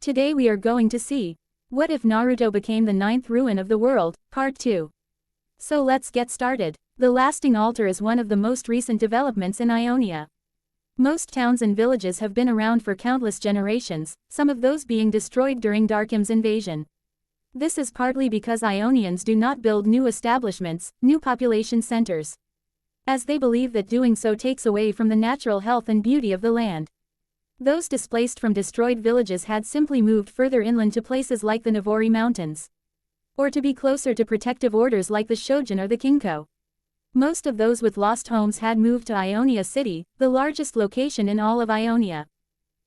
Today we are going to see, what if Naruto became the ninth ruin of the world, part 2. So let's get started. The lasting altar is one of the most recent developments in Ionia. Most towns and villages have been around for countless generations, some of those being destroyed during Darkham's invasion. This is partly because Ionians do not build new establishments, new population centers, as they believe that doing so takes away from the natural health and beauty of the land. Those displaced from destroyed villages had simply moved further inland to places like the Navori Mountains, or to be closer to protective orders like the Shojin or the Kinko. Most of those with lost homes had moved to Ionia City, the largest location in all of Ionia.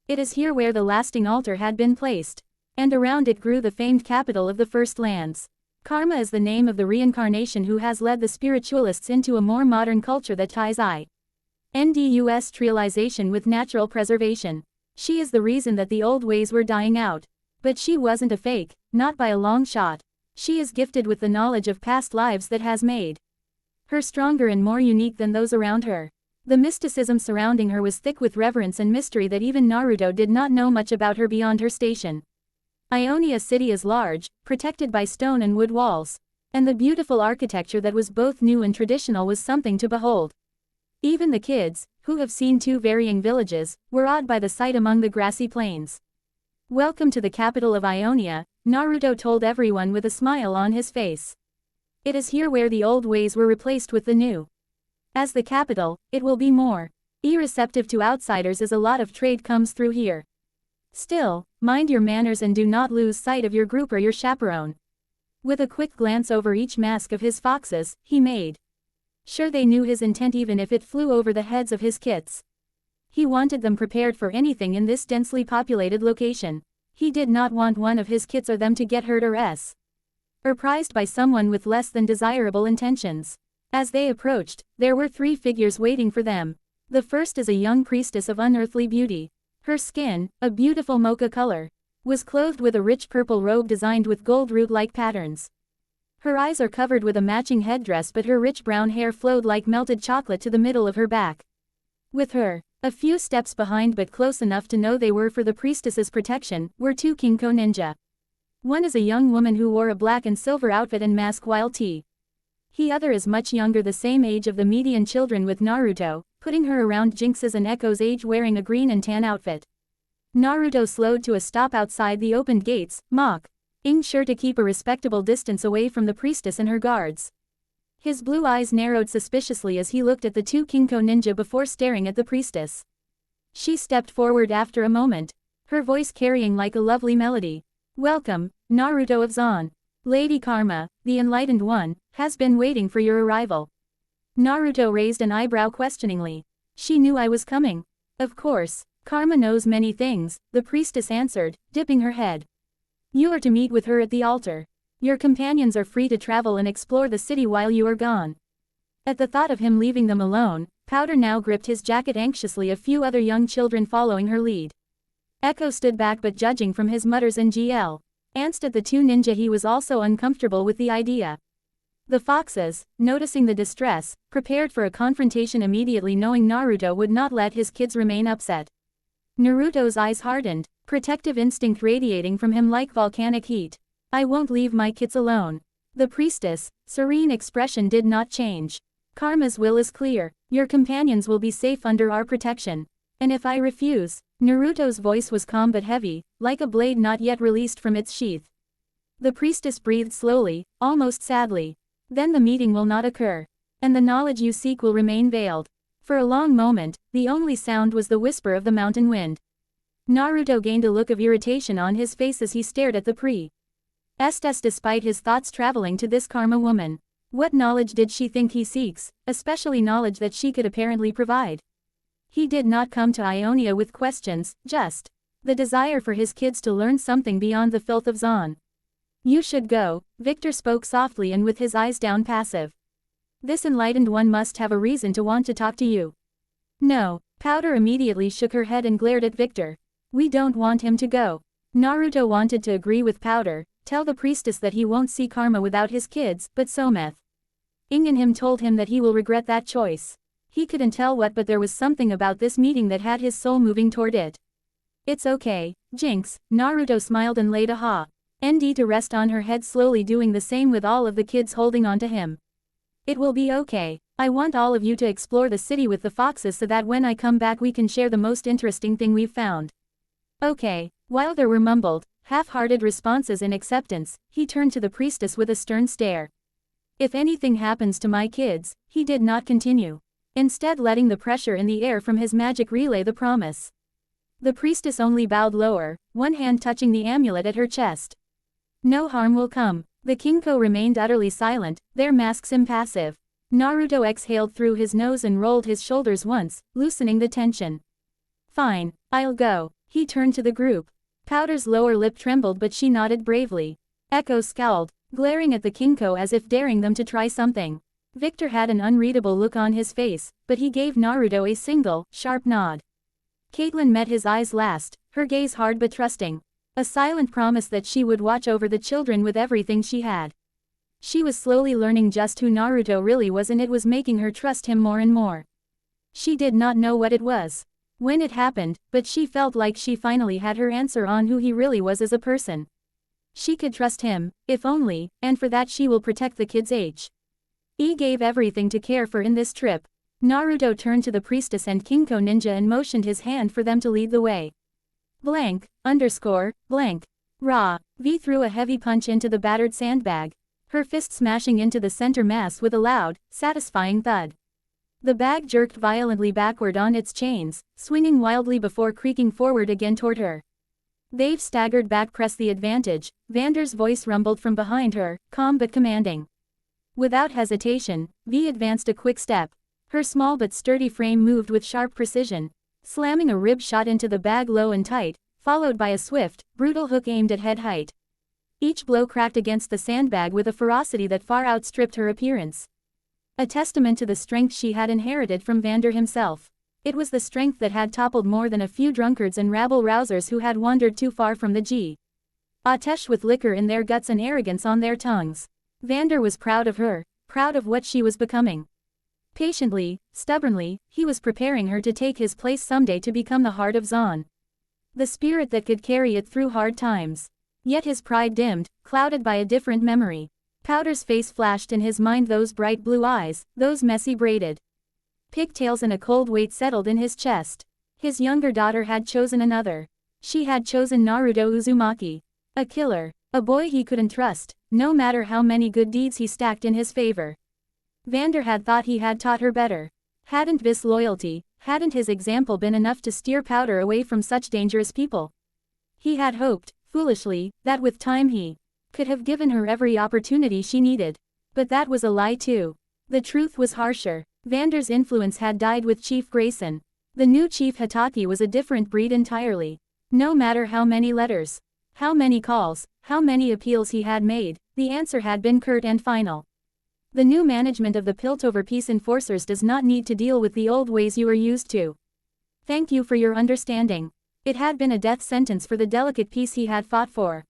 It is here where the lasting altar had been placed, and around it grew the famed capital of the First Lands. Karma is the name of the reincarnation who has led the spiritualists into a more modern culture that ties industrialization with natural preservation. She is the reason that the old ways were dying out. But she wasn't a fake, not by a long shot. She is gifted with the knowledge of past lives that has made her stronger and more unique than those around her. The mysticism surrounding her was thick with reverence and mystery that even Naruto did not know much about her beyond her station. Ionia City is large, protected by stone and wood walls, and the beautiful architecture that was both new and traditional was something to behold. Even the kids, who have seen two varying villages, were awed by the sight among the grassy plains. Welcome to the capital of Ionia, Naruto told everyone with a smile on his face. It is here where the old ways were replaced with the new. As the capital, it will be more irreceptive to outsiders as a lot of trade comes through here. Still, mind your manners and do not lose sight of your group or your chaperone. With a quick glance over each mask of his foxes, he made sure they knew his intent even if it flew over the heads of his kits. He wanted them prepared for anything in this densely populated location. He did not want one of his kits or them to get hurt or prized by someone with less than desirable intentions. As they approached, there were three figures waiting for them. The first is a young priestess of unearthly beauty. Her skin, a beautiful mocha color, was clothed with a rich purple robe designed with gold root-like patterns. Her eyes are covered with a matching headdress, but her rich brown hair flowed like melted chocolate to the middle of her back. With her, a few steps behind but close enough to know they were for the priestess's protection, were two Kinko ninja. One is a young woman who wore a black and silver outfit and mask while the other is much younger, the same age of the median children with Naruto, putting her around Jinx's and Echo's age, wearing a green and tan outfit. Naruto slowed to a stop outside the opened gates, making sure to keep a respectable distance away from the priestess and her guards. His blue eyes narrowed suspiciously as he looked at the two Kinko ninja before staring at the priestess. She stepped forward after a moment, her voice carrying like a lovely melody. "Welcome, Naruto of Zon. Lady Karma, the Enlightened One, has been waiting for your arrival." Naruto raised an eyebrow questioningly. "She knew I was coming." "Of course, Karma knows many things," the priestess answered, dipping her head. "You are to meet with her at the altar. Your companions are free to travel and explore the city while you are gone." At the thought of him leaving them alone, Powder now gripped his jacket anxiously, a few other young children following her lead. Echo stood back, but judging from his mutters and glanced at the two ninja, he was also uncomfortable with the idea. The foxes, noticing the distress, prepared for a confrontation immediately, knowing Naruto would not let his kids remain upset. Naruto's eyes hardened, protective instinct radiating from him like volcanic heat. "I won't leave my kids alone." The priestess' serene expression did not change. "Karma's will is clear. Your companions will be safe under our protection. And if I refuse?" Naruto's voice was calm but heavy, like a blade not yet released from its sheath. The priestess breathed slowly, almost sadly. "Then the meeting will not occur. And the knowledge you seek will remain veiled." For a long moment, the only sound was the whisper of the mountain wind. Naruto gained a look of irritation on his face as he stared at the priestess despite his thoughts traveling to this Karma woman. What knowledge did she think he seeks, especially knowledge that she could apparently provide? He did not come to Ionia with questions, just the desire for his kids to learn something beyond the filth of Zon. "You should go," Victor spoke softly and with his eyes down, passive. "This Enlightened One must have a reason to want to talk to you." "No." Powder immediately shook her head and glared at Victor. "We don't want him to go." Naruto wanted to agree with Powder, tell the priestess that he won't see Karma without his kids, but Someth in him told him that he will regret that choice. He couldn't tell what, but there was something about this meeting that had his soul moving toward it. "It's okay," Jinx, Naruto smiled and laid a hand to rest on her head, slowly doing the same with all of the kids holding onto him. It will be okay. I want all of you to explore the city with the foxes so that when I come back we can share the most interesting thing we've found. Okay. While there were mumbled, half-hearted responses in acceptance, he turned to the priestess with a stern stare. If anything happens to my kids, he did not continue. Instead, letting the pressure in the air from his magic relay the promise. The priestess only bowed lower, one hand touching the amulet at her chest. No harm will come. The Kinko remained utterly silent, their masks impassive. Naruto exhaled through his nose and rolled his shoulders once, loosening the tension. Fine, I'll go. He turned to the group. Powder's lower lip trembled, but she nodded bravely. Echo scowled, glaring at the Kinko as if daring them to try something. Victor had an unreadable look on his face, but he gave Naruto a single, sharp nod. Caitlyn met his eyes last, her gaze hard but trusting. A silent promise that she would watch over the children with everything she had. She was slowly learning just who Naruto really was, and it was making her trust him more and more. She did not know what it was when it happened, but she felt like she finally had her answer on who he really was as a person. She could trust him, if only, and for that she will protect the kids. He gave everything to care for in this trip. Naruto turned to the priestess and Kinko ninja and motioned his hand for them to lead the way. Blank, blank. Ra. V threw a heavy punch into the battered sandbag, her fist smashing into the center mass with a loud, satisfying thud. The bag jerked violently backward on its chains, swinging wildly before creaking forward again toward her. They've staggered back. Press the advantage, Vander's voice rumbled from behind her, calm but commanding. Without hesitation, V advanced a quick step. Her small but sturdy frame moved with sharp precision, slamming a rib shot into the bag low and tight, followed by a swift, brutal hook aimed at head height. Each blow cracked against the sandbag with a ferocity that far outstripped her appearance. A testament to the strength she had inherited from Vander himself. It was the strength that had toppled more than a few drunkards and rabble-rousers who had wandered too far from the Atesh with liquor in their guts and arrogance on their tongues. Vander was proud of her, proud of what she was becoming. Patiently, stubbornly, he was preparing her to take his place someday, to become the heart of Zon. The spirit that could carry it through hard times. Yet his pride dimmed, clouded by a different memory. Powder's face flashed in his mind, those bright blue eyes, those messy braided pigtails, and a cold weight settled in his chest. His younger daughter had chosen another. She had chosen Naruto Uzumaki. A killer, a boy he couldn't trust, no matter how many good deeds he stacked in his favor. Vander had thought he had taught her better. Hadn't this loyalty, hadn't his example been enough to steer Powder away from such dangerous people? He had hoped, foolishly, that with time he could have given her every opportunity she needed. But that was a lie too. The truth was harsher. Vander's influence had died with Chief Grayson. The new Chief Hokage was a different breed entirely. No matter how many letters, how many calls, how many appeals he had made, the answer had been curt and final. The new management of the Piltover Peace Enforcers does not need to deal with the old ways you are used to. Thank you for your understanding. It had been a death sentence for the delicate peace he had fought for.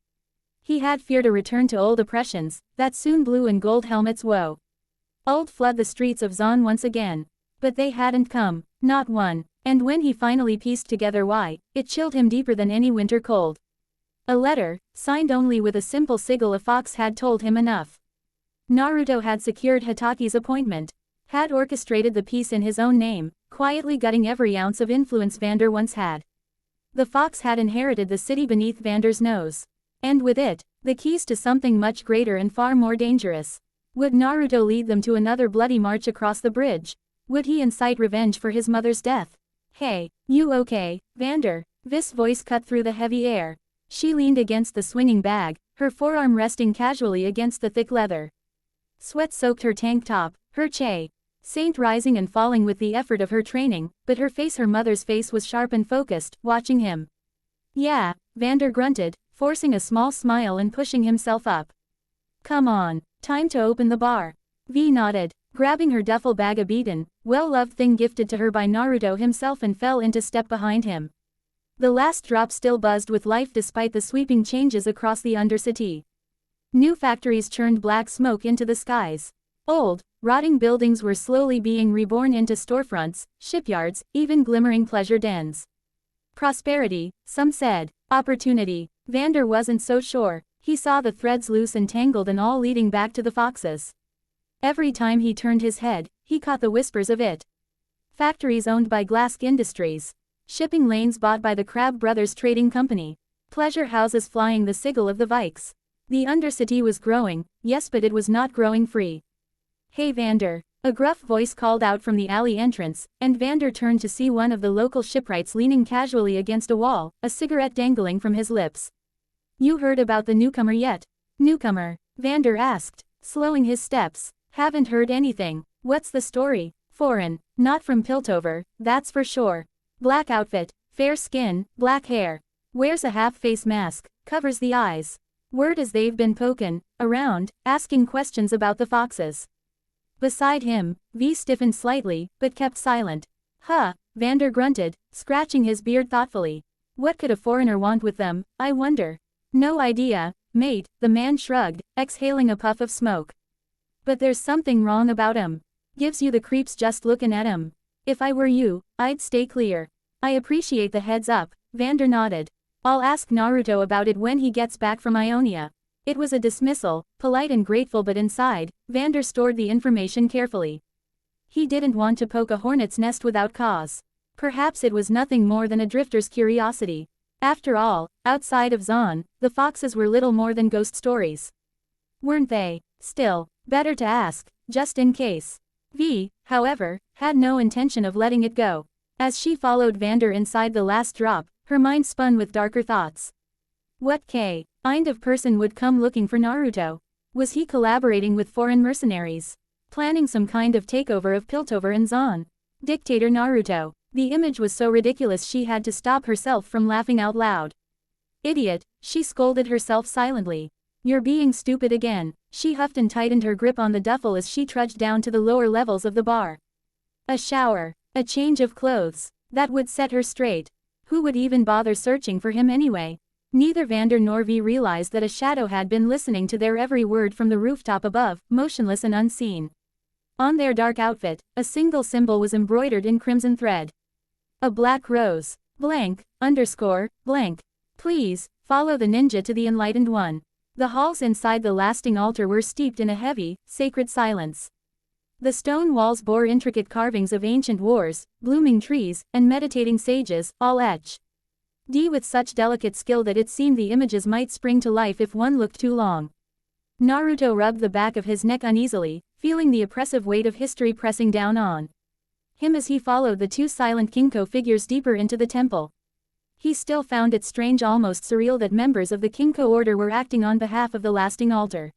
He had feared a return to old oppressions, that soon blue and gold helmets woe. Old flood the streets of Zon once again. But they hadn't come, not one, and when he finally pieced together why, it chilled him deeper than any winter cold. A letter, signed only with a simple sigil. A fox had told him enough. Naruto had secured Hotaki's appointment, had orchestrated the peace in his own name, quietly gutting every ounce of influence Vander once had. The fox had inherited the city beneath Vander's nose. And with it, the keys to something much greater and far more dangerous. Would Naruto lead them to another bloody march across the bridge? Would he incite revenge for his mother's death? Hey, you okay, Vander? This voice cut through the heavy air. She leaned against the swinging bag, her forearm resting casually against the thick leather. Sweat soaked her tank top, her saint rising and falling with the effort of her training, but her mother's face was sharp and focused, watching him. Yeah, Vander grunted, forcing a small smile and pushing himself up. Come on, time to open the bar. V nodded, grabbing her duffel bag, a beaten, well-loved thing gifted to her by Naruto himself, and fell into step behind him. The last drop still buzzed with life despite the sweeping changes across the Undercity. New factories churned black smoke into the skies. Old, rotting buildings were slowly being reborn into storefronts, shipyards, even glimmering pleasure dens. Prosperity, some said. Opportunity. Vander wasn't so sure. He saw the threads loose and tangled and all leading back to the foxes. Every time he turned his head, he caught the whispers of it. Factories owned by Glask Industries. Shipping lanes bought by the Crab Brothers Trading Company. Pleasure houses flying the sigil of the Vikes. The Undercity was growing, yes, but it was not growing free. Hey Vander. A gruff voice called out from the alley entrance, and Vander turned to see one of the local shipwrights leaning casually against a wall, a cigarette dangling from his lips. You heard about the newcomer yet? Newcomer? Vander asked, slowing his steps. Haven't heard anything. What's the story? Foreign. Not from Piltover, that's for sure. Black outfit, fair skin, black hair. Wears a half-face mask, covers the eyes. Word is they've been pokin' around, asking questions about the foxes. Beside him, V stiffened slightly, but kept silent. Huh, Vander grunted, scratching his beard thoughtfully. What could a foreigner want with them, I wonder? No idea, mate, the man shrugged, exhaling a puff of smoke. But there's something wrong about him. Gives you the creeps just looking at him. If I were you, I'd stay clear. I appreciate the heads up, Vander nodded. I'll ask Naruto about it when he gets back from Ionia. It was a dismissal, polite and grateful, but inside, Vander stored the information carefully. He didn't want to poke a hornet's nest without cause. Perhaps it was nothing more than a drifter's curiosity. After all, outside of Zon, the foxes were little more than ghost stories. Weren't they? Still, better to ask, just in case. V, however, had no intention of letting it go. As she followed Vander inside the last drop, her mind spun with darker thoughts. What kind of person would come looking for Naruto? Was he collaborating with foreign mercenaries? Planning some kind of takeover of Piltover and Zon? Dictator Naruto. The image was so ridiculous she had to stop herself from laughing out loud. Idiot, she scolded herself silently. You're being stupid again, she huffed and tightened her grip on the duffel as she trudged down to the lower levels of the bar. A shower, a change of clothes, that would set her straight. Who would even bother searching for him anyway? Neither Vander nor V realized that a shadow had been listening to their every word from the rooftop above, motionless and unseen. On their dark outfit, a single symbol was embroidered in crimson thread. A black rose. Blank, underscore, blank. Please, follow the ninja to the enlightened one. The halls inside the lasting altar were steeped in a heavy, sacred silence. The stone walls bore intricate carvings of ancient wars, blooming trees, and meditating sages, all etched with such delicate skill that it seemed the images might spring to life if one looked too long. Naruto rubbed the back of his neck uneasily, feeling the oppressive weight of history pressing down on him as he followed the two silent Kinko figures deeper into the temple. He still found it strange, almost surreal, that members of the Kinko order were acting on behalf of the lasting altar.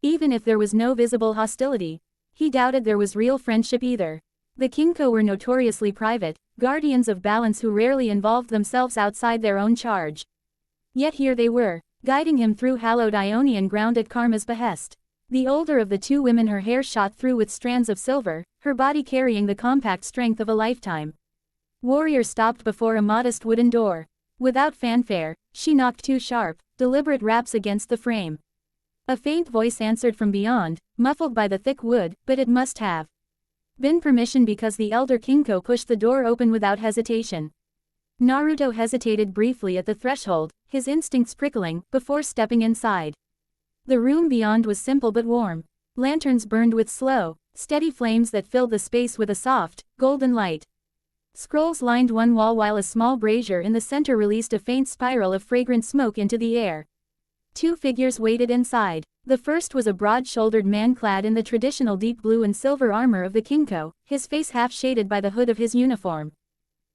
Even if there was no visible hostility, he doubted there was real friendship either. The Kinko were notoriously private, guardians of balance who rarely involved themselves outside their own charge. Yet here they were, guiding him through hallowed Ionian ground at Karma's behest. The older of the two women, her hair shot through with strands of silver, her body carrying the compact strength of a lifetime. Warrior stopped before a modest wooden door. Without fanfare, she knocked two sharp, deliberate raps against the frame. A faint voice answered from beyond, muffled by the thick wood, but it must have been permission because the elder Kinko pushed the door open without hesitation. Naruto hesitated briefly at the threshold, his instincts prickling, before stepping inside. The room beyond was simple but warm. Lanterns burned with slow, steady flames that filled the space with a soft, golden light. Scrolls lined one wall while a small brazier in the center released a faint spiral of fragrant smoke into the air. Two figures waited inside. The first was a broad-shouldered man clad in the traditional deep blue and silver armor of the Kinko, his face half shaded by the hood of his uniform.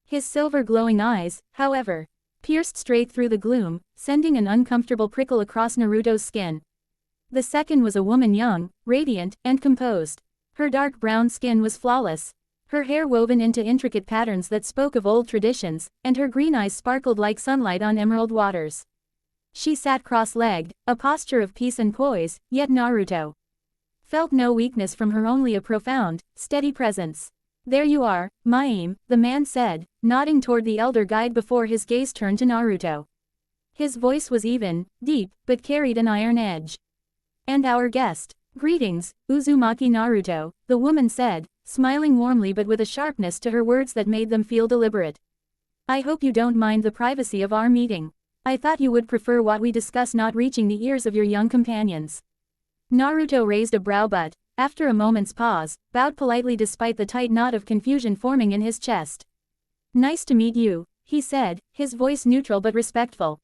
His silver glowing eyes, however, pierced straight through the gloom, sending an uncomfortable prickle across Naruto's skin. The second was a woman, young, radiant, and composed. Her dark brown skin was flawless, her hair woven into intricate patterns that spoke of old traditions, and her green eyes sparkled like sunlight on emerald waters. She sat cross-legged, a posture of peace and poise, yet Naruto felt no weakness from her, only a profound, steady presence. There you are, my aim, the man said, nodding toward the elder guide before his gaze turned to Naruto. His voice was even, deep, but carried an iron edge. And our guest. Greetings, Uzumaki Naruto, the woman said, smiling warmly but with a sharpness to her words that made them feel deliberate. I hope you don't mind the privacy of our meeting. I thought you would prefer what we discuss not reaching the ears of your young companions. Naruto raised a brow but, after a moment's pause, bowed politely despite the tight knot of confusion forming in his chest. Nice to meet you, he said, his voice neutral but respectful.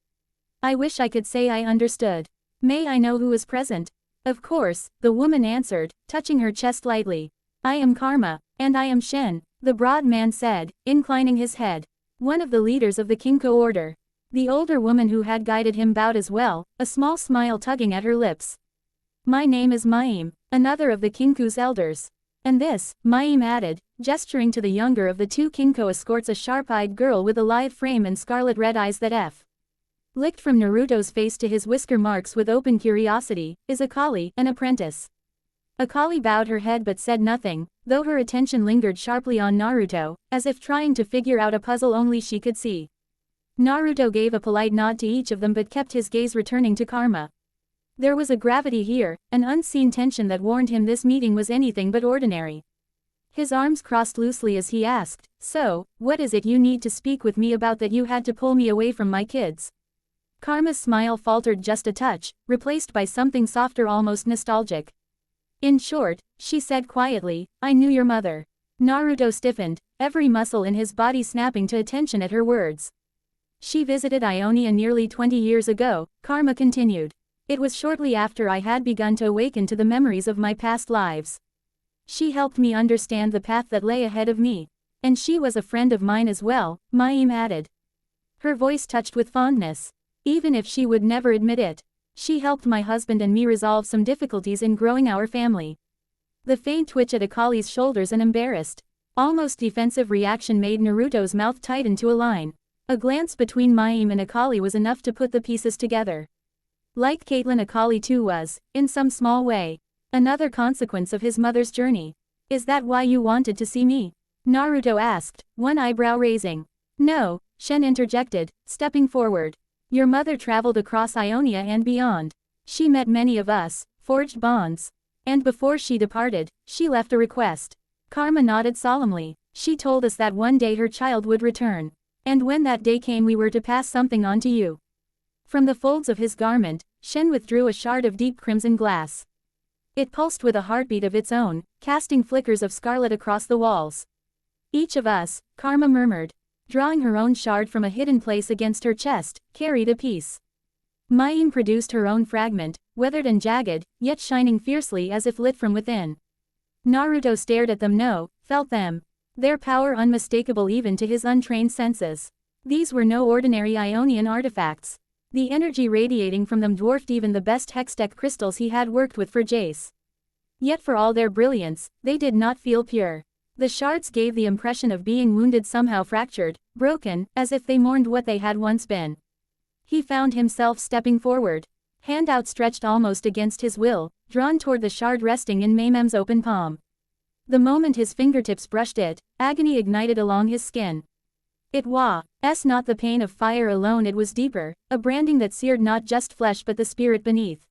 I wish I could say I understood. May I know who is present? Of course, the woman answered, touching her chest lightly. I am Karma, and I am Shen, the broad man said, inclining his head. One of the leaders of the Kinko order. The older woman who had guided him bowed as well, a small smile tugging at her lips. My name is Maim, another of the Kinko's elders. And this, Maim added, gesturing to the younger of the two Kinko escorts, a sharp-eyed girl with a lithe frame and scarlet red eyes that licked from Naruto's face to his whisker marks with open curiosity, is Akali, an apprentice. Akali bowed her head but said nothing, though her attention lingered sharply on Naruto, as if trying to figure out a puzzle only she could see. Naruto gave a polite nod to each of them but kept his gaze returning to Karma. There was a gravity here, an unseen tension that warned him this meeting was anything but ordinary. His arms crossed loosely as he asked, so, what is it you need to speak with me about that you had to pull me away from my kids? Karma's smile faltered just a touch, replaced by something softer, almost nostalgic. In short, she said quietly, I knew your mother. Naruto stiffened, every muscle in his body snapping to attention at her words. She visited Ionia nearly 20 years ago, Karma continued. It was shortly after I had begun to awaken to the memories of my past lives. She helped me understand the path that lay ahead of me. And she was a friend of mine as well, Maim added. Her voice touched with fondness. Even if she would never admit it. She helped my husband and me resolve some difficulties in growing our family. The faint twitch at Akali's shoulders, an embarrassed, almost defensive reaction made Naruto's mouth tighten to a line. A glance between Maim and Akali was enough to put the pieces together. Like Caitlyn, Akali too was, in some small way, another consequence of his mother's journey. Is that why you wanted to see me? Naruto asked, one eyebrow raising. No, Shen interjected, stepping forward. Your mother traveled across Ionia and beyond. She met many of us, forged bonds. And before she departed, she left a request. Karma nodded solemnly. She told us that one day her child would return. And when that day came, we were to pass something on to you. From the folds of his garment, Shen withdrew a shard of deep crimson glass. It pulsed with a heartbeat of its own, casting flickers of scarlet across the walls. Each of us, Karma murmured, drawing her own shard from a hidden place against her chest, carried a piece. Maim produced her own fragment, weathered and jagged, yet shining fiercely as if lit from within. Naruto stared at them, no, felt them. Their power unmistakable even to his untrained senses. These were no ordinary Ionian artifacts. The energy radiating from them dwarfed even the best hextech crystals he had worked with for Jace. Yet for all their brilliance, they did not feel pure. The shards gave the impression of being wounded, somehow fractured, broken, as if they mourned what they had once been. He found himself stepping forward, hand outstretched almost against his will, drawn toward the shard resting in Maim's open palm. The moment his fingertips brushed it, agony ignited along his skin. It was not the pain of fire alone, it was deeper, a branding that seared not just flesh but the spirit beneath.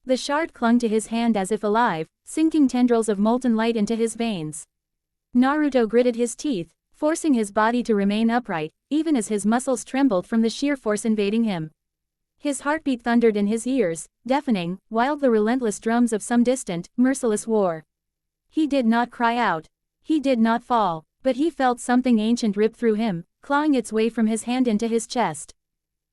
The shard clung to his hand as if alive, sinking tendrils of molten light into his veins. Naruto gritted his teeth, forcing his body to remain upright, even as his muscles trembled from the sheer force invading him. His heartbeat thundered in his ears, deafening, while the relentless drums of some distant, merciless war. He did not cry out. He did not fall, but he felt something ancient rip through him, clawing its way from his hand into his chest.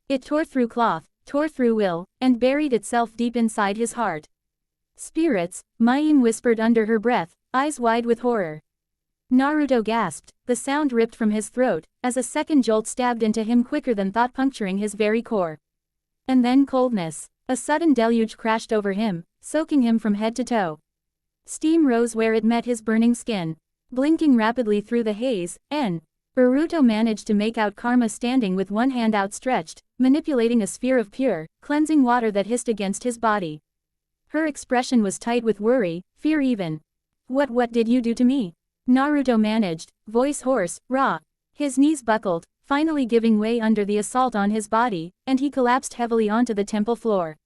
It tore through cloth, tore through will, and buried itself deep inside his heart. Spirits, Maim whispered under her breath, eyes wide with horror. Naruto gasped, the sound ripped from his throat, as a second jolt stabbed into him quicker than thought, puncturing his very core. And then coldness. A sudden deluge crashed over him, soaking him from head to toe. Steam rose where it met his burning skin. Blinking rapidly through the haze, Naruto managed to make out Karma standing with one hand outstretched, manipulating a sphere of pure, cleansing water that hissed against his body. Her expression was tight with worry, fear even. What did you do to me? Naruto managed, voice hoarse, raw. His knees buckled, finally giving way under the assault on his body, and he collapsed heavily onto the temple floor.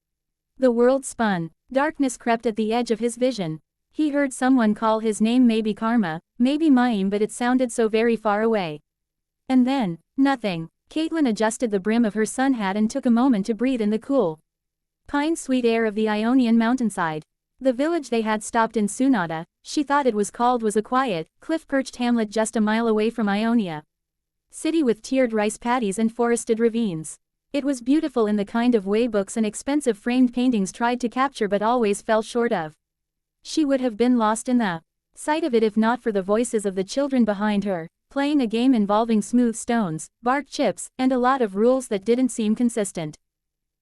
The world spun. Darkness crept at the edge of his vision. He heard someone call his name, maybe Karma, maybe Maim, but it sounded so very far away. And then, nothing. Caitlin adjusted the brim of her sun hat and took a moment to breathe in the cool, pine-sweet air of the Ionian mountainside. The village they had stopped in Sunada, she thought it was called, was a quiet, cliff-perched hamlet just a mile away from Ionia city with tiered rice paddies and forested ravines. It was beautiful in the kind of way books and expensive framed paintings tried to capture but always fell short of. She would have been lost in the sight of it if not for the voices of the children behind her, playing a game involving smooth stones, bark chips, and a lot of rules that didn't seem consistent.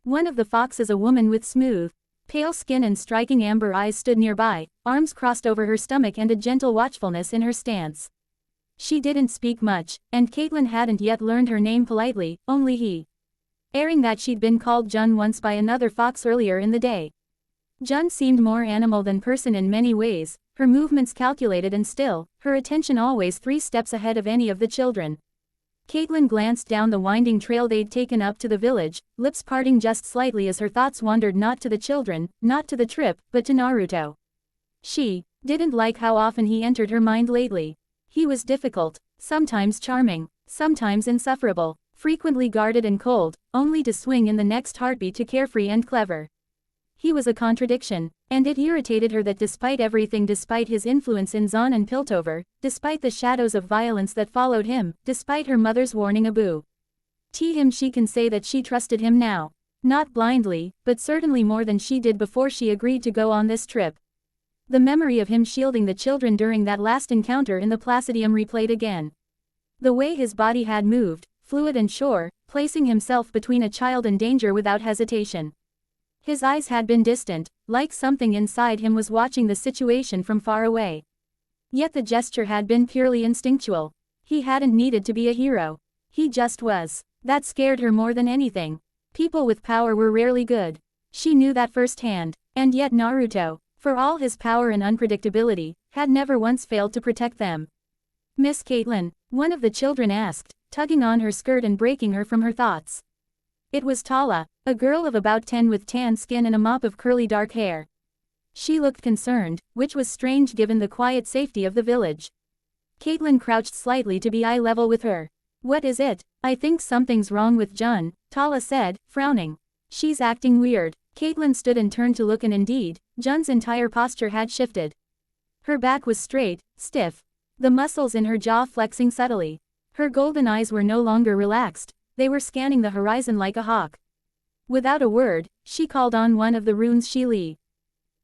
One of the foxes, a woman with smooth, pale skin and striking amber eyes, stood nearby, arms crossed over her stomach and a gentle watchfulness in her stance. She didn't speak much, and Caitlin hadn't yet learned her name politely, only he. Airing that she'd been called Jun once by another fox earlier in the day. Jun seemed more animal than person in many ways, her movements calculated and still, her attention always 3 steps ahead of any of the children. Caitlin glanced down the winding trail they'd taken up to the village, lips parting just slightly as her thoughts wandered not to the children, not to the trip, but to Naruto. She didn't like how often he entered her mind lately. He was difficult, sometimes charming, sometimes insufferable, frequently guarded and cold, only to swing in the next heartbeat to carefree and clever. He was a contradiction, and it irritated her that despite everything, despite his influence in Zon and Piltover, despite the shadows of violence that followed him, despite her mother's warning Abu him, she can say that she trusted him now. Not blindly, but certainly more than she did before she agreed to go on this trip. The memory of him shielding the children during that last encounter in the Placidium replayed again. The way his body had moved, fluid and sure, placing himself between a child and danger without hesitation. His eyes had been distant, like something inside him was watching the situation from far away. Yet the gesture had been purely instinctual. He hadn't needed to be a hero. He just was. That scared her more than anything. People with power were rarely good. She knew that firsthand. And yet Naruto, for all his power and unpredictability, had never once failed to protect them. "Miss Caitlin," one of the children asked, tugging on her skirt and breaking her from her thoughts. It was Tala, a girl of about 10 with tan skin and a mop of curly dark hair. She looked concerned, which was strange given the quiet safety of the village. Caitlin crouched slightly to be eye level with her. "What is it? I think something's wrong with Jun," Tala said, frowning. "She's acting weird." Caitlin stood and turned to look, and indeed, Jun's entire posture had shifted. Her back was straight, stiff, the muscles in her jaw flexing subtly. Her golden eyes were no longer relaxed, they were scanning the horizon like a hawk. Without a word, she called on one of the runes she li.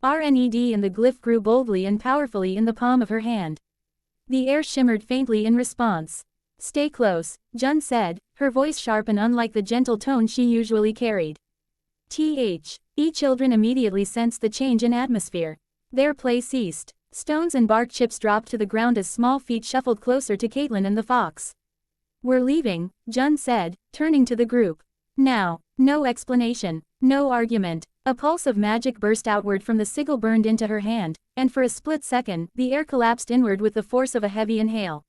RNED, and the glyph grew boldly and powerfully in the palm of her hand. The air shimmered faintly in response. "Stay close," Jun said, her voice sharp and unlike the gentle tone she usually carried. Children immediately sensed the change in atmosphere. Their play ceased. Stones and bark chips dropped to the ground as small feet shuffled closer to Caitlin and the fox. "We're leaving," Jun said, turning to the group. "Now." No explanation, no argument. A pulse of magic burst outward from the sigil burned into her hand, and for a split second, the air collapsed inward with the force of a heavy inhale.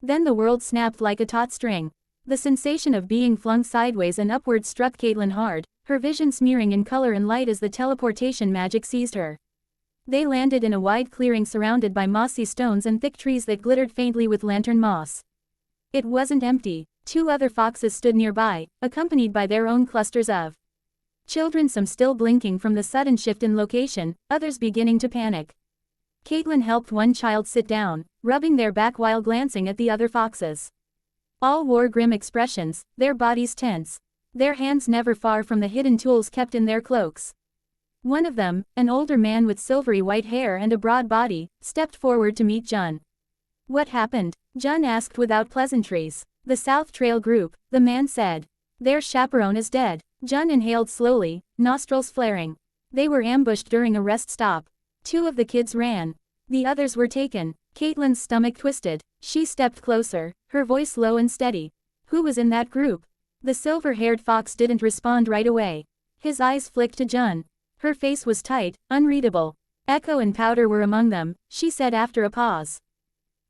Then the world snapped like a taut string. The sensation of being flung sideways and upward struck Caitlin hard, her vision smearing in color and light as the teleportation magic seized her. They landed in a wide clearing surrounded by mossy stones and thick trees that glittered faintly with lantern moss. It wasn't empty. 2 other foxes stood nearby, accompanied by their own clusters of children, some still blinking from the sudden shift in location, others beginning to panic. Caitlin helped one child sit down, rubbing their back while glancing at the other foxes. All wore grim expressions, their bodies tense, their hands never far from the hidden tools kept in their cloaks. One of them, an older man with silvery white hair and a broad body, stepped forward to meet Jun. "What happened?" Jun asked without pleasantries. "The South Trail group," the man said. "Their chaperone is dead." Jun inhaled slowly, nostrils flaring. They were ambushed during a rest stop. 2 of the kids ran. The others were taken. Caitlin's stomach twisted. She stepped closer, her voice low and steady. "Who was in that group?" The silver-haired fox didn't respond right away. His eyes flicked to Jun. Her face was tight, unreadable. "Echo and Powder were among them," she said after a pause.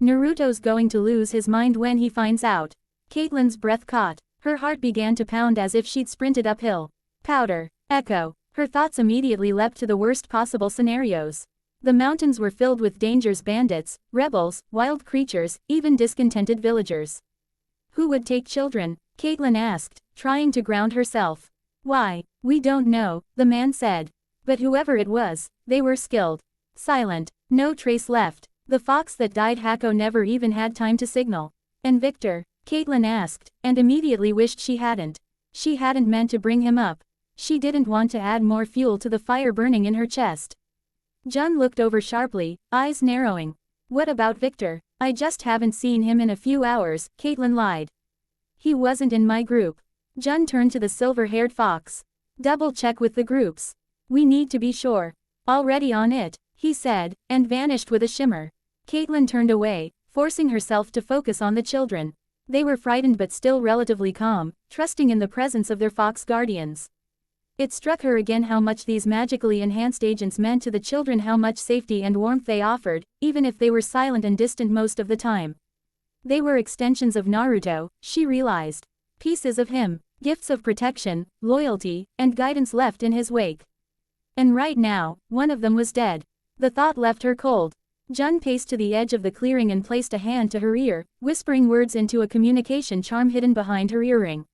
"Naruto's going to lose his mind when he finds out." Caitlin's breath caught. Her heart began to pound as if she'd sprinted uphill. Powder, Echo. Her thoughts immediately leapt to the worst possible scenarios. The mountains were filled with dangers, bandits, rebels, wild creatures, even discontented villagers. Who would take children? Caitlin asked, trying to ground herself. Why, we don't know, the man said. But whoever it was, they were skilled. Silent, no trace left. The fox that died Hako never even had time to signal. And Victor? Caitlin asked, and immediately wished she hadn't. She hadn't meant to bring him up. She didn't want to add more fuel to the fire burning in her chest. Jun looked over sharply, eyes narrowing. What about Victor? I just haven't seen him in a few hours, Caitlin lied. He wasn't in my group. Jun turned to the silver-haired fox. Double check with the groups. We need to be sure. Already on it, he said, and vanished with a shimmer. Caitlin turned away, forcing herself to focus on the children. They were frightened but still relatively calm, trusting in the presence of their fox guardians. It struck her again how much these magically enhanced agents meant to the children, how much safety and warmth they offered, even if they were silent and distant most of the time. They were extensions of Naruto, she realized. Pieces of him, gifts of protection, loyalty, and guidance left in his wake. And right now, one of them was dead. The thought left her cold. Jun paced to the edge of the clearing and placed a hand to her ear, whispering words into a communication charm hidden behind her earring.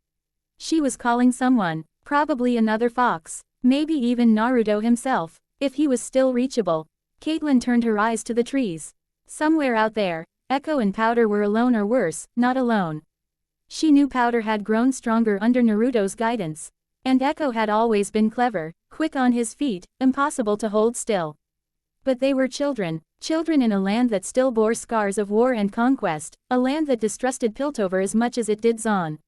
She was calling someone, probably another fox, maybe even Naruto himself, if he was still reachable. Caitlin turned her eyes to the trees. Somewhere out there, Echo and Powder were alone, or worse, not alone. She knew Powder had grown stronger under Naruto's guidance. And Echo had always been clever, quick on his feet, impossible to hold still. But they were children in a land that still bore scars of war and conquest, a land that distrusted Piltover as much as it did Zon.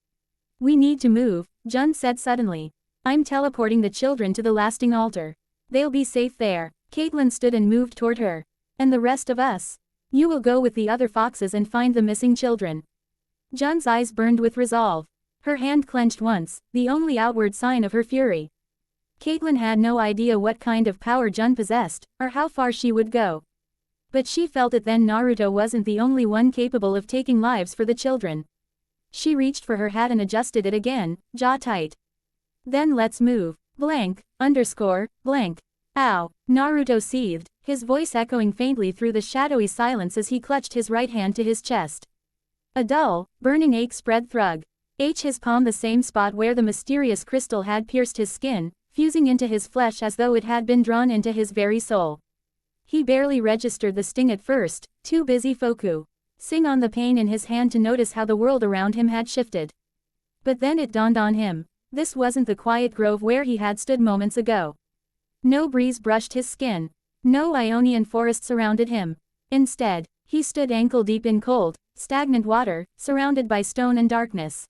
We need to move, Jun said suddenly. I'm teleporting the children to the lasting altar. They'll be safe there. Caitlin stood and moved toward her. And the rest of us? You will go with the other foxes and find the missing children. Jun's eyes burned with resolve. Her hand clenched once, the only outward sign of her fury. Caitlin had no idea what kind of power Jun possessed, or how far she would go. But she felt that then Naruto wasn't the only one capable of taking lives for the children. She reached for her hat and adjusted it again, jaw tight. Then let's move. Blank, blank. Ow, Naruto seethed, his voice echoing faintly through the shadowy silence as he clutched his right hand to his chest. A dull, burning ache spread through his palm, the same spot where the mysterious crystal had pierced his skin, fusing into his flesh as though it had been drawn into his very soul. He barely registered the sting at first, too busy focusing on the pain in his hand to notice how the world around him had shifted. But then it dawned on him. This wasn't the quiet grove where he had stood moments ago. No breeze brushed his skin. No Ionian forest surrounded him. Instead, he stood ankle-deep in cold, stagnant water, surrounded by stone and darkness.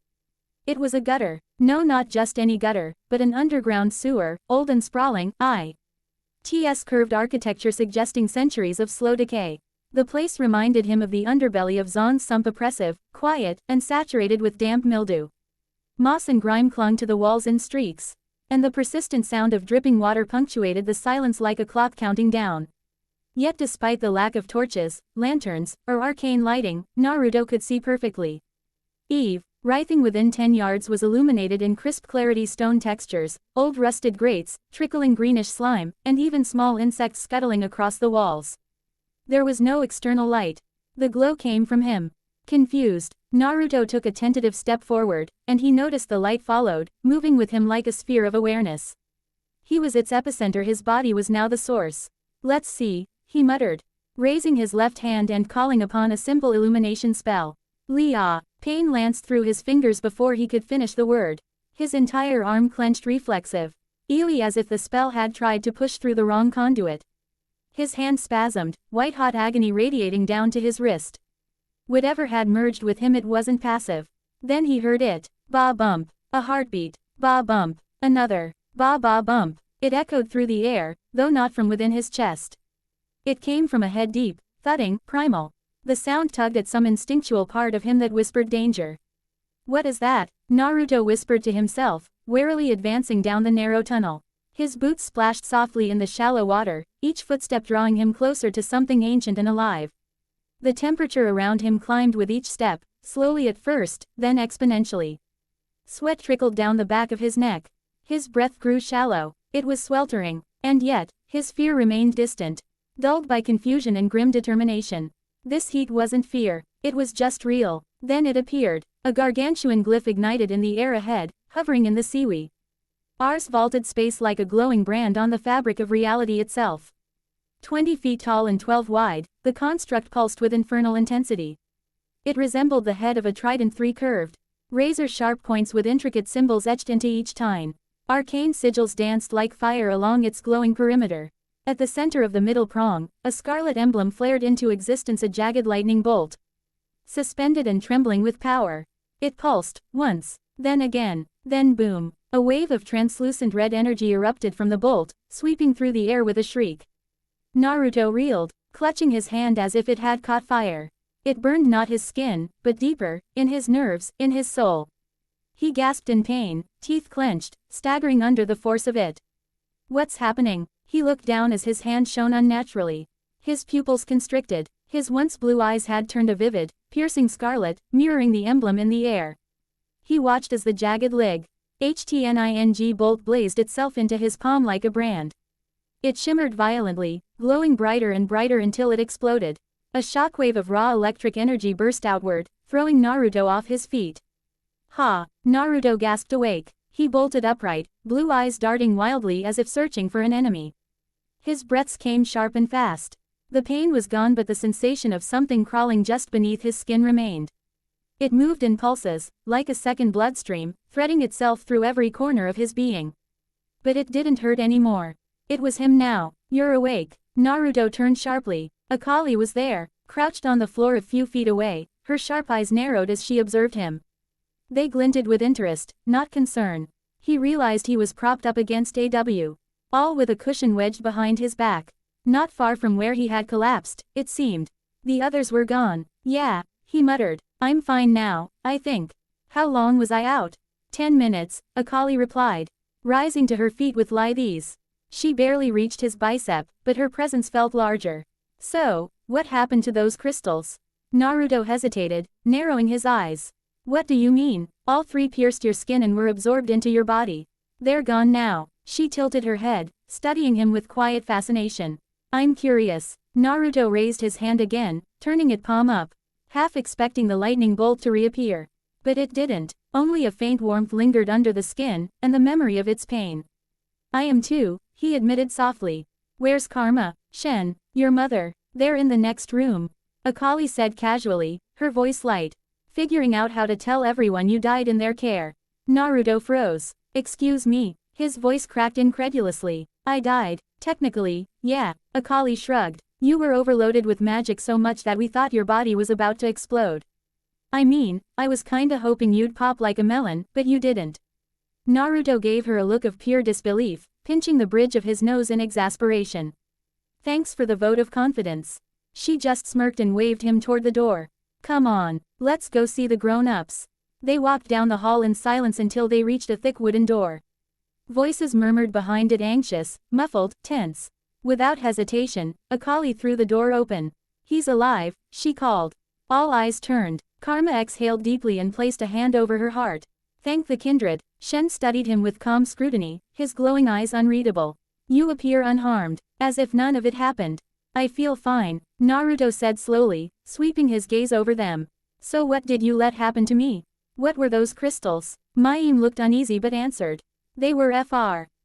It was a gutter. No, not just any gutter, but an underground sewer, old and sprawling, its curved architecture suggesting centuries of slow decay. The place reminded him of the underbelly of Zon's sump, oppressive, quiet, and saturated with damp mildew. Moss and grime clung to the walls in streaks. And the persistent sound of dripping water punctuated the silence like a clock counting down. Yet despite the lack of torches, lanterns, or arcane lighting, Naruto could see perfectly. Eve, writhing within 10 yards, was illuminated in crisp clarity, stone textures, old rusted grates, trickling greenish slime, and even small insects scuttling across the walls. There was no external light. The glow came from him. Confused, Naruto took a tentative step forward, and he noticed the light followed, moving with him like a sphere of awareness. He was its epicenter, his body was now the source. Let's see, he muttered, raising his left hand and calling upon a simple illumination spell. Lia. Pain lanced through his fingers before he could finish the word. His entire arm clenched, reflexive. Eerie, as if the spell had tried to push through the wrong conduit. His hand spasmed, white-hot agony radiating down to his wrist. Whatever had merged with him, it wasn't passive. Then he heard it. Ba bump. A heartbeat. Ba bump. Another. Ba ba bump. It echoed through the air, though not from within his chest. It came from a head deep, thudding, primal. The sound tugged at some instinctual part of him that whispered danger. What is that? Naruto whispered to himself, warily advancing down the narrow tunnel. His boots splashed softly in the shallow water, each footstep drawing him closer to something ancient and alive. The temperature around him climbed with each step, slowly at first, then exponentially. Sweat trickled down the back of his neck. His breath grew shallow. It was sweltering. And yet, his fear remained distant, dulled by confusion and grim determination. This heat wasn't fear. It was just real. Then it appeared. A gargantuan glyph ignited in the air ahead, hovering in the seaweed. Ars vaulted space like a glowing brand on the fabric of reality itself. 20 feet tall and 12 wide, the construct pulsed with infernal intensity. It resembled the head of a trident, three curved, razor-sharp points with intricate symbols etched into each tine. Arcane sigils danced like fire along its glowing perimeter. At the center of the middle prong, a scarlet emblem flared into existence, a jagged lightning bolt. Suspended and trembling with power. It pulsed, once, then again, then boom. A wave of translucent red energy erupted from the bolt, sweeping through the air with a shriek. Naruto reeled, clutching his hand as if it had caught fire. It burned not his skin, but deeper, in his nerves, in his soul. He gasped in pain, teeth clenched, staggering under the force of it. What's happening? He looked down as his hand shone unnaturally. His pupils constricted, his once blue eyes had turned a vivid, piercing scarlet, mirroring the emblem in the air. He watched as the jagged HTNING bolt blazed itself into his palm like a brand. It shimmered violently, glowing brighter and brighter until it exploded. A shockwave of raw electric energy burst outward, throwing Naruto off his feet. Ha! Naruto gasped awake. He bolted upright, blue eyes darting wildly as if searching for an enemy. His breaths came sharp and fast. The pain was gone, but the sensation of something crawling just beneath his skin remained. It moved in pulses, like a second bloodstream, threading itself through every corner of his being. But it didn't hurt anymore. It was him now. You're awake. Naruto turned sharply. Akali was there, crouched on the floor a few feet away, her sharp eyes narrowed as she observed him. They glinted with interest, not concern. He realized he was propped up against a wall with a cushion wedged behind his back. Not far from where he had collapsed, it seemed. The others were gone. Yeah, he muttered. I'm fine now, I think. How long was I out? 10 minutes, Akali replied, rising to her feet with lithe ease. She barely reached his bicep, but her presence felt larger. So, what happened to those crystals? Naruto hesitated, narrowing his eyes. What do you mean? All three pierced your skin and were absorbed into your body. They're gone now. She tilted her head, studying him with quiet fascination. I'm curious. Naruto raised his hand again, turning it palm up, half expecting the lightning bolt to reappear. But it didn't. Only a faint warmth lingered under the skin, and the memory of its pain. I am too, he admitted softly. Where's Karma? Shen, your mother. They're in the next room. Akali said casually, her voice light. Figuring out how to tell everyone you died in their care. Naruto froze. Excuse me. His voice cracked incredulously. I died. Technically, yeah. Akali shrugged. You were overloaded with magic so much that we thought your body was about to explode. I mean, I was kinda hoping you'd pop like a melon, but you didn't. Naruto gave her a look of pure disbelief, pinching the bridge of his nose in exasperation. Thanks for the vote of confidence. She just smirked and waved him toward the door. Come on, let's go see the grown-ups. They walked down the hall in silence until they reached a thick wooden door. Voices murmured behind it, anxious, muffled, tense. Without hesitation, Akali threw the door open. He's alive, she called. All eyes turned. Karma exhaled deeply and placed a hand over her heart. Thank the kindred. Shen studied him with calm scrutiny, his glowing eyes unreadable. You appear unharmed, as if none of it happened. I feel fine, Naruto said slowly, sweeping his gaze over them. So what did you let happen to me? What were those crystals? Mayim looked uneasy but answered. They were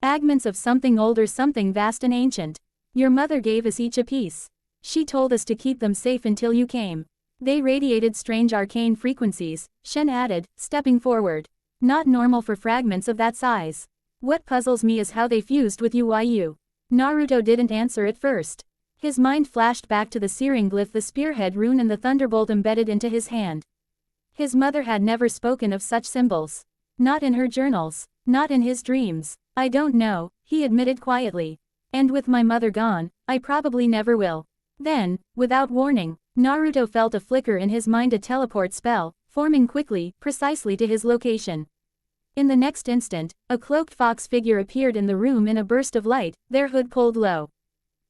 fragments of something older, something vast and ancient. Your mother gave us each a piece. She told us to keep them safe until you came. They radiated strange arcane frequencies, Shen added, stepping forward. Not normal for fragments of that size. What puzzles me is how they fused with you. Naruto didn't answer at first. His mind flashed back to the searing glyph, the spearhead rune and the thunderbolt embedded into his hand. His mother had never spoken of such symbols. Not in her journals. Not in his dreams. I don't know, he admitted quietly. And with my mother gone, I probably never will. Then, without warning, Naruto felt a flicker in his mind, a teleport spell, forming quickly, precisely to his location. In the next instant, a cloaked fox figure appeared in the room in a burst of light, their hood pulled low.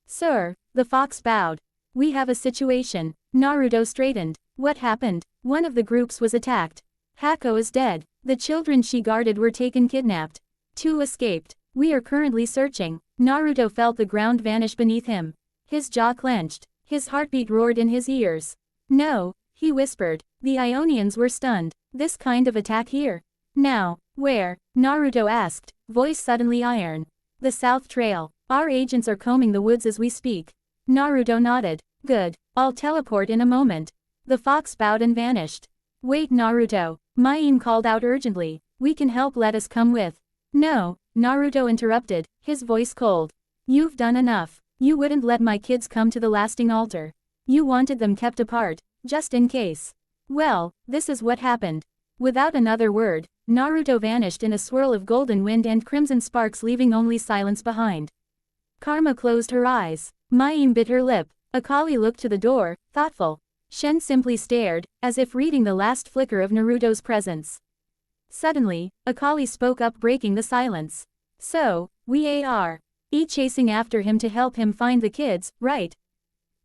Sir, the fox bowed. We have a situation. Naruto straightened. What happened? One of the groups was attacked. Hako is dead. The children she guarded were taken kidnapped. 2 escaped. We are currently searching. Naruto felt the ground vanish beneath him. His jaw clenched. His heartbeat roared in his ears. No, he whispered. The Ionians were stunned. This kind of attack here? Now, where? Naruto asked, voice suddenly iron. The South Trail. Our agents are combing the woods as we speak. Naruto nodded. Good. I'll teleport in a moment. The fox bowed and vanished. Wait, Naruto. Mayim called out urgently. We can help, let us come with. No, Naruto interrupted, his voice cold. You've done enough. You wouldn't let my kids come to the lasting altar. You wanted them kept apart, just in case. Well, this is what happened. Without another word, Naruto vanished in a swirl of golden wind and crimson sparks, leaving only silence behind. Karma closed her eyes. Mayim bit her lip. Akali looked to the door, thoughtful. Shen simply stared, as if reading the last flicker of Naruto's presence. Suddenly, Akali spoke up, breaking the silence. So, we are chasing after him to help him find the kids, right?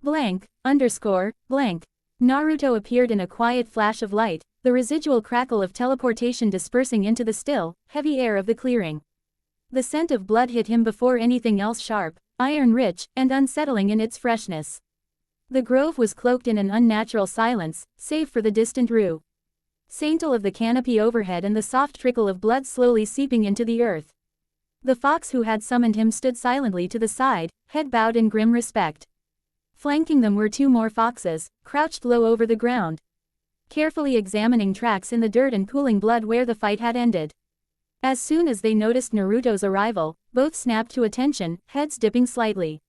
Blank, blank. Naruto appeared in a quiet flash of light, the residual crackle of teleportation dispersing into the still, heavy air of the clearing. The scent of blood hit him before anything else, sharp, iron-rich, and unsettling in its freshness. The grove was cloaked in an unnatural silence, save for the distant roo saintel of the canopy overhead and the soft trickle of blood slowly seeping into the earth. The fox who had summoned him stood silently to the side, head bowed in grim respect. Flanking them were two more foxes, crouched low over the ground, carefully examining tracks in the dirt and pooling blood where the fight had ended. As soon as they noticed Naruto's arrival, both snapped to attention, heads dipping slightly.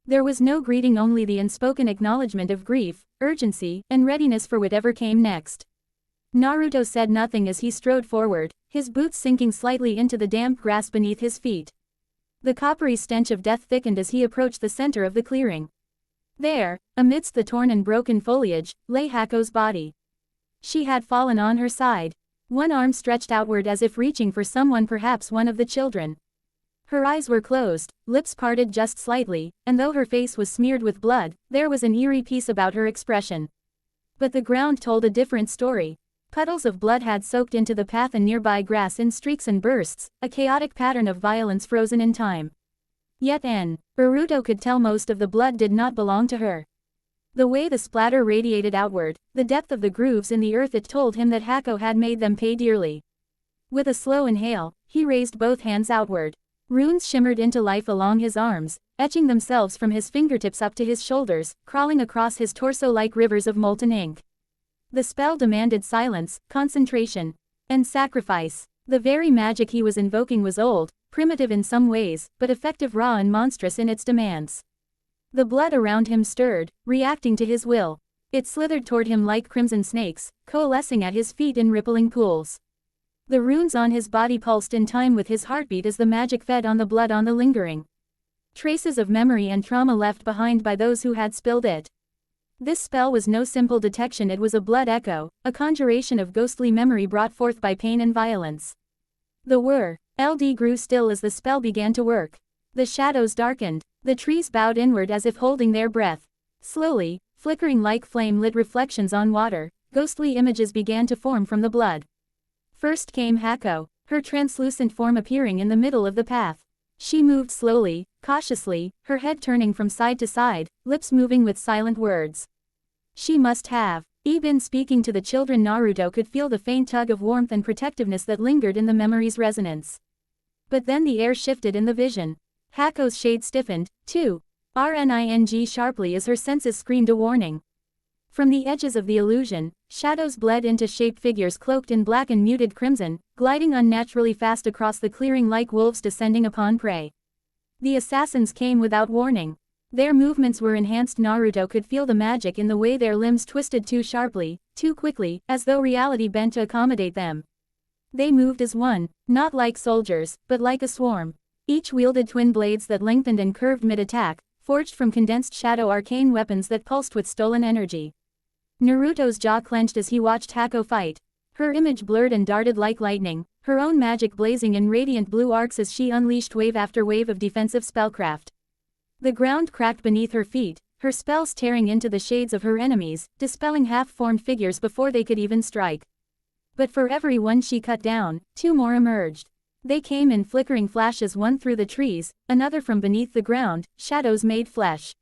There was no greeting, only the unspoken acknowledgement of grief, urgency, and readiness for whatever came next. Naruto said nothing as he strode forward, his boots sinking slightly into the damp grass beneath his feet. The coppery stench of death thickened as he approached the center of the clearing. There, amidst the torn and broken foliage, lay Hako's body. She had fallen on her side, one arm stretched outward as if reaching for someone, perhaps one of the children. Her eyes were closed, lips parted just slightly, and though her face was smeared with blood, there was an eerie peace about her expression. But the ground told a different story. Puddles of blood had soaked into the path and nearby grass in streaks and bursts, a chaotic pattern of violence frozen in time. Yet Naruto could tell most of the blood did not belong to her. The way the splatter radiated outward, the depth of the grooves in the earth, it told him that Hako had made them pay dearly. With a slow inhale, he raised both hands outward. Runes shimmered into life along his arms, etching themselves from his fingertips up to his shoulders, crawling across his torso like rivers of molten ink. The spell demanded silence, concentration, and sacrifice. The very magic he was invoking was old, primitive in some ways, but effective, raw and monstrous in its demands. The blood around him stirred, reacting to his will. It slithered toward him like crimson snakes, coalescing at his feet in rippling pools. The runes on his body pulsed in time with his heartbeat as the magic fed on the blood, on the lingering traces of memory and trauma left behind by those who had spilled it. This spell was no simple detection, it was a blood echo, a conjuration of ghostly memory brought forth by pain and violence. The LD grew still as the spell began to work. The shadows darkened, the trees bowed inward as if holding their breath. Slowly, flickering like flame-lit reflections on water, ghostly images began to form from the blood. First came Hako, her translucent form appearing in the middle of the path. She moved slowly, cautiously, her head turning from side to side, lips moving with silent words. She must have been speaking to the children. Naruto could feel the faint tug of warmth and protectiveness that lingered in the memory's resonance. But then the air shifted in the vision. Hako's shade stiffened, too, RNING sharply as her senses screamed a warning. From the edges of the illusion, shadows bled into shaped figures cloaked in black and muted crimson, gliding unnaturally fast across the clearing like wolves descending upon prey. The assassins came without warning. Their movements were enhanced. Naruto could feel the magic in the way their limbs twisted too sharply, too quickly, as though reality bent to accommodate them. They moved as one, not like soldiers, but like a swarm. Each wielded twin blades that lengthened and curved mid-attack, forged from condensed shadow, arcane weapons that pulsed with stolen energy. Naruto's jaw clenched as he watched Hako fight. Her image blurred and darted like lightning, her own magic blazing in radiant blue arcs as she unleashed wave after wave of defensive spellcraft. The ground cracked beneath her feet, her spells tearing into the shades of her enemies, dispelling half-formed figures before they could even strike. But for every one she cut down, two more emerged. They came in flickering flashes, one through the trees, another from beneath the ground, shadows made flesh.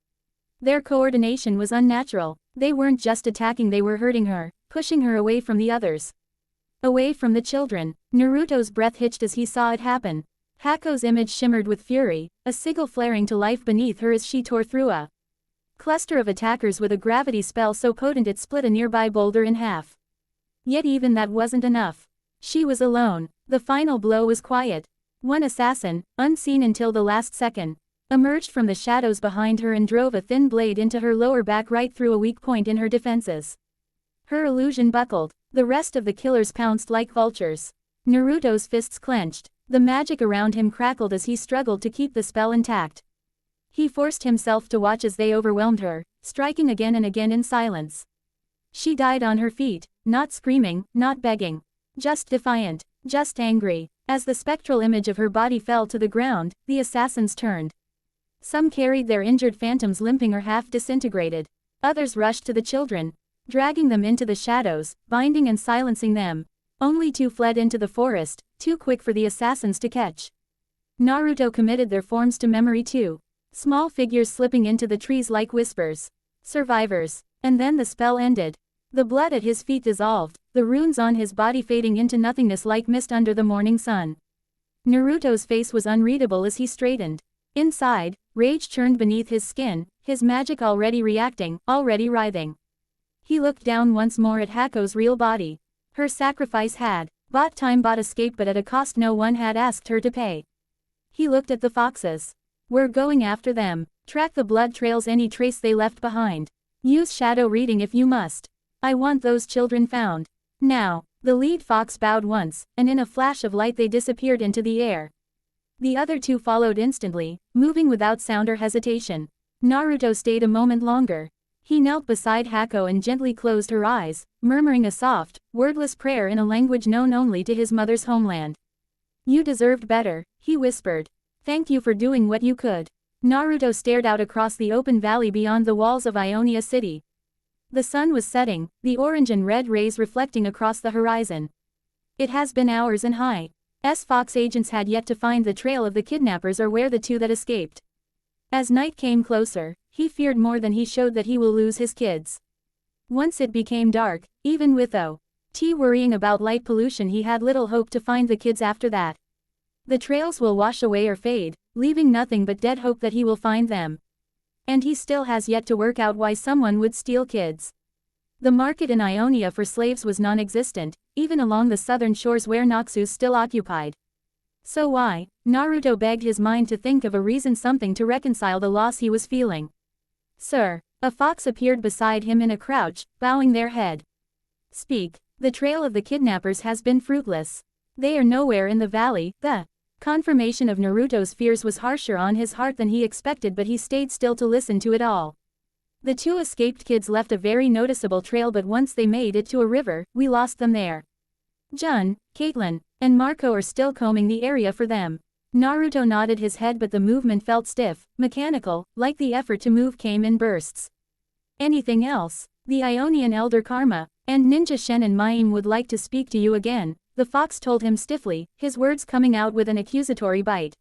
Their coordination was unnatural. They weren't just attacking, they were hurting her, pushing her away from the others. Away from the children. Naruto's breath hitched as he saw it happen. Hako's image shimmered with fury, a sigil flaring to life beneath her as she tore through a cluster of attackers with a gravity spell so potent it split a nearby boulder in half. Yet even that wasn't enough. She was alone. The final blow was quiet. One assassin, unseen until the last second, emerged from the shadows behind her and drove a thin blade into her lower back right through a weak point in her defenses. Her illusion buckled. The rest of the killers pounced like vultures. Naruto's fists clenched. The magic around him crackled as he struggled to keep the spell intact. He forced himself to watch as they overwhelmed her, striking again and again in silence. She died on her feet, not screaming, not begging. Just defiant, just angry. As the spectral image of her body fell to the ground, the assassins turned. Some carried their injured phantoms limping or half disintegrated. Others rushed to the children, dragging them into the shadows, binding and silencing them. Only 2 fled into the forest, too quick for the assassins to catch. Naruto committed their forms to memory too. Small figures slipping into the trees like whispers. Survivors. And then the spell ended. The blood at his feet dissolved, the runes on his body fading into nothingness like mist under the morning sun. Naruto's face was unreadable as he straightened. Inside, rage churned beneath his skin, his magic already reacting, already writhing. He looked down once more at Hako's real body. Her sacrifice had bought time, bought escape, but at a cost no one had asked her to pay. He looked at the foxes. We're going after them. Track the blood trails, any trace they left behind. Use shadow reading if you must. I want those children found. Now. The lead fox bowed once, and in a flash of light they disappeared into the air. The other 2 followed instantly, moving without sound or hesitation. Naruto stayed a moment longer. He knelt beside Hako and gently closed her eyes, murmuring a soft, wordless prayer in a language known only to his mother's homeland. You deserved better, he whispered. Thank you for doing what you could. Naruto stared out across the open valley beyond the walls of Ionia City. The sun was setting, the orange and red rays reflecting across the horizon. It has been hours and Fox agents had yet to find the trail of the kidnappers or where the 2 that escaped. As night came closer, he feared more than he showed that he will lose his kids. Once it became dark, even with O.T. worrying about light pollution, he had little hope to find the kids after that. The trails will wash away or fade, leaving nothing but dead hope that he will find them. And he still has yet to work out why someone would steal kids. The market in Ionia for slaves was non-existent, even along the southern shores where Noxus still occupied. So why? Naruto begged his mind to think of a reason, something to reconcile the loss he was feeling. Sir. A fox appeared beside him in a crouch, bowing their head. Speak. The trail of the kidnappers has been fruitless. They are nowhere in the valley. The confirmation of Naruto's fears was harsher on his heart than he expected, but he stayed still to listen to it all. The 2 escaped kids left a very noticeable trail, but once they made it to a river, we lost them there. Jun, Caitlin, and Marco are still combing the area for them. Naruto nodded his head, but the movement felt stiff, mechanical, like the effort to move came in bursts. Anything else? The Ionian Elder Karma, and Ninja Shen and Mayim would like to speak to you again, the fox told him stiffly, his words coming out with an accusatory bite.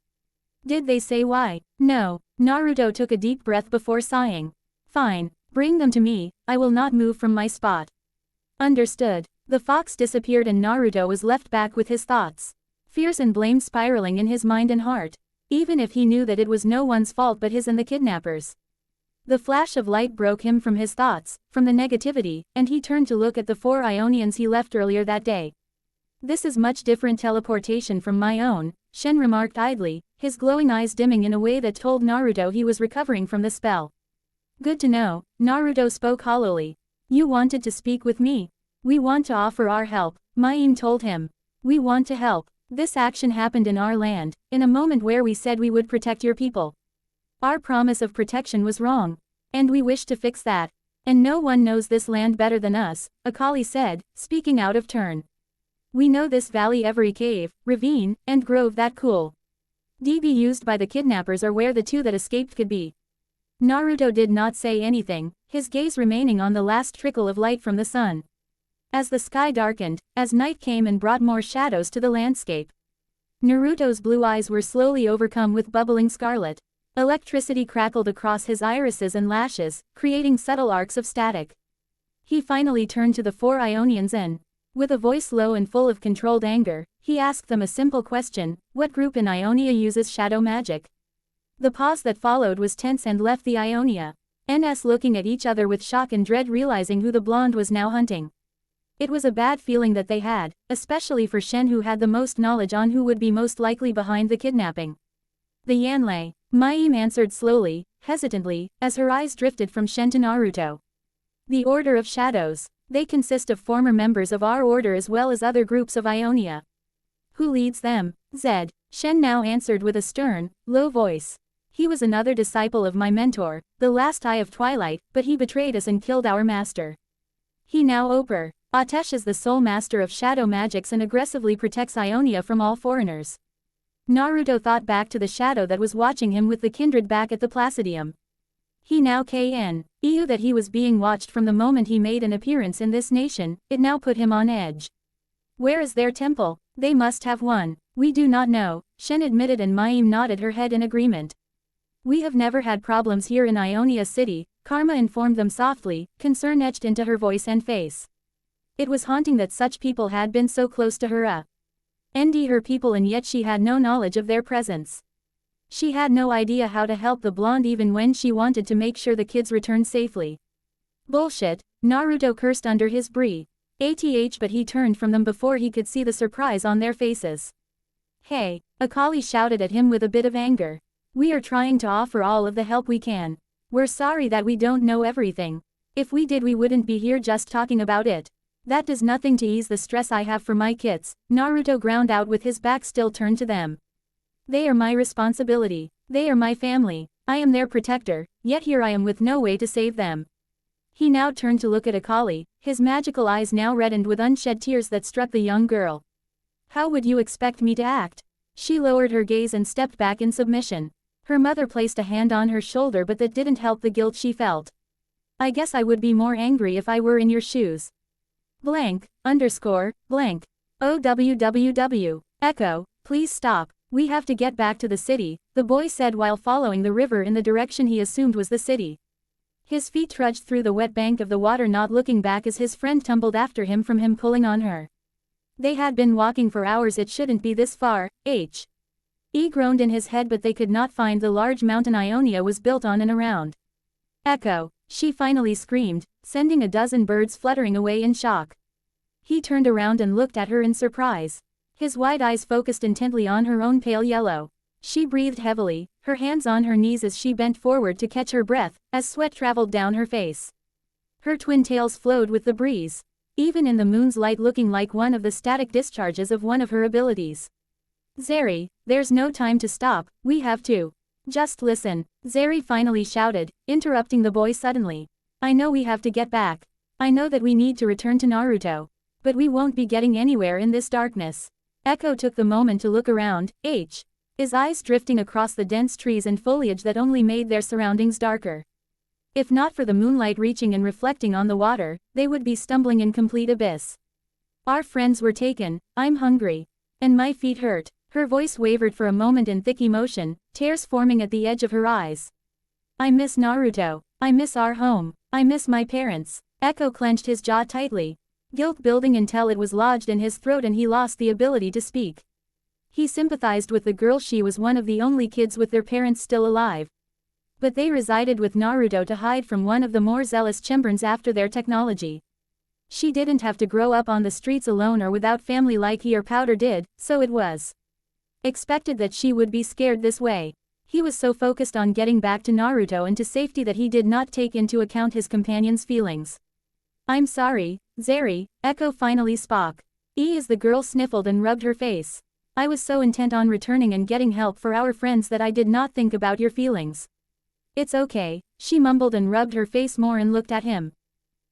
Did they say why? No. Naruto took a deep breath before sighing. Fine. Bring them to me, I will not move from my spot. Understood. The fox disappeared and Naruto was left back with his thoughts. Fears and blame spiraling in his mind and heart. Even if he knew that it was no one's fault but his and the kidnappers. The flash of light broke him from his thoughts, from the negativity, and he turned to look at the 4 Ionians he left earlier that day. This is much different teleportation from my own, Shen remarked idly, his glowing eyes dimming in a way that told Naruto he was recovering from the spell. Good to know, Naruto spoke hollowly. You wanted to speak with me? We want to offer our help, Mayim told him. We want to help. This action happened in our land, in a moment where we said we would protect your people. Our promise of protection was wrong. And we wish to fix that. And no one knows this land better than us, Akali said, speaking out of turn. We know this valley, every cave, ravine, and grove that cool DB used by the kidnappers are where the 2 that escaped could be. Naruto did not say anything, his gaze remaining on the last trickle of light from the sun. As the sky darkened, as night came and brought more shadows to the landscape, Naruto's blue eyes were slowly overcome with bubbling scarlet. Electricity crackled across his irises and lashes, creating subtle arcs of static. He finally turned to the 4 Ionians and, with a voice low and full of controlled anger, he asked them a simple question: what group in Ionia uses shadow magic? The pause that followed was tense and left the Ionians looking at each other with shock and dread, realizing who the blonde was now hunting. It was a bad feeling that they had, especially for Shen, who had the most knowledge on who would be most likely behind the kidnapping. The Yanlei, Mayim answered slowly, hesitantly, as her eyes drifted from Shen to Naruto. The Order of Shadows. They consist of former members of our order as well as other groups of Ionia. Who leads them? Zed. Shen now answered with a stern, low voice. He was another disciple of my mentor, the last Eye of Twilight, but he betrayed us and killed our master. He now Atesh is the sole master of shadow magics and aggressively protects Ionia from all foreigners. Naruto thought back to the shadow that was watching him with the kindred back at the Placidium. He now knew that he was being watched from the moment he made an appearance in this nation. It now put him on edge. Where is their temple? They must have one. We do not know, Shen admitted, and Mayim nodded her head in agreement. We have never had problems here in Ionia City, Karma informed them softly, concern etched into her voice and face. It was haunting that such people had been so close to her her people, and yet she had no knowledge of their presence. She had no idea how to help the blonde even when she wanted to make sure the kids returned safely. Bullshit, Naruto cursed under his breath, but he turned from them before he could see the surprise on their faces. Hey, Akali shouted at him with a bit of anger. We are trying to offer all of the help we can. We're sorry that we don't know everything. If we did, we wouldn't be here just talking about it. That does nothing to ease the stress I have for my kids, Naruto ground out with his back still turned to them. They are my responsibility. They are my family. I am their protector, yet here I am with no way to save them. He now turned to look at Akali, his magical eyes now reddened with unshed tears that struck the young girl. How would you expect me to act? She lowered her gaze and stepped back in submission. Her mother placed a hand on her shoulder, but that didn't help the guilt she felt. I guess I would be more angry if I were in your shoes. ___. OWWW. Echo, please stop. We have to get back to the city, the boy said while following the river in the direction he assumed was the city. His feet trudged through the wet bank of the water, not looking back as his friend tumbled after him from him, pulling on her. They had been walking for hours. It shouldn't be this far. He groaned in his head, but they could not find the large mountain Ionia was built on and around. Echo, she finally screamed, sending a dozen birds fluttering away in shock. He turned around and looked at her in surprise. His wide eyes focused intently on her own pale yellow. She breathed heavily, her hands on her knees as she bent forward to catch her breath, as sweat traveled down her face. Her twin tails flowed with the breeze, even in the moon's light, looking like one of the static discharges of one of her abilities. Zeri, there's no time to stop, we have to. Just listen, Zeri finally shouted, interrupting the boy suddenly. I know we have to get back. I know that we need to return to Naruto. But we won't be getting anywhere in this darkness. Echo took the moment to look around, his eyes drifting across the dense trees and foliage that only made their surroundings darker. If not for the moonlight reaching and reflecting on the water, they would be stumbling in complete abyss. Our friends were taken, I'm hungry. And my feet hurt. Her voice wavered for a moment in thick emotion, tears forming at the edge of her eyes. I miss Naruto. I miss our home. I miss my parents. Echo clenched his jaw tightly. Guilt building until it was lodged in his throat and he lost the ability to speak. He sympathized with the girl. She was one of the only kids with their parents still alive. But they resided with Naruto to hide from one of the more zealous Chembrans after their technology. She didn't have to grow up on the streets alone or without family like he or Powder did, so it was expected that she would be scared this way. He was so focused on getting back to Naruto and to safety that he did not take into account his companion's feelings. I'm sorry, Zeri, Echo finally spoke. As the girl sniffled and rubbed her face. I was so intent on returning and getting help for our friends that I did not think about your feelings. It's okay, she mumbled and rubbed her face more and looked at him.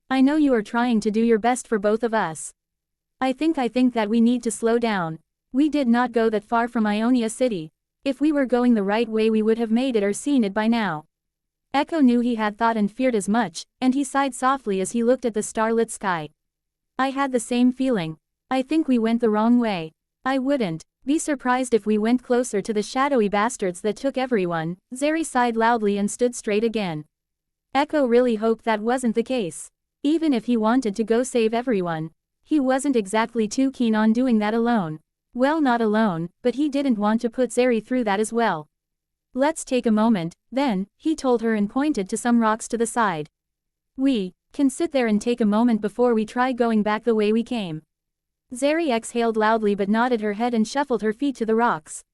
I know you are trying to do your best for both of us. I think that we need to slow down. We did not go that far from Ionia City. If we were going the right way we would have made it or seen it by now. Echo knew he had thought and feared as much, and he sighed softly as he looked at the starlit sky. I had the same feeling. I think we went the wrong way. I wouldn't be surprised if we went closer to the shadowy bastards that took everyone. Zeri sighed loudly and stood straight again. Echo really hoped that wasn't the case. Even if he wanted to go save everyone, he wasn't exactly too keen on doing that alone. Well, not alone, but he didn't want to put Zeri through that as well. Let's take a moment, then, he told her and pointed to some rocks to the side. We can sit there and take a moment before we try going back the way we came. Zeri exhaled loudly but nodded her head and shuffled her feet to the rocks.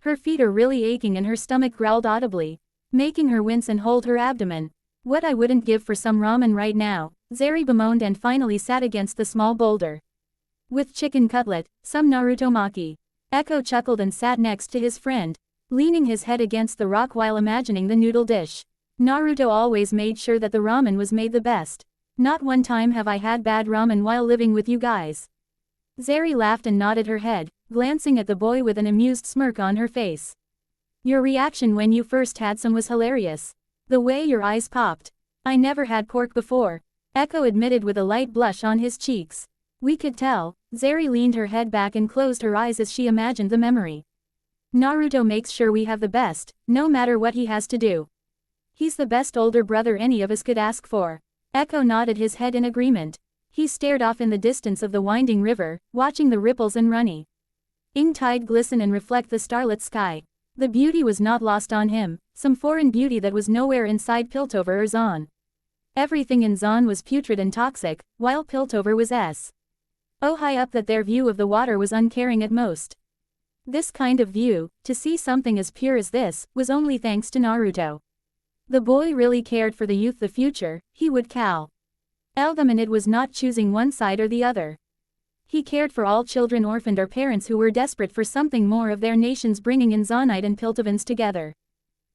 Her feet are really aching and her stomach growled audibly, making her wince and hold her abdomen. What I wouldn't give for some ramen right now, Zeri bemoaned and finally sat against the small boulder. With chicken cutlet, some Naruto maki. Echo chuckled and sat next to his friend, leaning his head against the rock while imagining the noodle dish. Naruto always made sure that the ramen was made the best. Not one time have I had bad ramen while living with you guys. Zeri laughed and nodded her head, glancing at the boy with an amused smirk on her face. Your reaction when you first had some was hilarious. The way your eyes popped. I never had pork before, Echo admitted with a light blush on his cheeks. We could tell. Zeri leaned her head back and closed her eyes as she imagined the memory. Naruto makes sure we have the best, no matter what he has to do. He's the best older brother any of us could ask for. Echo nodded his head in agreement. He stared off in the distance of the winding river, watching the ripples and runny ing tide glisten and reflect the starlit sky. The beauty was not lost on him, some foreign beauty that was nowhere inside Piltover or Zon. Everything in Zon was putrid and toxic, while Piltover was so high up that their view of the water was uncaring at most. This kind of view, to see something as pure as this, was only thanks to Naruto. The boy really cared for the youth, the future, he would them, and it was not choosing one side or the other. He cared for all children orphaned or parents who were desperate for something more of their nations, bringing in Zonite and Piltovans together.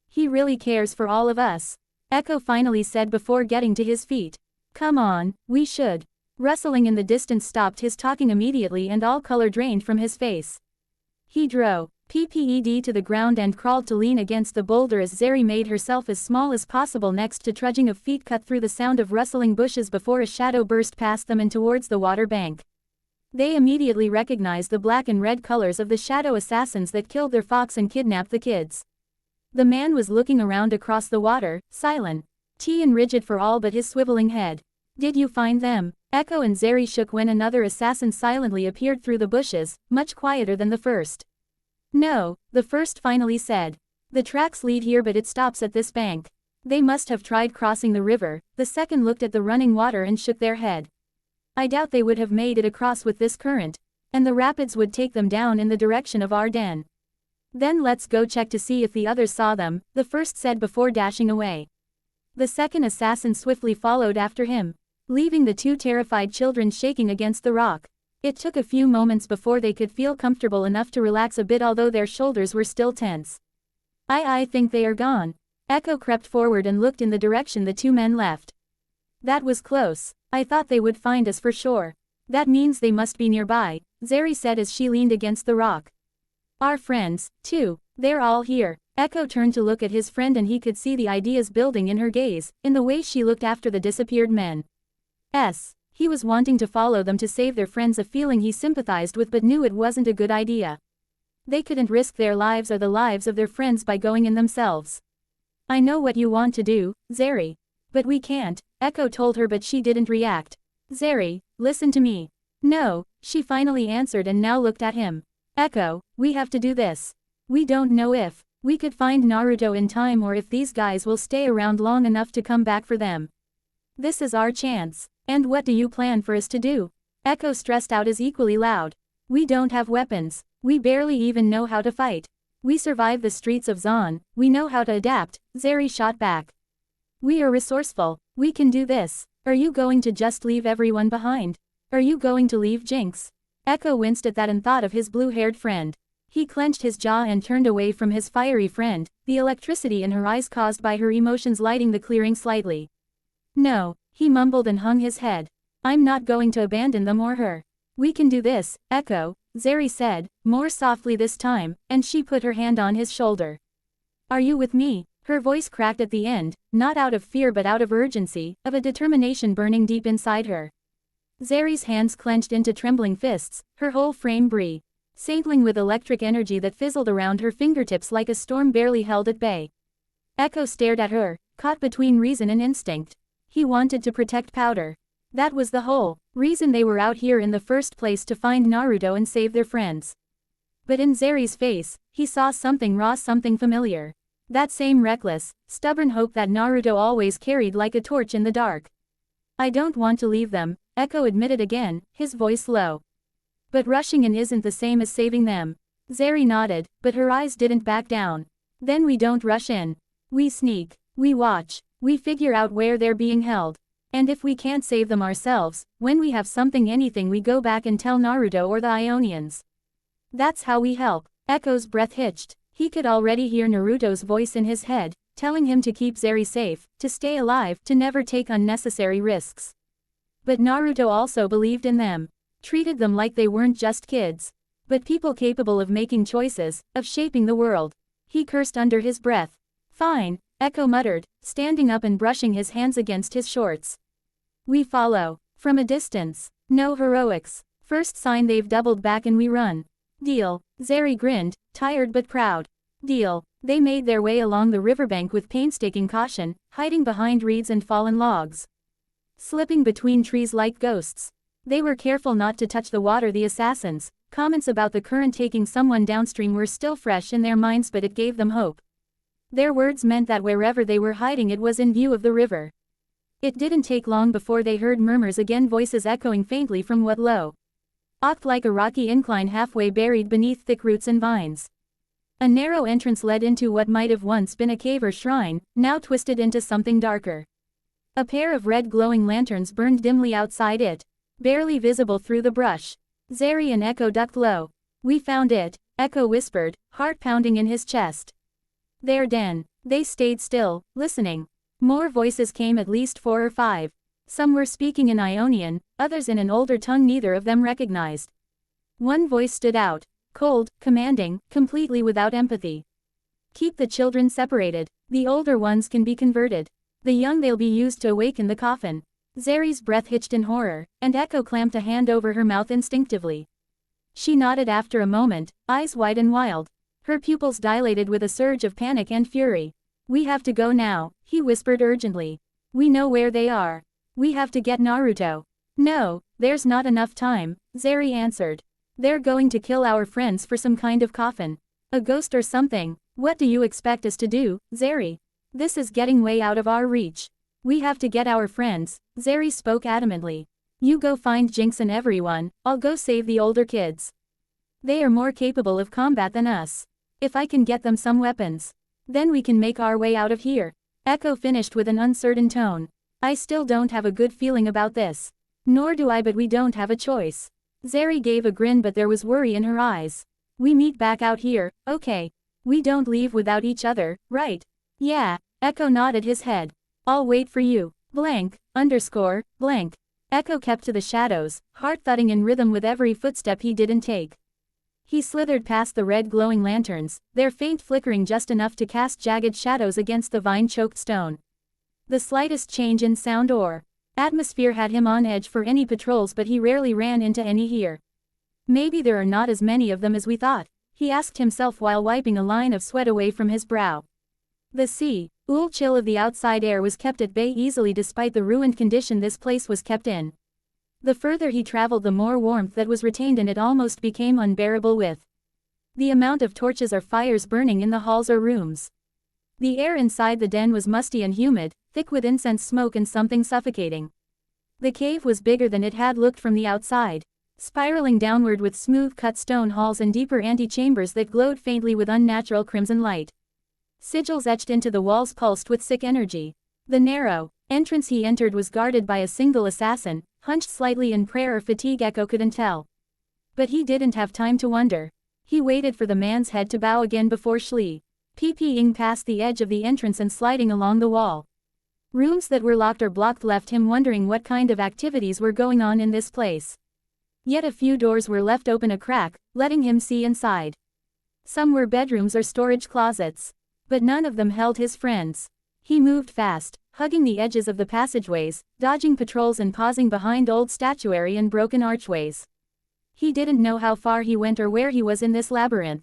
He really cares for all of us, Echo finally said before getting to his feet. Come on, we should. Rustling in the distance stopped his talking immediately and all color drained from his face. He drove PPED to the ground and crawled to lean against the boulder as Zeri made herself as small as possible next to trudging of feet cut through the sound of rustling bushes before a shadow burst past them and towards the water bank. They immediately recognized the black and red colors of the shadow assassins that killed their fox and kidnapped the kids. The man was looking around across the water, silent, and rigid for all but his swiveling head. Did you find them? Echo and Zeri shook when another assassin silently appeared through the bushes, much quieter than the first. No, the first finally said. The tracks lead here but it stops at this bank. They must have tried crossing the river. The second looked at the running water and shook their head. I doubt they would have made it across with this current, and the rapids would take them down in the direction of our den. Then let's go check to see if the others saw them, the first said before dashing away. The second assassin swiftly followed after him, leaving the two terrified children shaking against the rock. It took a few moments before they could feel comfortable enough to relax a bit, although their shoulders were still tense. I think they are gone. Echo crept forward and looked in the direction the two men left. That was close. I thought they would find us for sure. That means they must be nearby, Zeri said as she leaned against the rock. Our friends, too. They're all here. Echo turned to look at his friend and he could see the ideas building in her gaze, in the way she looked after the disappeared men. He was wanting to follow them to save their friends, a feeling he sympathized with but knew it wasn't a good idea. They couldn't risk their lives or the lives of their friends by going in themselves. I know what you want to do, Zeri. But we can't, Echo told her, but she didn't react. Zeri, listen to me. No, she finally answered and now looked at him. Echo, we have to do this. We don't know if we could find Naruto in time or if these guys will stay around long enough to come back for them. This is our chance. And what do you plan for us to do? Echo stressed out as equally loud. We don't have weapons. We barely even know how to fight. We survived the streets of Zon. We know how to adapt, Zeri shot back. We are resourceful. We can do this. Are you going to just leave everyone behind? Are you going to leave Jinx? Echo winced at that and thought of his blue-haired friend. He clenched his jaw and turned away from his fiery friend, the electricity in her eyes caused by her emotions lighting the clearing slightly. No, he mumbled and hung his head. I'm not going to abandon them or her. We can do this, Echo, Zeri said, more softly this time, and she put her hand on his shoulder. Are you with me? Her voice cracked at the end, not out of fear but out of urgency, of a determination burning deep inside her. Zeri's hands clenched into trembling fists, her whole frame saintling with electric energy that fizzled around her fingertips like a storm barely held at bay. Echo stared at her, caught between reason and instinct. He wanted to protect Powder. That was the whole reason they were out here in the first place, to find Naruto and save their friends. But in Zeri's face, he saw something raw, something familiar. That same reckless, stubborn hope that Naruto always carried like a torch in the dark. I don't want to leave them, Echo admitted again, his voice low. But rushing in isn't the same as saving them. Zeri nodded, but her eyes didn't back down. Then we don't rush in. We sneak. We watch. We figure out where they're being held. And if we can't save them ourselves, when we have something, anything, we go back and tell Naruto or the Ionians. That's how we help. Echo's breath hitched. He could already hear Naruto's voice in his head, telling him to keep Zeri safe, to stay alive, to never take unnecessary risks. But Naruto also believed in them. Treated them like they weren't just kids, but people capable of making choices, of shaping the world. He cursed under his breath. Fine, Echo muttered, standing up and brushing his hands against his shorts. We follow. From a distance. No heroics. First sign they've doubled back and we run. Deal. Zeri grinned, tired but proud. Deal. They made their way along the riverbank with painstaking caution, hiding behind reeds and fallen logs. Slipping between trees like ghosts. They were careful not to touch the water. The assassins' comments about the current taking someone downstream were still fresh in their minds, but it gave them hope. Their words meant that wherever they were hiding, it was in view of the river. It didn't take long before they heard murmurs again, voices echoing faintly from what looked like a rocky incline halfway buried beneath thick roots and vines. A narrow entrance led into what might have once been a cave or shrine, now twisted into something darker. A pair of red glowing lanterns burned dimly outside it, barely visible through the brush. Zeri and Echo ducked low. We found it, Echo whispered, heart pounding in his chest. Their den. They stayed still, listening. More voices came, at least 4 or 5. Some were speaking in Ionian, others in an older tongue neither of them recognized. One voice stood out, cold, commanding, completely without empathy. Keep the children separated. The older ones can be converted. The young, they'll be used to awaken the coffin. Zeri's breath hitched in horror, and Echo clamped a hand over her mouth instinctively. She nodded after a moment, eyes wide and wild. Her pupils dilated with a surge of panic and fury. We have to go now, he whispered urgently. We know where they are. We have to get Naruto. No, there's not enough time, Zeri answered. They're going to kill our friends for some kind of coffin. A ghost or something. What do you expect us to do, Zeri? This is getting way out of our reach. We have to get our friends, Zeri spoke adamantly. You go find Jinx and everyone, I'll go save the older kids. They are more capable of combat than us. If I can get them some weapons, then we can make our way out of here. Echo finished with an uncertain tone. I still don't have a good feeling about this. Nor do I, but we don't have a choice. Zeri gave a grin, but there was worry in her eyes. We meet back out here, okay? We don't leave without each other, right? Yeah, Echo nodded his head. I'll wait for you. Blank, underscore, blank. Echo kept to the shadows, heart thudding in rhythm with every footstep he didn't take. He slithered past the red glowing lanterns, their faint flickering just enough to cast jagged shadows against the vine-choked stone. The slightest change in sound or atmosphere had him on edge for any patrols, but he rarely ran into any here. Maybe there are not as many of them as we thought, he asked himself while wiping a line of sweat away from his brow. The cool chill of the outside air was kept at bay easily despite the ruined condition this place was kept in. The further he traveled, the more warmth that was retained, and it almost became unbearable with the amount of torches or fires burning in the halls or rooms. The air inside the den was musty and humid, thick with incense smoke and something suffocating. The cave was bigger than it had looked from the outside, spiraling downward with smooth-cut stone halls and deeper antechambers that glowed faintly with unnatural crimson light. Sigils etched into the walls pulsed with sick energy. The narrow entrance he entered was guarded by a single assassin, hunched slightly in prayer or fatigue, Echo couldn't tell. But he didn't have time to wonder. He waited for the man's head to bow again before peeing past the edge of the entrance and sliding along the wall. Rooms that were locked or blocked left him wondering what kind of activities were going on in this place. Yet a few doors were left open a crack, letting him see inside. Some were bedrooms or storage closets. But none of them held his friends. He moved fast, hugging the edges of the passageways, dodging patrols and pausing behind old statuary and broken archways. He didn't know how far he went or where he was in this labyrinth.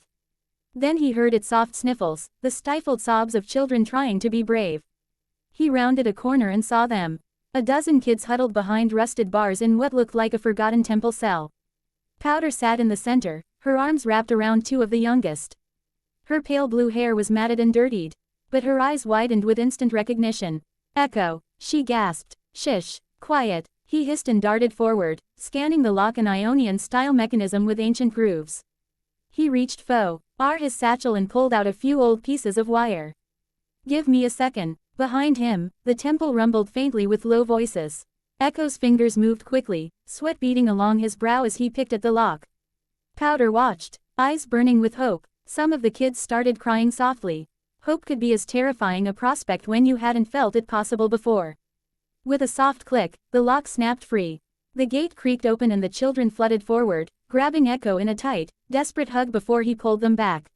Then he heard its soft sniffles, the stifled sobs of children trying to be brave. He rounded a corner and saw them. A dozen kids huddled behind rusted bars in what looked like a forgotten temple cell. Powder sat in the center, her arms wrapped around two of the youngest. Her pale blue hair was matted and dirtied, but her eyes widened with instant recognition. Echo, she gasped. Shish, quiet, he hissed and darted forward, scanning the lock and Ionian-style mechanism with ancient grooves. He reached his satchel and pulled out a few old pieces of wire. Give me a second. Behind him, the temple rumbled faintly with low voices. Echo's fingers moved quickly, sweat beading along his brow as he picked at the lock. Powder watched, eyes burning with hope. Some of the kids started crying softly. Hope could be as terrifying a prospect when you hadn't felt it possible before. With a soft click, the lock snapped free. The gate creaked open and the children flooded forward, grabbing Echo in a tight, desperate hug before he pulled them back.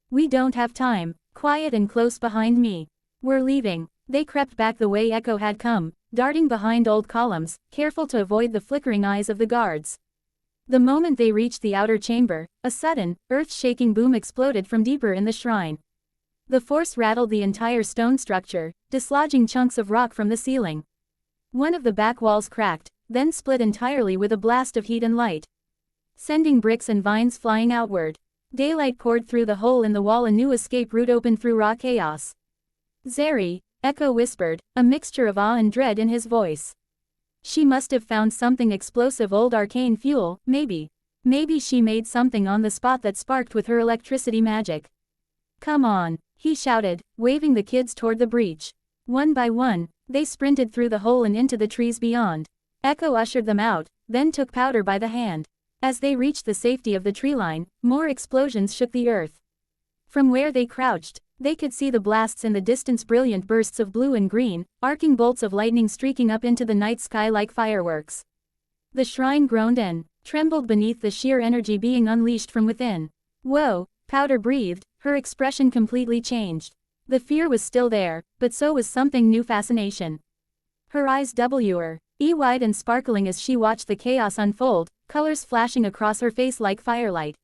We don't have time. Quiet and close behind me. We're leaving. They crept back the way Echo had come, darting behind old columns, careful to avoid the flickering eyes of the guards. The moment they reached the outer chamber, a sudden, earth-shaking boom exploded from deeper in the shrine. The force rattled the entire stone structure, dislodging chunks of rock from the ceiling. One of the back walls cracked, then split entirely with a blast of heat and light, sending bricks and vines flying outward. Daylight poured through the hole in the wall, a new escape route opened through raw chaos. Zeri, Echo whispered, a mixture of awe and dread in his voice. She must have found something explosive, old arcane fuel, maybe. Maybe she made something on the spot that sparked with her electricity magic. Come on, he shouted, waving the kids toward the breach. One by one, they sprinted through the hole and into the trees beyond. Echo ushered them out, then took Powder by the hand. As they reached the safety of the tree line, more explosions shook the earth. From where they crouched, they could see the blasts in the distance, brilliant bursts of blue and green, arcing bolts of lightning streaking up into the night sky like fireworks. The shrine groaned and trembled beneath the sheer energy being unleashed from within. Whoa, Powder breathed, her expression completely changed. The fear was still there, but so was something new, fascination. Her eyes were wide and sparkling as she watched the chaos unfold, colors flashing across her face like firelight.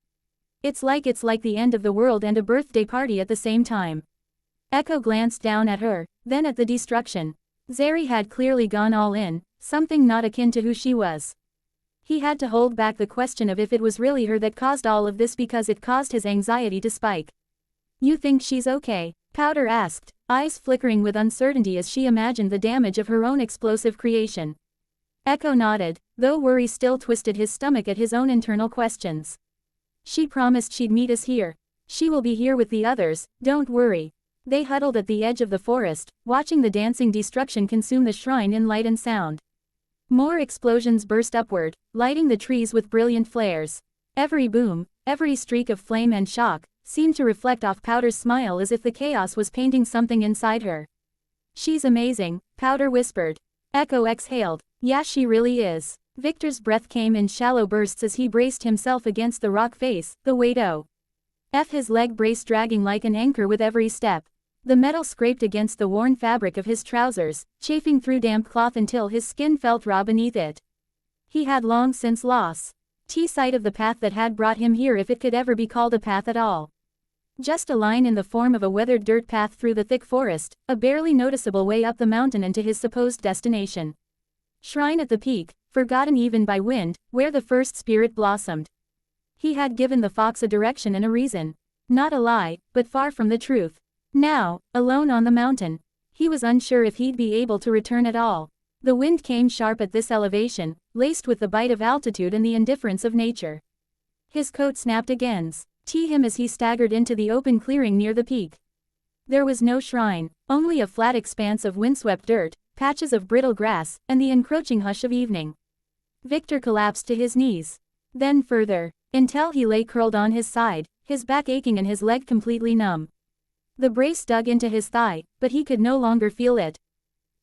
It's like the end of the world and a birthday party at the same time. Echo glanced down at her, then at the destruction. Zeri had clearly gone all in, something not akin to who she was. He had to hold back the question of if it was really her that caused all of this, because it caused his anxiety to spike. You think she's okay? Powder asked, eyes flickering with uncertainty as she imagined the damage of her own explosive creation. Echo nodded, though worry still twisted his stomach at his own internal questions. She promised she'd meet us here. She will be here with the others, don't worry. They huddled at the edge of the forest, watching the dancing destruction consume the shrine in light and sound. More explosions burst upward, lighting the trees with brilliant flares. Every boom, every streak of flame and shock, seemed to reflect off Powder's smile as if the chaos was painting something inside her. She's amazing, Powder whispered. Echo exhaled. Yeah, she really is. Victor's breath came in shallow bursts as he braced himself against the rock face, the weight his leg braced, dragging like an anchor with every step. The metal scraped against the worn fabric of his trousers, chafing through damp cloth until his skin felt raw beneath it. He had long since lost sight of the path that had brought him here, if it could ever be called a path at all. Just a line in the form of a weathered dirt path through the thick forest, a barely noticeable way up the mountain and to his supposed destination. Shrine at the peak, forgotten even by wind, where the first spirit blossomed. He had given the fox a direction and a reason. Not a lie, but far from the truth. Now, alone on the mountain, he was unsure if he'd be able to return at all. The wind came sharp at this elevation, laced with the bite of altitude and the indifference of nature. His coat snapped against him as he staggered into the open clearing near the peak. There was no shrine, only a flat expanse of windswept dirt, patches of brittle grass, and the encroaching hush of evening. Victor collapsed to his knees. Then further, until he lay curled on his side, his back aching and his leg completely numb. The brace dug into his thigh, but he could no longer feel it.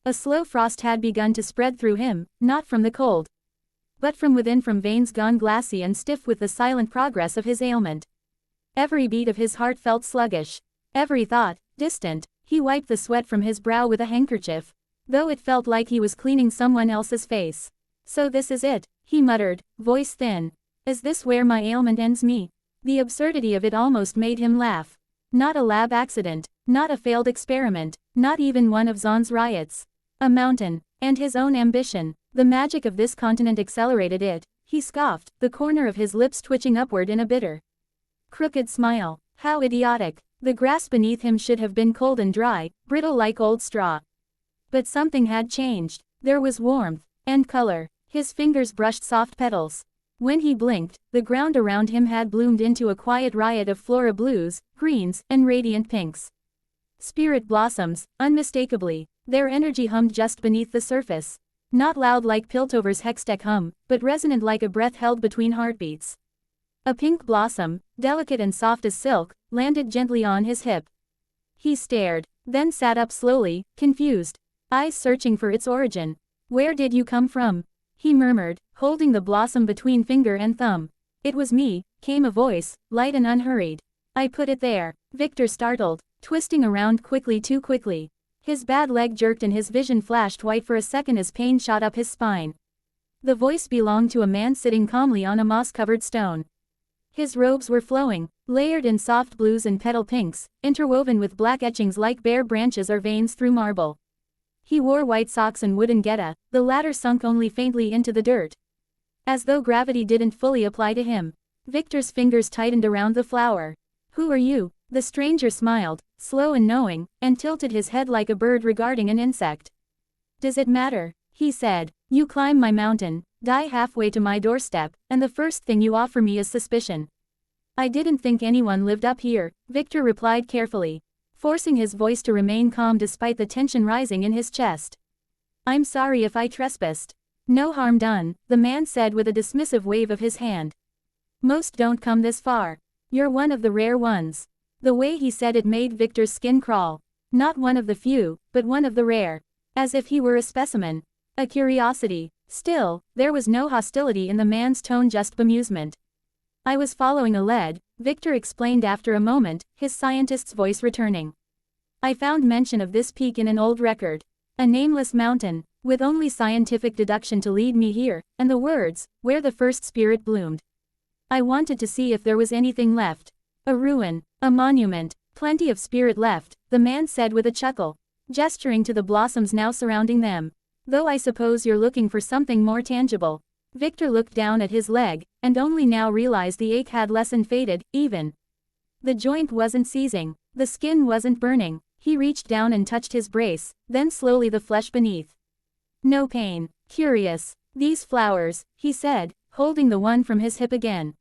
A slow frost had begun to spread through him, not from the cold, but from within, from veins gone glassy and stiff with the silent progress of his ailment. Every beat of his heart felt sluggish. Every thought, distant. He wiped the sweat from his brow with a handkerchief, though it felt like he was cleaning someone else's face. So this is it, he muttered, voice thin. Is this where my ailment ends me? The absurdity of it almost made him laugh. Not a lab accident, not a failed experiment, not even one of Zahn's riots. A mountain, And his own ambition. The magic of this continent accelerated it, he scoffed, the corner of his lips twitching upward in a bitter, crooked smile. How idiotic. The grass beneath him should have been cold and dry, brittle like old straw. But something had changed. There was warmth and color. His fingers brushed soft petals. When he blinked, the ground around him had bloomed into a quiet riot of flora blues, greens, and radiant pinks. Spirit blossoms, unmistakably. Their energy hummed just beneath the surface. Not loud like Piltover's hextech hum, but resonant like a breath held between heartbeats. A pink blossom, delicate and soft as silk, landed gently on his hip. He stared, then sat up slowly, confused, eyes searching for its origin. "Where did you come from?" he murmured, holding the blossom between finger and thumb. "It was me," came a voice, light and unhurried. "I put it there." Victor startled, twisting around quickly, too quickly. His bad leg jerked and his vision flashed white for a second as pain shot up his spine. The voice belonged to a man sitting calmly on a moss-covered stone. His robes were flowing, layered in soft blues and petal pinks, interwoven with black etchings like bare branches or veins through marble. He wore white socks and wooden geta, the latter sunk only faintly into the dirt. As though gravity didn't fully apply to him. Victor's fingers tightened around the flower. "Who are you?" The stranger smiled, slow and knowing, and tilted his head like a bird regarding an insect. "Does it matter?" he said. "You climb my mountain, die halfway to my doorstep, and the first thing you offer me is suspicion." "I didn't think anyone lived up here," Victor replied carefully, forcing his voice to remain calm despite the tension rising in his chest. "I'm sorry if I trespassed." "No harm done," the man said with a dismissive wave of his hand. "Most don't come this far. You're one of the rare ones." The way he said it made Victor's skin crawl. Not one of the few, but one of the rare. As if he were a specimen. A curiosity. Still, there was no hostility in the man's tone, just bemusement. "I was following a lead," Victor explained after a moment, his scientist's voice returning. "I found mention of this peak in an old record. A nameless mountain, with only scientific deduction to lead me here, and the words, 'where the first spirit bloomed.' I wanted to see if there was anything left. A ruin, a monument, plenty of spirit left," the man said with a chuckle, gesturing to the blossoms now surrounding them. "Though I suppose you're looking for something more tangible." Victor looked down at his leg, and only now realized the ache had less and faded, even. The joint wasn't seizing, the skin wasn't burning. He reached down and touched his brace, then slowly the flesh beneath. No pain. "Curious. These flowers," he said, holding the one from his hip again.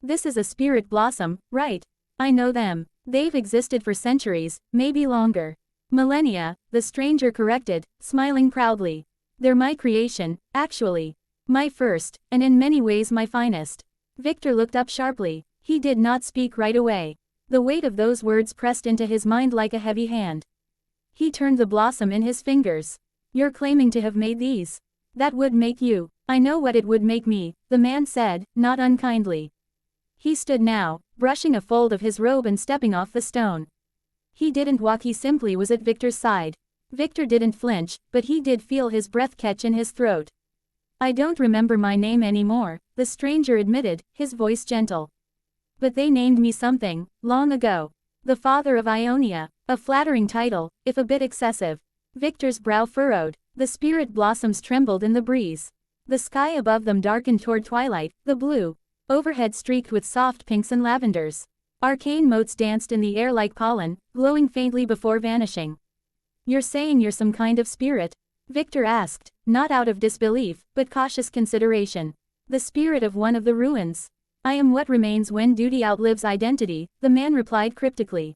"This is a spirit blossom, right? I know them. They've existed for centuries, maybe longer." "Millennia," the stranger corrected, smiling proudly. "They're my creation, actually. My first, and in many ways my finest." Victor looked up sharply. He did not speak right away. The weight of those words pressed into his mind like a heavy hand. He turned the blossom in his fingers. "You're claiming to have made these? That would make you." "I know what it would make me," the man said, not unkindly. He stood now, brushing a fold of his robe and stepping off the stone. He didn't walk, he simply was at Victor's side. Victor didn't flinch, but he did feel his breath catch in his throat. "I don't remember my name anymore," the stranger admitted, his voice gentle. "But they named me something, long ago. The Father of Ionia, a flattering title, if a bit excessive." Victor's brow furrowed, the spirit blossoms trembled in the breeze. The sky above them darkened toward twilight, the blue overhead streaked with soft pinks and lavenders. Arcane motes danced in the air like pollen, glowing faintly before vanishing. "You're saying you're some kind of spirit?" Victor asked, not out of disbelief, but cautious consideration. "The spirit of one of the ruins." "I am what remains when duty outlives identity," the man replied cryptically.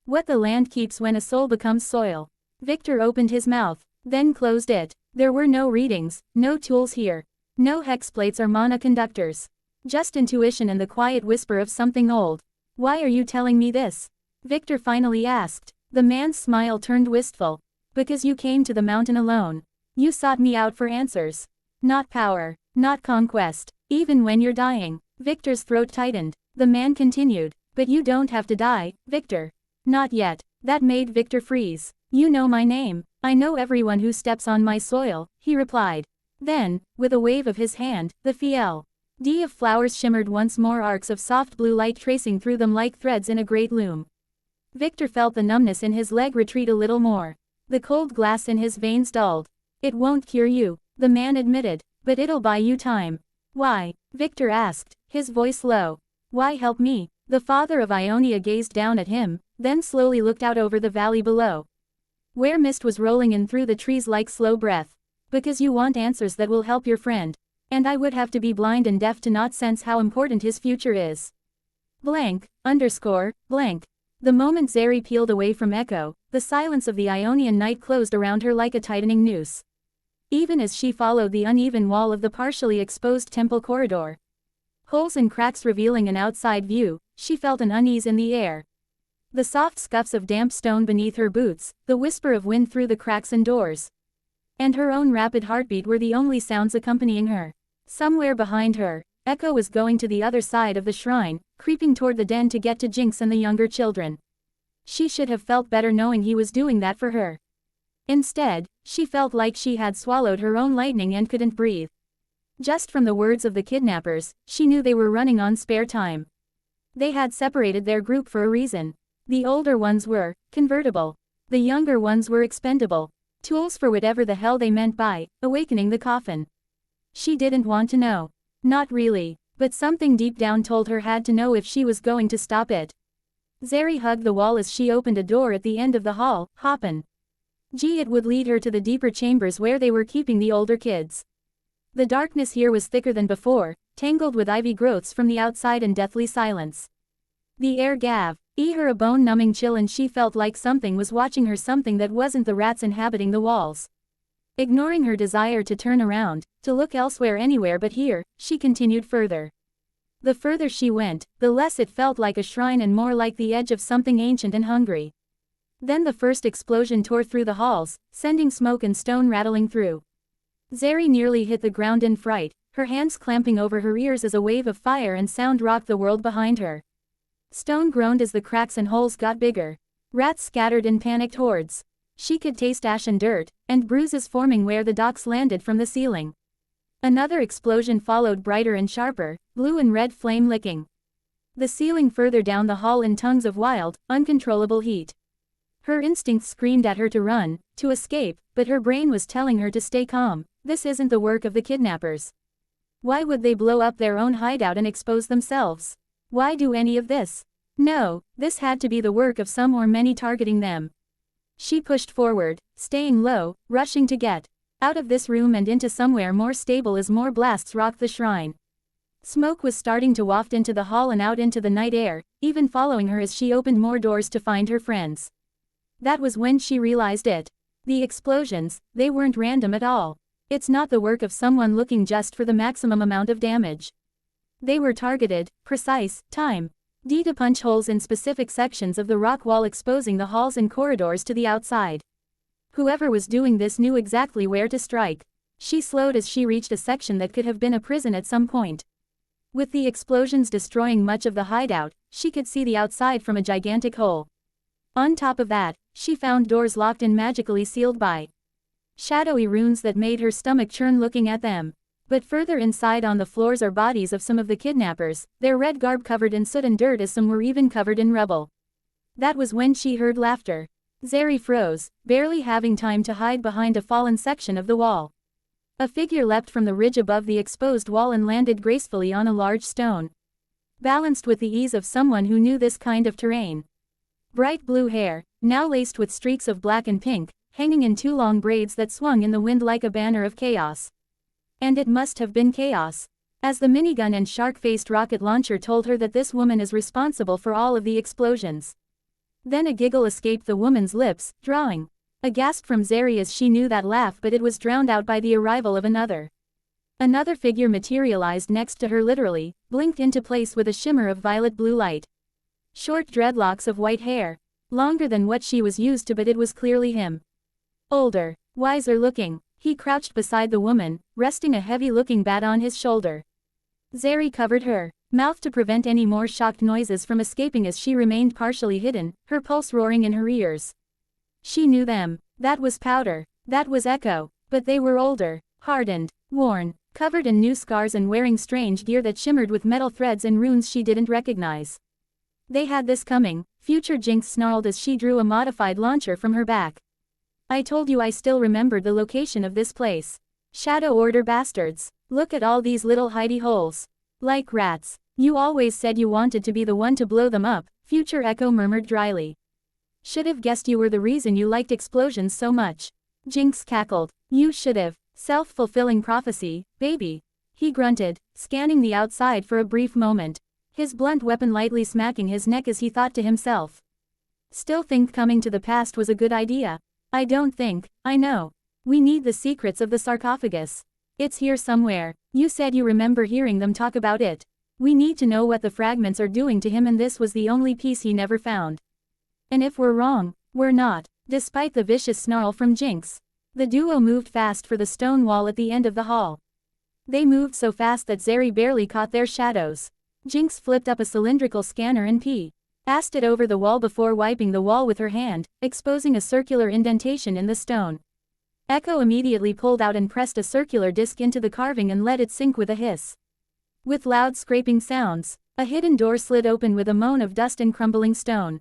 "What the land keeps when a soul becomes soil." Victor opened his mouth, then closed it. There were no readings, no tools here. No hex plates or mana conductors. Just intuition and the quiet whisper of something old. "Why are you telling me this?" Victor finally asked. The man's smile turned wistful. "Because you came to the mountain alone. You sought me out for answers. Not power, not conquest. Even when you're dying." Victor's throat tightened. The man continued. "But you don't have to die, Victor." "Not yet." That made Victor freeze. "You know my name. I know everyone who steps on my soil," he replied. Then, with a wave of his hand, the Fiel D of flowers shimmered once more, arcs of soft blue light tracing through them like threads in a great loom. Victor felt the numbness in his leg retreat a little more. The cold glass in his veins dulled. It won't cure you, the man admitted, but it'll buy you time. Why? Victor asked, his voice low. Why help me? The father of Ionia gazed down at him, then slowly looked out over the valley below, where mist was rolling in through the trees like slow breath. Because you want answers that will help your friend. And I would have to be blind and deaf to not sense how important his future is. Blank, underscore, blank. The moment Zeri peeled away from Echo, the silence of the Ionian night closed around her like a tightening noose. Even as she followed the uneven wall of the partially exposed temple corridor, holes and cracks revealing an outside view, she felt an unease in the air. The soft scuffs of damp stone beneath her boots, the whisper of wind through the cracks and doors, and her own rapid heartbeat were the only sounds accompanying her. Somewhere behind her, Echo was going to the other side of the shrine, creeping toward the den to get to Jinx and the younger children. She should have felt better knowing he was doing that for her. Instead, she felt like she had swallowed her own lightning and couldn't breathe. Just from the words of the kidnappers, she knew they were running on spare time. They had separated their group for a reason. The older ones were convertible. The younger ones were expendable. Tools for whatever the hell they meant by awakening the coffin. She didn't want to know. Not really, but something deep down told her had to know if she was going to stop it. Zeri hugged the wall as she opened a door at the end of the hall. Hoppin'. Gee, it would lead her to the deeper chambers where they were keeping the older kids. The darkness here was thicker than before, tangled with ivy growths from the outside and deathly silence. The air gave her a bone-numbing chill and she felt like something was watching her, something that wasn't the rats inhabiting the walls. Ignoring her desire to turn around, to look elsewhere, anywhere but here, she continued further. The further she went, the less it felt like a shrine and more like the edge of something ancient and hungry. Then the first explosion tore through the halls, sending smoke and stone rattling through. Zeri nearly hit the ground in fright, her hands clamping over her ears as a wave of fire and sound rocked the world behind her. Stone groaned as the cracks and holes got bigger. Rats scattered in panicked hordes. She could taste ash and dirt, and bruises forming where the docks landed from the ceiling. Another explosion followed, brighter and sharper, blue and red flame licking the ceiling further down the hall in tongues of wild, uncontrollable heat. Her instincts screamed at her to run, to escape, but her brain was telling her to stay calm. This isn't the work of the kidnappers. Why would they blow up their own hideout and expose themselves? Why do any of this? No, this had to be the work of some or many targeting them. She pushed forward, staying low, rushing to get out of this room and into somewhere more stable as more blasts rocked the shrine. Smoke was starting to waft into the hall and out into the night air, even following her as she opened more doors to find her friends. That was when she realized it. The explosions, they weren't random at all. It's not the work of someone looking just for the maximum amount of damage. They were targeted, precise, timed to punch holes in specific sections of the rock wall, exposing the halls and corridors to the outside. Whoever was doing this knew exactly where to strike. She slowed as she reached a section that could have been a prison at some point. With the explosions destroying much of the hideout, she could see the outside from a gigantic hole. On top of that, she found doors locked and magically sealed by shadowy runes that made her stomach churn looking at them. But further inside on the floors are bodies of some of the kidnappers, their red garb covered in soot and dirt as some were even covered in rubble. That was when she heard laughter. Zeri froze, barely having time to hide behind a fallen section of the wall. A figure leapt from the ridge above the exposed wall and landed gracefully on a large stone. Balanced with the ease of someone who knew this kind of terrain. Bright blue hair, now laced with streaks of black and pink, hanging in two long braids that swung in the wind like a banner of chaos. And it must have been chaos, as the minigun and shark-faced rocket launcher told her that this woman is responsible for all of the explosions. Then a giggle escaped the woman's lips, drawing a gasp from Zeri as she knew that laugh, but it was drowned out by the arrival of another. Another figure materialized next to her, literally, blinked into place with a shimmer of violet-blue light. Short dreadlocks of white hair, longer than what she was used to, but it was clearly him. Older, wiser looking. He crouched beside the woman, resting a heavy-looking bat on his shoulder. Zeri covered her mouth to prevent any more shocked noises from escaping as she remained partially hidden, her pulse roaring in her ears. She knew them. That was Powder. That was Echo. But they were older, hardened, worn, covered in new scars and wearing strange gear that shimmered with metal threads and runes she didn't recognize. They had this coming, future Jinx snarled as she drew a modified launcher from her back. I told you I still remembered the location of this place. Shadow Order bastards. Look at all these little hidey holes. Like rats. You always said you wanted to be the one to blow them up, Future Echo murmured dryly. Should've guessed you were the reason you liked explosions so much. Jinx cackled. You should've. Self-fulfilling prophecy, baby. He grunted, scanning the outside for a brief moment. His blunt weapon lightly smacking his neck as he thought to himself. Still think coming to the past was a good idea. I don't think, I know. We need the secrets of the sarcophagus. It's here somewhere. You said you remember hearing them talk about it. We need to know what the fragments are doing to him, and this was the only piece he never found. And if we're wrong, we're not. Despite the vicious snarl from Jinx, the duo moved fast for the stone wall at the end of the hall. They moved so fast that Zeri barely caught their shadows. Jinx flipped up a cylindrical scanner and passed it over the wall before wiping the wall with her hand, exposing a circular indentation in the stone. Echo immediately pulled out and pressed a circular disc into the carving and let it sink with a hiss. With loud scraping sounds, a hidden door slid open with a moan of dust and crumbling stone.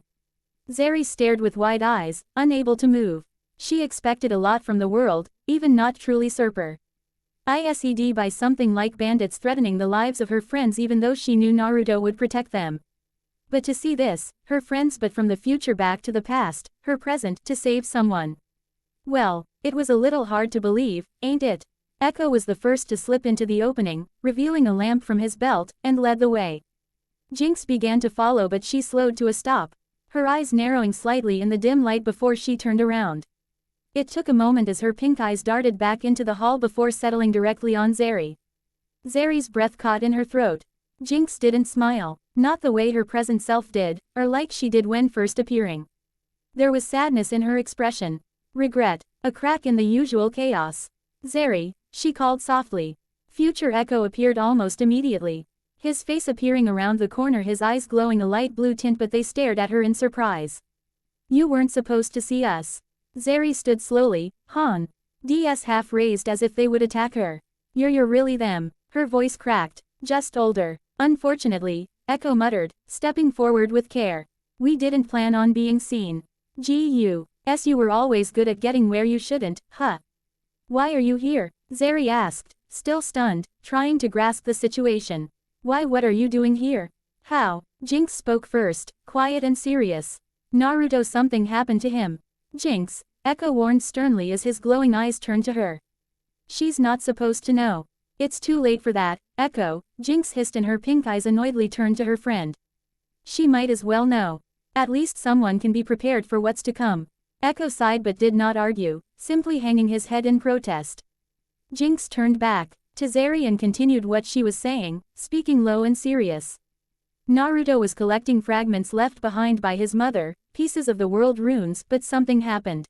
Zeri stared with wide eyes, unable to move. She expected a lot from the world, even not truly Serper. ISED by something like bandits threatening the lives of her friends, even though she knew Naruto would protect them. But to see this, her friends but from the future back to the past, her present, to save someone. Well, it was a little hard to believe, ain't it? Echo was the first to slip into the opening, revealing a lamp from his belt, and led the way. Jinx began to follow, but she slowed to a stop, her eyes narrowing slightly in the dim light before she turned around. It took a moment as her pink eyes darted back into the hall before settling directly on Zeri. Zeri's breath caught in her throat. Jinx didn't smile, not the way her present self did, or like she did when first appearing. There was sadness in her expression. Regret. A crack in the usual chaos. Zeri, she called softly. Future Echo appeared almost immediately. His face appearing around the corner, his eyes glowing a light blue tint, but they stared at her in surprise. You weren't supposed to see us. Zeri stood slowly, Han. DS half raised as if they would attack her. You're really them. Her voice cracked. Just older. Unfortunately, Echo muttered, stepping forward with care. We didn't plan on being seen. G.U.S. You were always good at getting where you shouldn't, huh? Why are you here? Zeri asked, still stunned, trying to grasp the situation. Why, what are you doing here? How? Jinx spoke first, quiet and serious. Naruto, something happened to him. Jinx, Echo warned sternly as his glowing eyes turned to her. She's not supposed to know. It's too late for that, Echo, Jinx hissed, and her pink eyes annoyedly turned to her friend. She might as well know. At least someone can be prepared for what's to come. Echo sighed but did not argue, simply hanging his head in protest. Jinx turned back to Zeri and continued what she was saying, speaking low and serious. Naruto was collecting fragments left behind by his mother, pieces of the world runes, but something happened.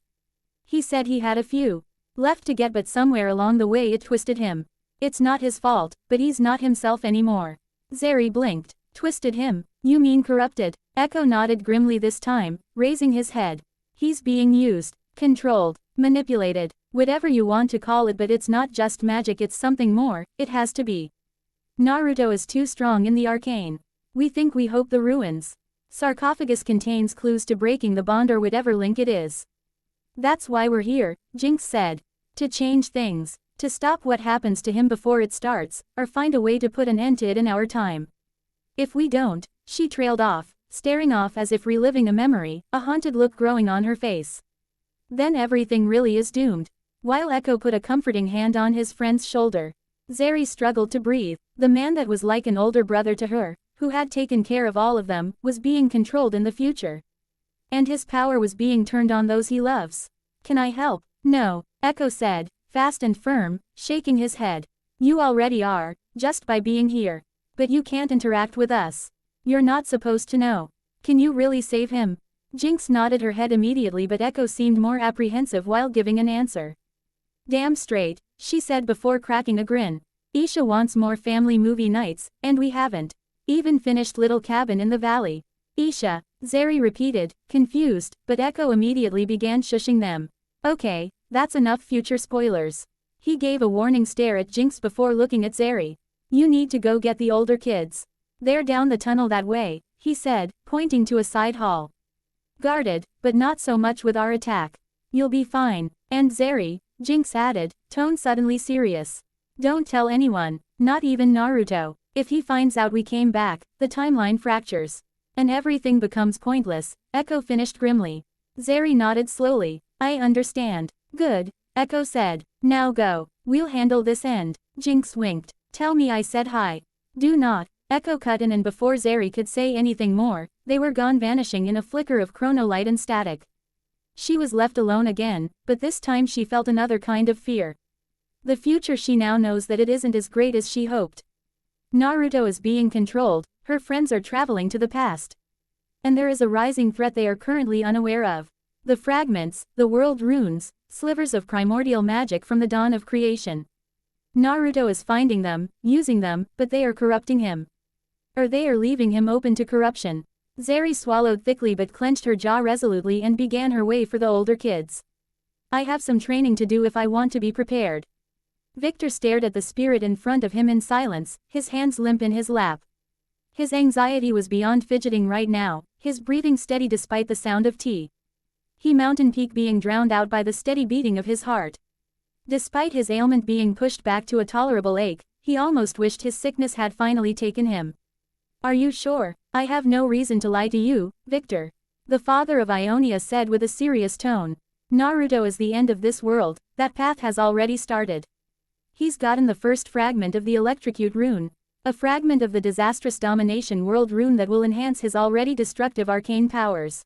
He said he had a few left to get, but somewhere along the way it twisted him. It's not his fault, but he's not himself anymore. Zeri blinked. Twisted him? You mean corrupted? Echo nodded grimly this time, raising his head. He's being used, controlled, manipulated, whatever you want to call it, but it's not just magic, it's something more, it has to be. Naruto is too strong in the arcane. We hope the ruins. Sarcophagus contains clues to breaking the bond or whatever link it is. That's why we're here, Jinx said. To change things. To stop what happens to him before it starts, or find a way to put an end to it in our time. If we don't, she trailed off, staring off as if reliving a memory, a haunted look growing on her face. Then everything really is doomed. While Echo put a comforting hand on his friend's shoulder, Zeri struggled to breathe. The man that was like an older brother to her, who had taken care of all of them, was being controlled in the future. And his power was being turned on those he loves. Can I help? No, Echo said, fast and firm, shaking his head. You already are, just by being here. But you can't interact with us. You're not supposed to know. Can you really save him? Jinx nodded her head immediately, but Echo seemed more apprehensive while giving an answer. Damn straight, she said before cracking a grin. Isha wants more family movie nights, and we haven't even finished Little Cabin in the Valley. Isha, Zeri repeated, confused, but Echo immediately began shushing them. Okay, that's enough future spoilers. He gave a warning stare at Jinx before looking at Zeri. You need to go get the older kids. They're down the tunnel that way, he said, pointing to a side hall. Guarded, but not so much with our attack. You'll be fine. And Zeri, Jinx added, tone suddenly serious. Don't tell anyone, not even Naruto. If he finds out we came back, the timeline fractures. And everything becomes pointless, Echo finished grimly. Zeri nodded slowly. I understand. Good, Echo said. Now go. We'll handle this end. Jinx winked. Tell me I said hi. Do not. Echo cut in, and before Zeri could say anything more, they were gone, vanishing in a flicker of chronolight and static. She was left alone again, but this time she felt another kind of fear. The future, she now knows that it isn't as great as she hoped. Naruto is being controlled, her friends are traveling to the past. And there is a rising threat they are currently unaware of. The fragments, the world runes, slivers of primordial magic from the dawn of creation. Naruto is finding them, using them, but they are corrupting him. Or they are leaving him open to corruption. Zeri swallowed thickly but clenched her jaw resolutely and began her way for the older kids. I have some training to do if I want to be prepared. Victor stared at the spirit in front of him in silence, his hands limp in his lap. His anxiety was beyond fidgeting right now, his breathing steady despite the sound of tea. He mountain peak being drowned out by the steady beating of his heart. Despite his ailment being pushed back to a tolerable ache, he almost wished his sickness had finally taken him. Are you sure? I have no reason to lie to you, Victor. The father of Ionia said with a serious tone. Naruto is the end of this world, that path has already started. He's gotten the first fragment of the electrocute rune. A fragment of the disastrous domination world rune that will enhance his already destructive arcane powers.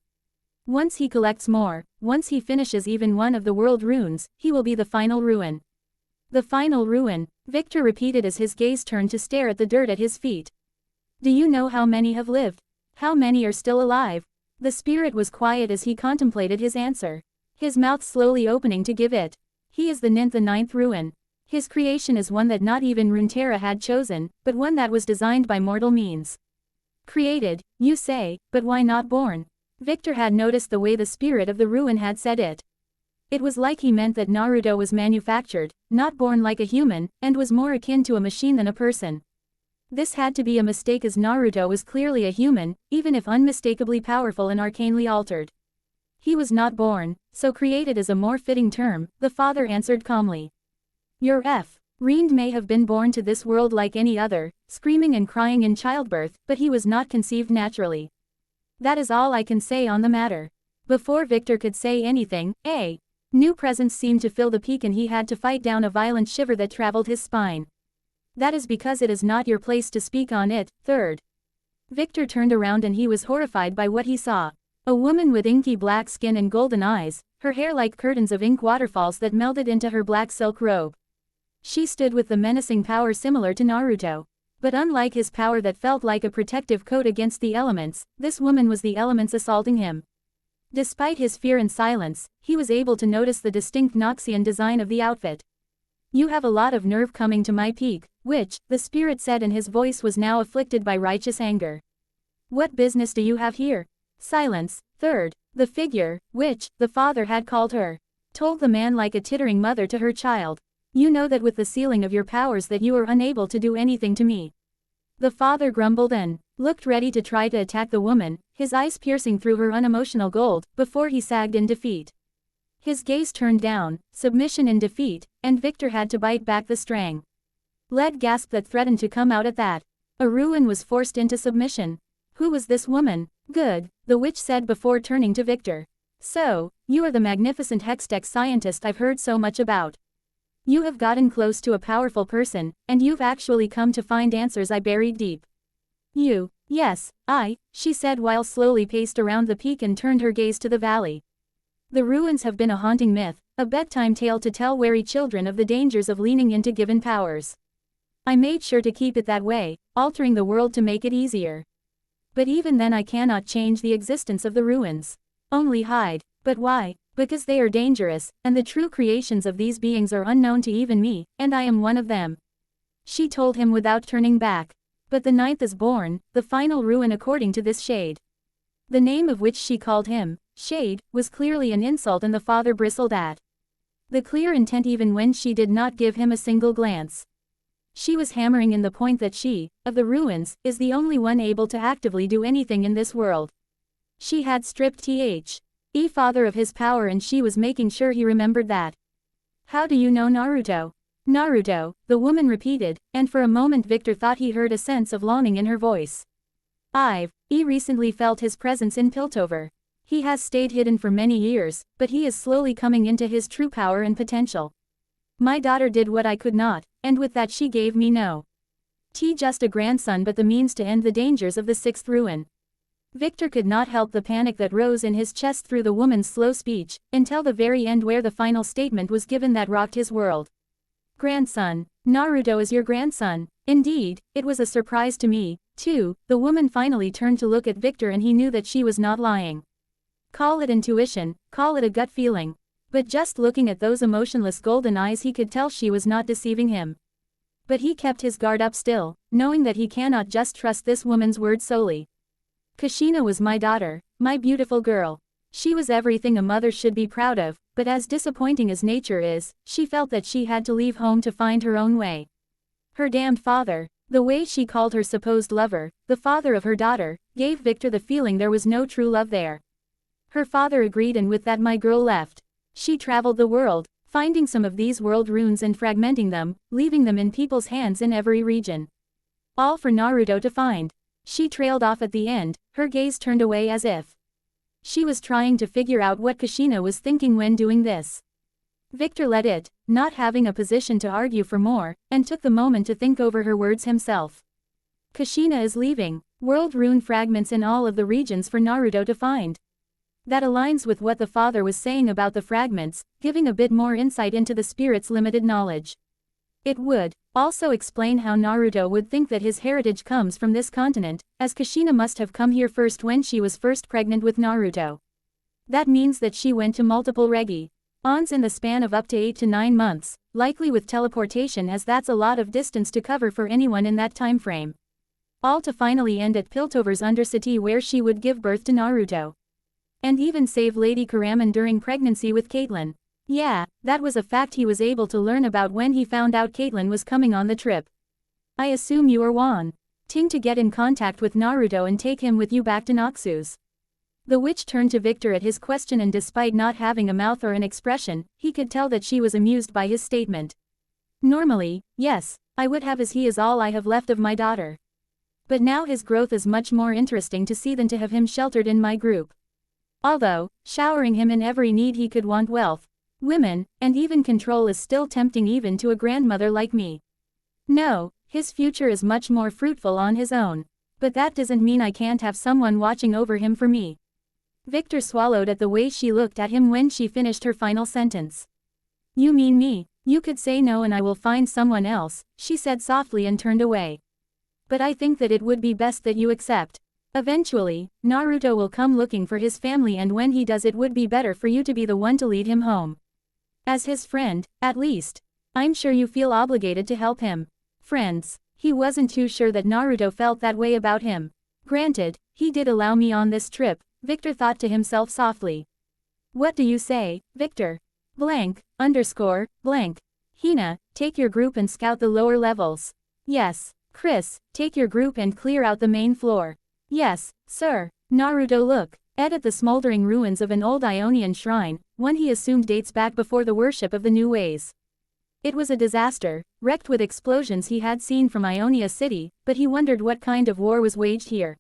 Once he collects more, once he finishes even one of the world runes, he will be the final ruin. The final ruin, Victor repeated as his gaze turned to stare at the dirt at his feet. Do you know how many have lived? How many are still alive? The spirit was quiet as he contemplated his answer. His mouth slowly opening to give it. He is the ninth ruin. His creation is one that not even Runeterra had chosen, but one that was designed by mortal means. Created, you say, but why not born? Victor had noticed the way the spirit of the ruin had said it. It was like he meant that Naruto was manufactured, not born like a human, and was more akin to a machine than a person. This had to be a mistake, as Naruto was clearly a human, even if unmistakably powerful and arcanely altered. He was not born, so created is a more fitting term, the father answered calmly. Your Riend may have been born to this world like any other, screaming and crying in childbirth, but he was not conceived naturally. That is all I can say on the matter. Before Victor could say anything, a new presence seemed to fill the peak, and he had to fight down a violent shiver that traveled his spine. That is because it is not your place to speak on it, third. Victor turned around and he was horrified by what he saw. A woman with inky black skin and golden eyes, her hair like curtains of ink waterfalls that melded into her black silk robe. She stood with the menacing power similar to Naruto. But unlike his power that felt like a protective coat against the elements, this woman was the elements assaulting him. Despite his fear and silence, he was able to notice the distinct Noxian design of the outfit. You have a lot of nerve coming to my peak, which, the spirit said, and his voice was now afflicted by righteous anger. What business do you have here? Silence, third. The figure, which, the father had called her, told the man like a tittering mother to her child. You know that with the sealing of your powers that you are unable to do anything to me. The father grumbled and looked ready to try to attack the woman, his eyes piercing through her unemotional gold, before he sagged in defeat. His gaze turned down, submission in defeat, and Victor had to bite back the strang. Lead gasp that threatened to come out at that. A ruin was forced into submission. Who was this woman? Good, the witch said before turning to Victor. So, you are the magnificent Hextech scientist I've heard so much about. You have gotten close to a powerful person, and you've actually come to find answers I buried deep. You, yes, she said while slowly paced around the peak and turned her gaze to the valley. The ruins have been a haunting myth, a bedtime tale to tell wary children of the dangers of leaning into given powers. I made sure to keep it that way, altering the world to make it easier. But even then I cannot change the existence of the ruins. Only hide. But why? Because they are dangerous, and the true creations of these beings are unknown to even me, and I am one of them. She told him without turning back. But the ninth is born, the final ruin according to this shade. The name of which she called him, Shade, was clearly an insult, and the father bristled at the clear intent even when she did not give him a single glance. She was hammering in the point that she, of the ruins, is the only one able to actively do anything in this world. She had stripped Father of his power, and she was making sure he remembered that. How do you know Naruto? Naruto, the woman repeated, and for a moment Victor thought he heard a sense of longing in her voice. I've recently felt his presence in Piltover. He has stayed hidden for many years, but he is slowly coming into his true power and potential. My daughter did what I could not, and with that she gave me no just a grandson but the means to end the dangers of the sixth ruin. Victor could not help the panic that rose in his chest through the woman's slow speech, until the very end where the final statement was given that rocked his world. Grandson. Naruto is your grandson. Indeed, it was a surprise to me, too. The woman finally turned to look at Victor and he knew that she was not lying. Call it intuition, call it a gut feeling. But just looking at those emotionless golden eyes he could tell she was not deceiving him. But he kept his guard up still, knowing that he cannot just trust this woman's word solely. Kushina was my daughter, my beautiful girl. She was everything a mother should be proud of, but as disappointing as nature is, she felt that she had to leave home to find her own way. Her damned father, the way she called her supposed lover, the father of her daughter, gave Victor the feeling there was no true love there. Her father agreed, and with that my girl left. She traveled the world, finding some of these world runes and fragmenting them, leaving them in people's hands in every region. All for Naruto to find. She trailed off at the end, her gaze turned away as if she was trying to figure out what Kushina was thinking when doing this. Victor let it, not having a position to argue for more, and took the moment to think over her words himself. Kushina is leaving, world rune fragments in all of the regions for Naruto to find. That aligns with what the father was saying about the fragments, giving a bit more insight into the spirit's limited knowledge. It would also explain how Naruto would think that his heritage comes from this continent, as Kushina must have come here first when she was first pregnant with Naruto. That means that she went to multiple regions in the span of up to 8 to 9 months, likely with teleportation, as that's a lot of distance to cover for anyone in that time frame. All to finally end at Piltover's Undercity, where she would give birth to Naruto. And even save Lady Karaman during pregnancy with Caitlyn. Yeah, that was a fact he was able to learn about when he found out Caitlyn was coming on the trip. I assume you are wanting to get in contact with Naruto and take him with you back to Noxus. The witch turned to Victor at his question, and despite not having a mouth or an expression, he could tell that she was amused by his statement. Normally, yes, I would have, as he is all I have left of my daughter. But now his growth is much more interesting to see than to have him sheltered in my group. Although, showering him in every need he could want, wealth, women, and even control is still tempting even to a grandmother like me. No, his future is much more fruitful on his own. But that doesn't mean I can't have someone watching over him for me. Victor swallowed at the way she looked at him when she finished her final sentence. You mean me? You could say no and I will find someone else, she said softly and turned away. But I think that it would be best that you accept. Eventually, Naruto will come looking for his family, and when he does it would be better for you to be the one to lead him home. As his friend, at least. I'm sure you feel obligated to help him. Friends. He wasn't too sure that Naruto felt that way about him. Granted, he did allow me on this trip, Victor thought to himself softly. What do you say, Victor? Blank, _ blank. Hina, take your group and scout the lower levels. Yes. Chris, take your group and clear out the main floor. Yes, sir. Naruto look at the smoldering ruins of an old Ionian shrine, one he assumed dates back before the worship of the new ways. It was a disaster, wrecked with explosions he had seen from Ionia City, but he wondered what kind of war was waged here.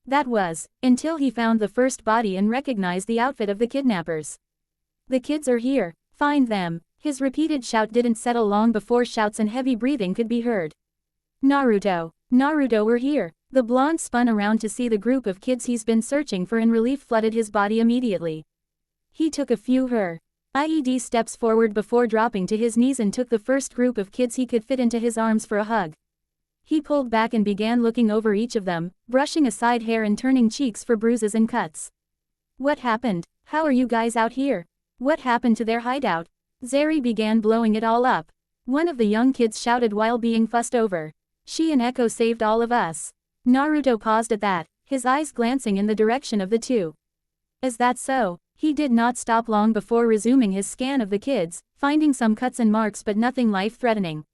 That was, until he found the first body and recognized the outfit of the kidnappers. The kids are here, find them. His repeated shout didn't settle long before shouts and heavy breathing could be heard. Naruto, we're here. The blonde spun around to see the group of kids he's been searching for, and relief flooded his body immediately. He took a few IED steps forward before dropping to his knees and took the first group of kids he could fit into his arms for a hug. He pulled back and began looking over each of them, brushing aside hair and turning cheeks for bruises and cuts. What happened? How are you guys out here? What happened to their hideout? Zeri began blowing it all up. One of the young kids shouted while being fussed over. She and Echo saved all of us. Naruto paused at that, his eyes glancing in the direction of the two. Is that so? He did not stop long before resuming his scan of the kids, finding some cuts and marks but nothing life-threatening.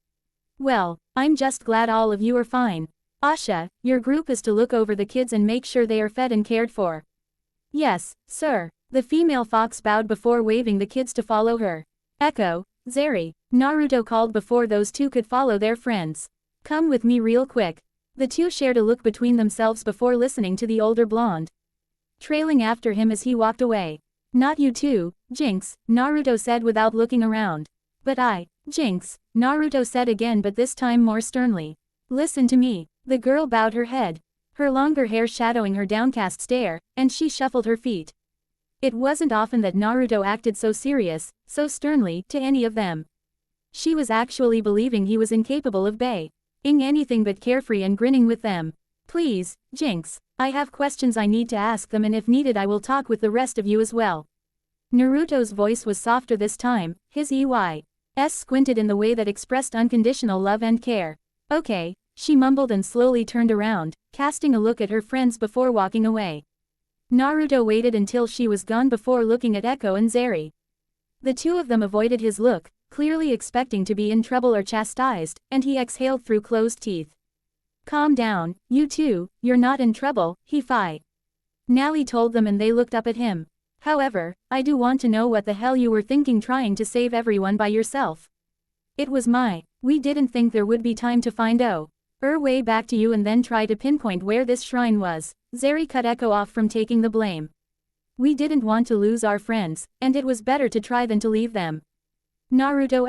Well, I'm just glad all of you are fine. Asha, your group is to look over the kids and make sure they are fed and cared for. Yes, sir. The female fox bowed before waving the kids to follow her. Echo, Zeri, Naruto called before those two could follow their friends. Come with me real quick. The two shared a look between themselves before listening to the older blonde, trailing after him as he walked away. Not you too, Jinx, Naruto said without looking around. But Jinx, Naruto said again but this time more sternly. Listen to me. The girl bowed her head, her longer hair shadowing her downcast stare, and she shuffled her feet. It wasn't often that Naruto acted so serious, so sternly, to any of them. She was actually believing he was incapable of being anything but carefree and grinning with them. Please, Jinx, I have questions I need to ask them and if needed I will talk with the rest of you as well. Naruto's voice was softer this time, his EYs squinted in the way that expressed unconditional love and care. Okay, she mumbled and slowly turned around, casting a look at her friends before walking away. Naruto waited until she was gone before looking at Echo and Zeri. The two of them avoided his look, clearly expecting to be in trouble or chastised, and he exhaled through closed teeth. Calm down, you two, you're not in trouble, Nally told them and they looked up at him. However, I do want to know what the hell you were thinking trying to save everyone by yourself. It was we didn't think there would be time to find way back to you and then try to pinpoint where this shrine was. Zeri cut Echo off from taking the blame. We didn't want to lose our friends, and it was better to try than to leave them. Naruto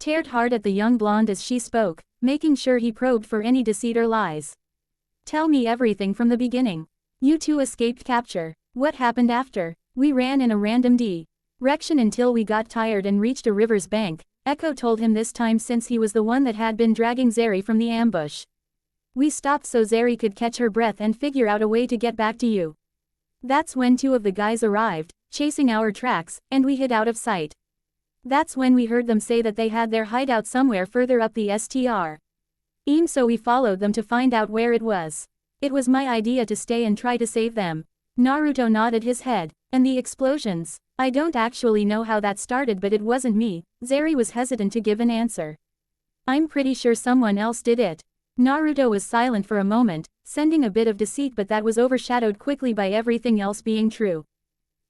stared hard at the young blonde as she spoke, making sure he probed for any deceit or lies. Tell me everything from the beginning. You two escaped capture. What happened after? We ran in a random direction until we got tired and reached a river's bank, Echo told him this time since he was the one that had been dragging Zeri from the ambush. We stopped so Zeri could catch her breath and figure out a way to get back to you. That's when two of the guys arrived, chasing our tracks, and we hid out of sight. That's when we heard them say that they had their hideout somewhere further up the STR. So we followed them to find out where it was. It was my idea to stay and try to save them. Naruto nodded his head. And the explosions? I don't actually know how that started but it wasn't me. Zeri was hesitant to give an answer. I'm pretty sure someone else did it. Naruto was silent for a moment, sending a bit of deceit but that was overshadowed quickly by everything else being true.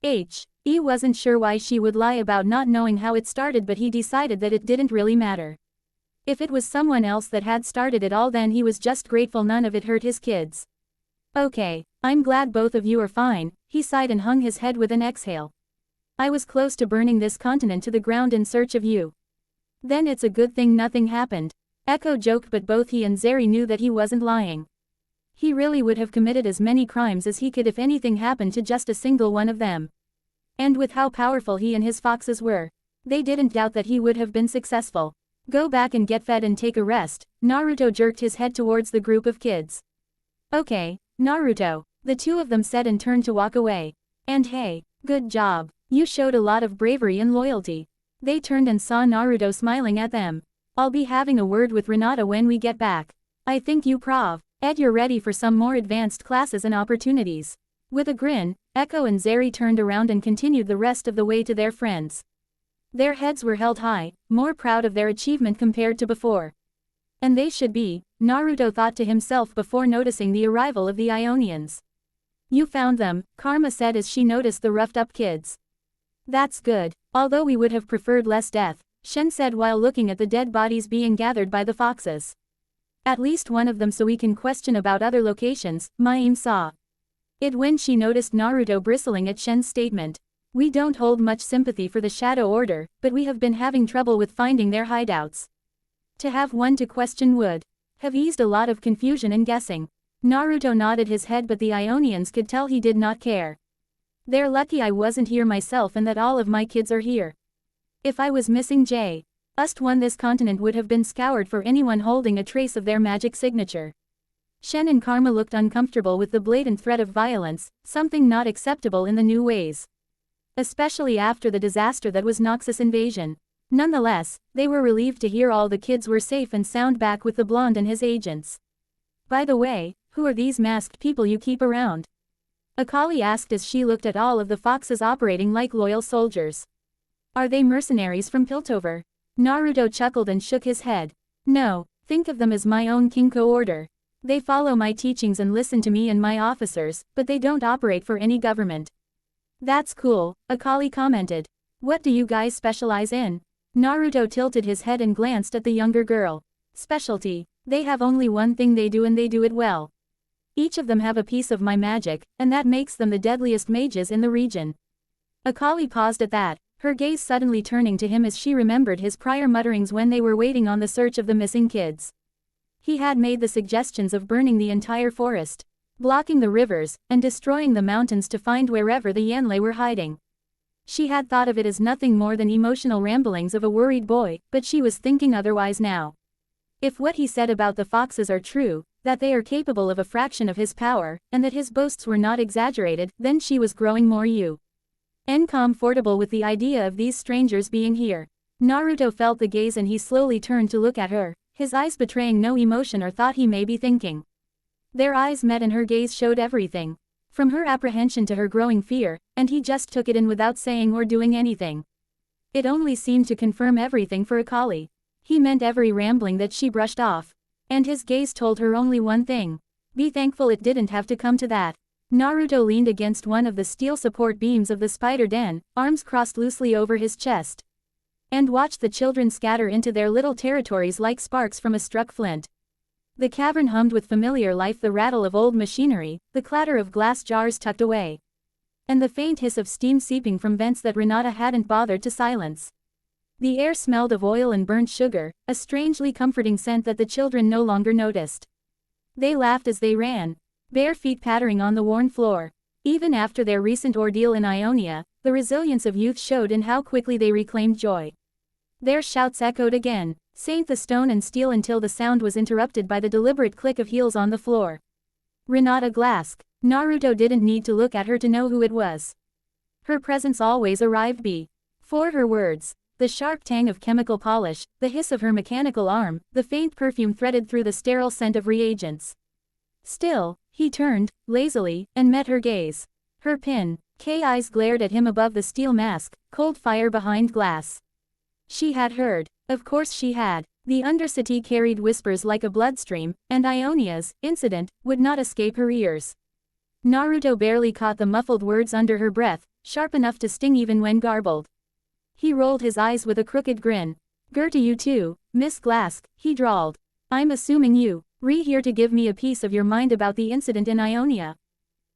He wasn't sure why she would lie about not knowing how it started but he decided that it didn't really matter. If it was someone else that had started it all then he was just grateful none of it hurt his kids. Okay, I'm glad both of you are fine, he sighed and hung his head with an exhale. I was close to burning this continent to the ground in search of you. Then it's a good thing nothing happened. Echo joked but both he and Zeri knew that he wasn't lying. He really would have committed as many crimes as he could if anything happened to just a single one of them. And with how powerful he and his foxes were, they didn't doubt that he would have been successful. Go back and get fed and take a rest. Naruto jerked his head towards the group of kids. Okay, Naruto, the two of them said and turned to walk away. And hey, good job. You showed a lot of bravery and loyalty. They turned and saw Naruto smiling at them. I'll be having a word with Renata when we get back. I think you you're ready for some more advanced classes and opportunities. With a grin, Echo and Zeri turned around and continued the rest of the way to their friends. Their heads were held high, more proud of their achievement compared to before. And they should be, Naruto thought to himself before noticing the arrival of the Ionians. You found them, Karma said as she noticed the roughed-up kids. That's good, although we would have preferred less death, Shen said while looking at the dead bodies being gathered by the foxes. At least one of them so we can question about other locations, Mayim saw it when she noticed Naruto bristling at Shen's statement. We don't hold much sympathy for the Shadow Order, but we have been having trouble with finding their hideouts. To have one to question would have eased a lot of confusion and guessing. Naruto nodded his head but the Ionians could tell he did not care. They're lucky I wasn't here myself and that all of my kids are here. If I was missing one this continent would have been scoured for anyone holding a trace of their magic signature. Shen and Karma looked uncomfortable with the blatant threat of violence, something not acceptable in the new ways. Especially after the disaster that was Noxus invasion. Nonetheless, they were relieved to hear all the kids were safe and sound back with the blonde and his agents. By the way, who are these masked people you keep around? Akali asked as she looked at all of the foxes operating like loyal soldiers. Are they mercenaries from Piltover? Naruto chuckled and shook his head. No, think of them as my own Kinko order. They follow my teachings and listen to me and my officers, but they don't operate for any government. That's cool, Akali commented. What do you guys specialize in? Naruto tilted his head and glanced at the younger girl. Specialty. They have only one thing they do and they do it well. Each of them have a piece of my magic, and that makes them the deadliest mages in the region. Akali paused at that, her gaze suddenly turning to him as she remembered his prior mutterings when they were waiting on the search of the missing kids. He had made the suggestions of burning the entire forest, blocking the rivers, and destroying the mountains to find wherever the Yanlei were hiding. She had thought of it as nothing more than emotional ramblings of a worried boy, but she was thinking otherwise now. If what he said about the foxes are true, that they are capable of a fraction of his power, and that his boasts were not exaggerated, then she was growing more comfortable with the idea of these strangers being here. Naruto felt the gaze and he slowly turned to look at her, his eyes betraying no emotion or thought he may be thinking. Their eyes met and her gaze showed everything. From her apprehension to her growing fear, and he just took it in without saying or doing anything. It only seemed to confirm everything for Akali. He meant every rambling that she brushed off. And his gaze told her only one thing. Be thankful it didn't have to come to that. Naruto leaned against one of the steel support beams of the spider den, arms crossed loosely over his chest. And watched the children scatter into their little territories like sparks from a struck flint. The cavern hummed with familiar life, the rattle of old machinery, the clatter of glass jars tucked away. And the faint hiss of steam seeping from vents that Renata hadn't bothered to silence. The air smelled of oil and burnt sugar, a strangely comforting scent that the children no longer noticed. They laughed as they ran, bare feet pattering on the worn floor. Even after their recent ordeal in Ionia, the resilience of youth showed in how quickly they reclaimed joy. Their shouts echoed again, sank the stone and steel until the sound was interrupted by the deliberate click of heels on the floor. Renata Glask. Naruto didn't need to look at her to know who it was. Her presence always arrived before her words. The sharp tang of chemical polish, the hiss of her mechanical arm, the faint perfume threaded through the sterile scent of reagents. Still, he turned, lazily, and met her gaze. Her K eyes glared at him above the steel mask, cold fire behind glass. She had heard. Of course she had. The Undercity carried whispers like a bloodstream, and Ionia's incident would not escape her ears. Naruto barely caught the muffled words under her breath, sharp enough to sting even when garbled. He rolled his eyes with a crooked grin. "Gertie, you too, Miss Glask," he drawled. "I'm assuming you here to give me a piece of your mind about the incident in Ionia."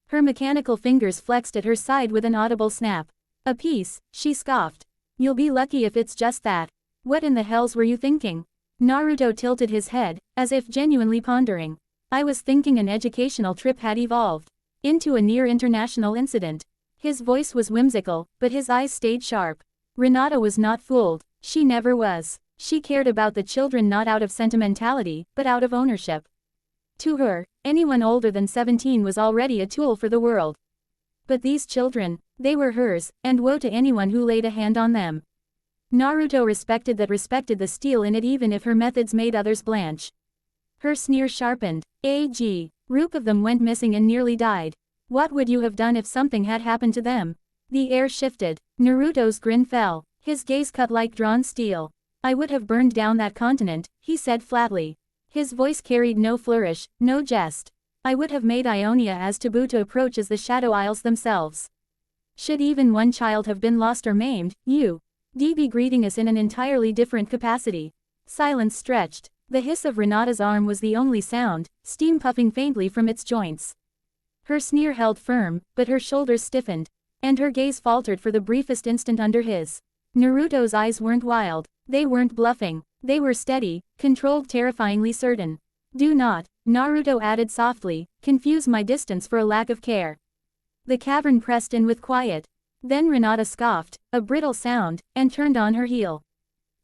Her mechanical fingers flexed at her side with an audible snap. "A piece," she scoffed. "You'll be lucky if it's just that. What in the hells were you thinking?" Naruto tilted his head, as if genuinely pondering. "I was thinking an educational trip had evolved into a near-international incident." His voice was whimsical, but his eyes stayed sharp. Renata was not fooled. She never was. She cared about the children not out of sentimentality, but out of ownership. To her, anyone older than 17 was already a tool for the world. But these children, they were hers, and woe to anyone who laid a hand on them. Naruto respected the steel in it even if her methods made others blanch. Her sneer sharpened. A group of them went missing and nearly died. What would you have done if something had happened to them? The air shifted. Naruto's grin fell. His gaze cut like drawn steel. "I would have burned down that continent," he said flatly. His voice carried no flourish, no jest. "I would have made Ionia as taboo to approach as the Shadow Isles themselves. Should even one child have been lost or maimed, you'd be greeting us in an entirely different capacity." Silence stretched. The hiss of Renata's arm was the only sound, steam puffing faintly from its joints. Her sneer held firm, but her shoulders stiffened, and her gaze faltered for the briefest instant under his. Naruto's eyes weren't wild. They weren't bluffing. They were steady, controlled, terrifyingly certain. "Do not," Naruto added softly, "confuse my distance for a lack of care." The cavern pressed in with quiet. Then Renata scoffed, a brittle sound, and turned on her heel.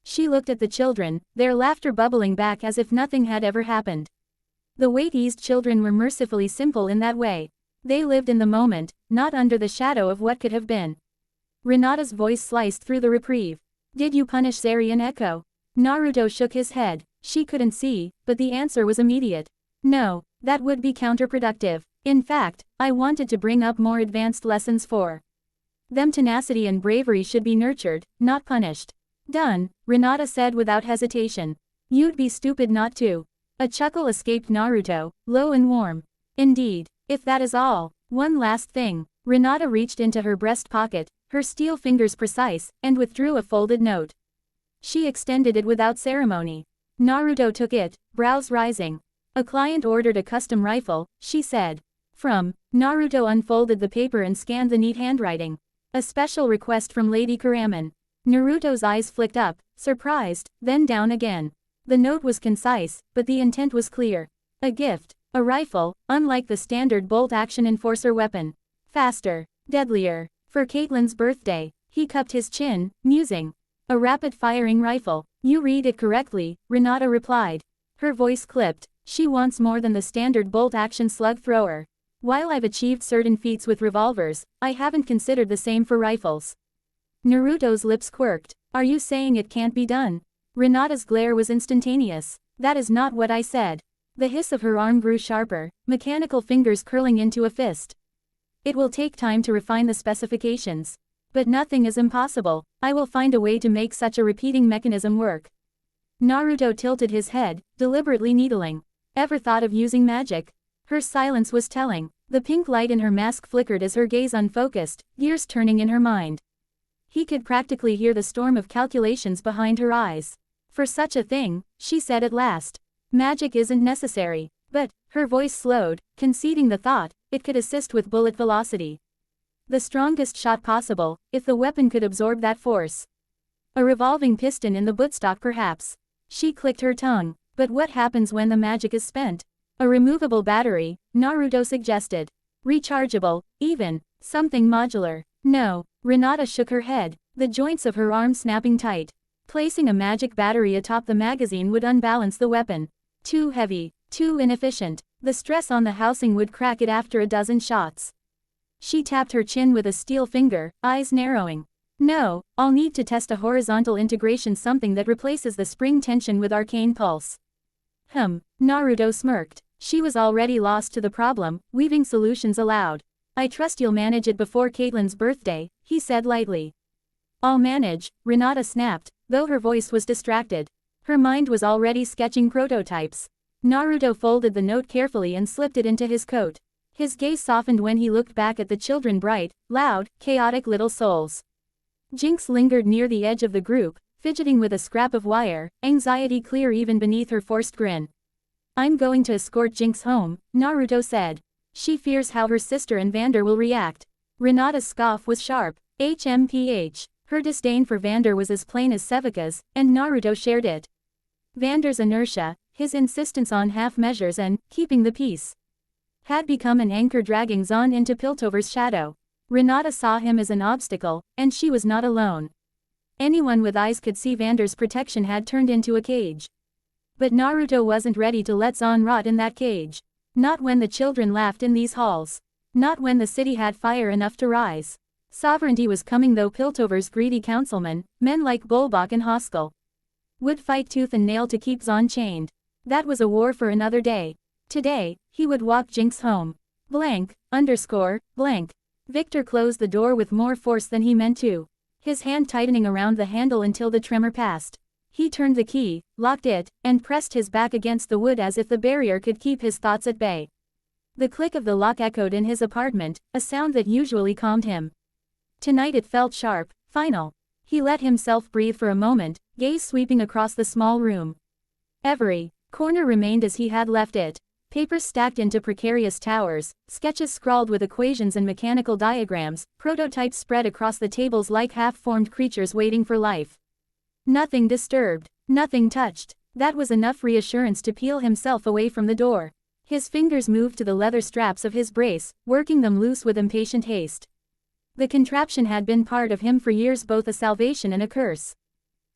She looked at the children, their laughter bubbling back as if nothing had ever happened. The weight-eased children were mercifully simple in that way. They lived in the moment, not under the shadow of what could have been. Renata's voice sliced through the reprieve. "Did you punish Zeri and Echo?" Naruto shook his head. She couldn't see, but the answer was immediate. "No, that would be counterproductive. In fact, I wanted to bring up more advanced lessons for them. Tenacity and bravery should be nurtured, not punished." "Done," Renata said without hesitation. "You'd be stupid not to." A chuckle escaped Naruto, low and warm. "Indeed. If that is all, one last thing." Renata reached into her breast pocket, her steel fingers precise, and withdrew a folded note. She extended it without ceremony. Naruto took it, brows rising. A client ordered a custom rifle, she said. From. Naruto unfolded the paper and scanned the neat handwriting. A special request from Lady Karaman. Naruto's eyes flicked up, surprised, then down again. The note was concise, but the intent was clear. A gift. A rifle, unlike the standard bolt-action enforcer weapon. Faster. Deadlier. For Caitlyn's birthday. He cupped his chin, musing. A rapid-firing rifle. You read it correctly, Renata replied. Her voice clipped. She wants more than the standard bolt-action slug thrower. While I've achieved certain feats with revolvers, I haven't considered the same for rifles. Naruto's lips quirked. Are you saying it can't be done? Renata's glare was instantaneous. That is not what I said. The hiss of her arm grew sharper, mechanical fingers curling into a fist. It will take time to refine the specifications. But nothing is impossible. I will find a way to make such a repeating mechanism work. Naruto tilted his head, deliberately needling. Ever thought of using magic? Her silence was telling. The pink light in her mask flickered as her gaze unfocused, gears turning in her mind. He could practically hear the storm of calculations behind her eyes. For such a thing, she said at last. Magic isn't necessary. But, her voice slowed, conceding the thought, it could assist with bullet velocity. The strongest shot possible, if the weapon could absorb that force. A revolving piston in the buttstock perhaps. She clicked her tongue. But what happens when the magic is spent? A removable battery, Naruto suggested. Rechargeable, even. Something modular. No. Renata shook her head, the joints of her arms snapping tight. Placing a magic battery atop the magazine would unbalance the weapon. Too heavy. Too inefficient. The stress on the housing would crack it after a dozen shots. She tapped her chin with a steel finger, eyes narrowing. No, I'll need to test a horizontal integration, something that replaces the spring tension with arcane pulse. Naruto smirked. She was already lost to the problem, weaving solutions aloud. I trust you'll manage it before Caitlyn's birthday, he said lightly. I'll manage, Renata snapped, though her voice was distracted. Her mind was already sketching prototypes. Naruto folded the note carefully and slipped it into his coat. His gaze softened when he looked back at the children, bright, loud, chaotic little souls. Jinx lingered near the edge of the group, fidgeting with a scrap of wire, anxiety clear even beneath her forced grin. I'm going to escort Jinx home, Naruto said. She fears how her sister and Vander will react. Renata's scoff was sharp. HMPH. Her disdain for Vander was as plain as Sevika's, and Naruto shared it. Vander's inertia, his insistence on half measures and keeping the peace, had become an anchor dragging Zahn into Piltover's shadow. Renata saw him as an obstacle, and she was not alone. Anyone with eyes could see Vander's protection had turned into a cage. But Naruto wasn't ready to let Zahn rot in that cage. Not when the children laughed in these halls. Not when the city had fire enough to rise. Sovereignty was coming, though Piltover's greedy councilmen, men like Bulbach and Hoskell, would fight tooth and nail to keep Zahn chained. That was a war for another day. Today, he would walk Jinx home. Blank. Victor closed the door with more force than he meant to. His hand tightening around the handle until the tremor passed. He turned the key, locked it, and pressed his back against the wood as if the barrier could keep his thoughts at bay. The click of the lock echoed in his apartment, a sound that usually calmed him. Tonight it felt sharp, final. He let himself breathe for a moment, gaze sweeping across the small room. Every corner remained as he had left it. Papers stacked into precarious towers, sketches scrawled with equations and mechanical diagrams, prototypes spread across the tables like half-formed creatures waiting for life. Nothing disturbed, nothing touched. That was enough reassurance to peel himself away from the door. His fingers moved to the leather straps of his brace, working them loose with impatient haste. The contraption had been part of him for years, both a salvation and a curse.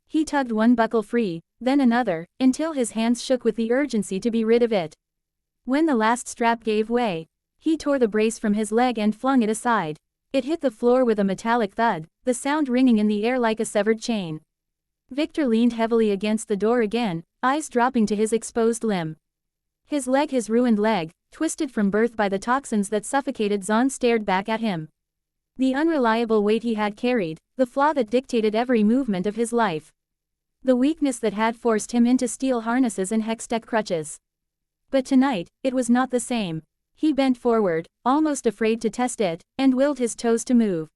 He tugged one buckle free, then another, until his hands shook with the urgency to be rid of it. When the last strap gave way, he tore the brace from his leg and flung it aside. It hit the floor with a metallic thud, the sound ringing in the air like a severed chain. Victor leaned heavily against the door again, eyes dropping to his exposed limb. His ruined leg, twisted from birth by the toxins that suffocated Zahn, stared back at him. The unreliable weight he had carried, the flaw that dictated every movement of his life. The weakness that had forced him into steel harnesses and hextech crutches. But tonight, it was not the same. He bent forward, almost afraid to test it, and willed his toes to move.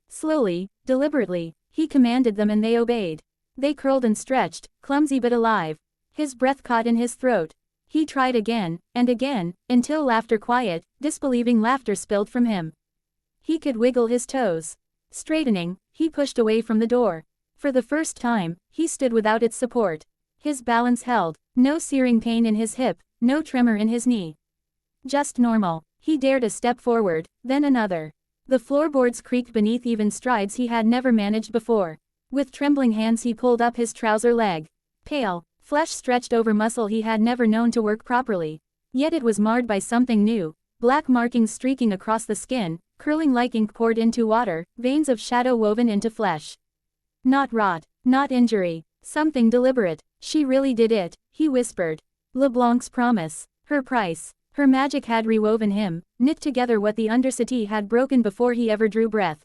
Slowly, deliberately, he commanded them and they obeyed. They curled and stretched, clumsy but alive. His breath caught in his throat. He tried again, and again, until laughter quiet, disbelieving laughter spilled from him. He could wiggle his toes. Straightening, he pushed away from the door. For the first time, he stood without its support. His balance held, no searing pain in his hip, no tremor in his knee. Just normal. He dared a step forward, then another. The floorboards creaked beneath even strides he had never managed before. With trembling hands he pulled up his trouser leg. Pale, flesh stretched over muscle he had never known to work properly. Yet it was marred by something new, black markings streaking across the skin, curling like ink poured into water, veins of shadow woven into flesh. Not rot, not injury, something deliberate. She really did it, he whispered. LeBlanc's promise, her price, her magic had rewoven him, knit together what the Undercity had broken before he ever drew breath.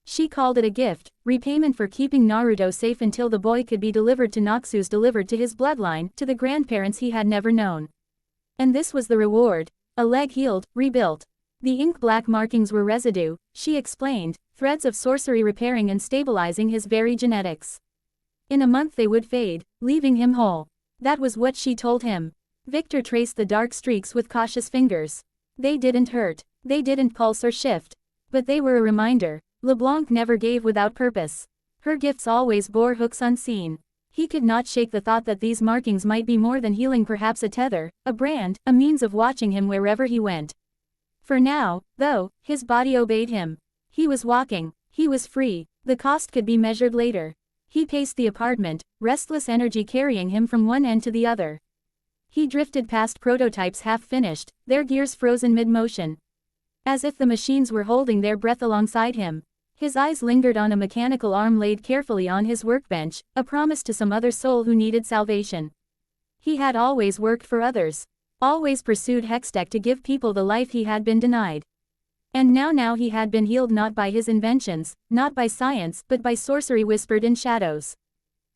She called it a gift, repayment for keeping Naruto safe until the boy could be delivered to Noxus, delivered to his bloodline, to the grandparents he had never known. And this was the reward, a leg healed, rebuilt. The ink-black markings were residue, she explained, threads of sorcery repairing and stabilizing his very genetics. In a month they would fade, leaving him whole. That was what she told him. Victor traced the dark streaks with cautious fingers. They didn't hurt, they didn't pulse or shift. But they were a reminder. LeBlanc never gave without purpose. Her gifts always bore hooks unseen. He could not shake the thought that these markings might be more than healing, perhaps a tether, a brand, a means of watching him wherever he went. For now, though, his body obeyed him. He was walking, he was free, the cost could be measured later. He paced the apartment, restless energy carrying him from one end to the other. He drifted past prototypes half finished, their gears frozen mid-motion. As if the machines were holding their breath alongside him. His eyes lingered on a mechanical arm laid carefully on his workbench, a promise to some other soul who needed salvation. He had always worked for others. Always pursued Hextech to give people the life he had been denied. And now he had been healed not by his inventions, not by science, but by sorcery whispered in shadows.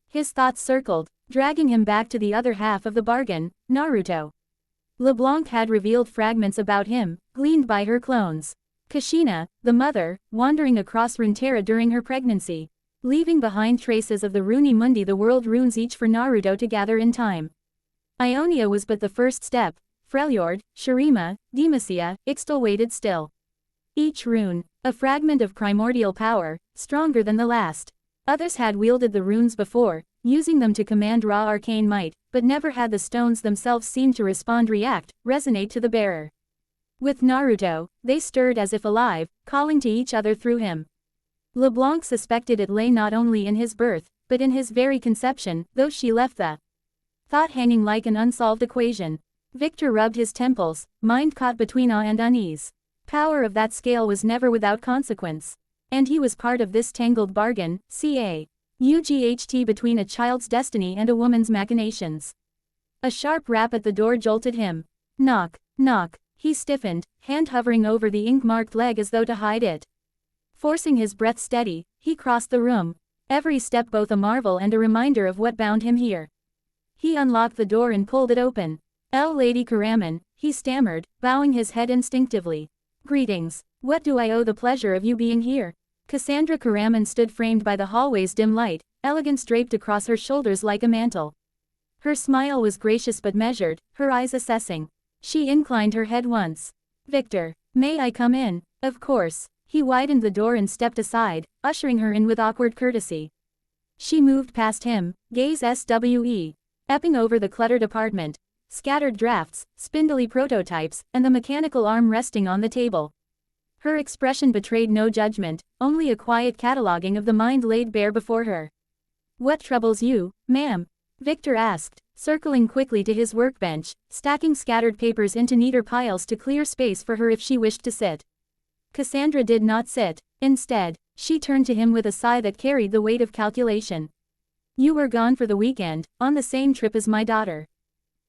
His thoughts circled, dragging him back to the other half of the bargain, Naruto. LeBlanc had revealed fragments about him, gleaned by her clones. Kushina, the mother, wandering across Runeterra during her pregnancy, leaving behind traces of the Runi Mundi, the world runes, each for Naruto to gather in time. Ionia was but the first step. Freljord, Shurima, Demacia, Ixtal waited still. Each rune, a fragment of primordial power, stronger than the last. Others had wielded the runes before, using them to command raw arcane might, but never had the stones themselves seem to react, resonate to the bearer. With Naruto, they stirred as if alive, calling to each other through him. LeBlanc suspected it lay not only in his birth, but in his very conception, though she left the thought hanging like an unsolved equation. Victor rubbed his temples, mind caught between awe and unease. Power of that scale was never without consequence. And he was part of this tangled bargain, UGHT, between a child's destiny and a woman's machinations. A sharp rap at the door jolted him. Knock, knock. He stiffened, hand hovering over the ink-marked leg as though to hide it. Forcing his breath steady, he crossed the room. Every step both a marvel and a reminder of what bound him here. He unlocked the door and pulled it open. Lady Karaman, he stammered, bowing his head instinctively. Greetings. What do I owe the pleasure of you being here? Cassandra Karaman stood framed by the hallway's dim light, elegance draped across her shoulders like a mantle. Her smile was gracious but measured, her eyes assessing. She inclined her head once. Victor, may I come in? Of course. He widened the door and stepped aside, ushering her in with awkward courtesy. She moved past him, gaze epping over the cluttered apartment. Scattered drafts, spindly prototypes, and the mechanical arm resting on the table. Her expression betrayed no judgment, only a quiet cataloging of the mind laid bare before her. What troubles you, ma'am? Victor asked, circling quickly to his workbench, stacking scattered papers into neater piles to clear space for her if she wished to sit. Cassandra did not sit. Instead, she turned to him with a sigh that carried the weight of calculation. You were gone for the weekend, on the same trip as my daughter.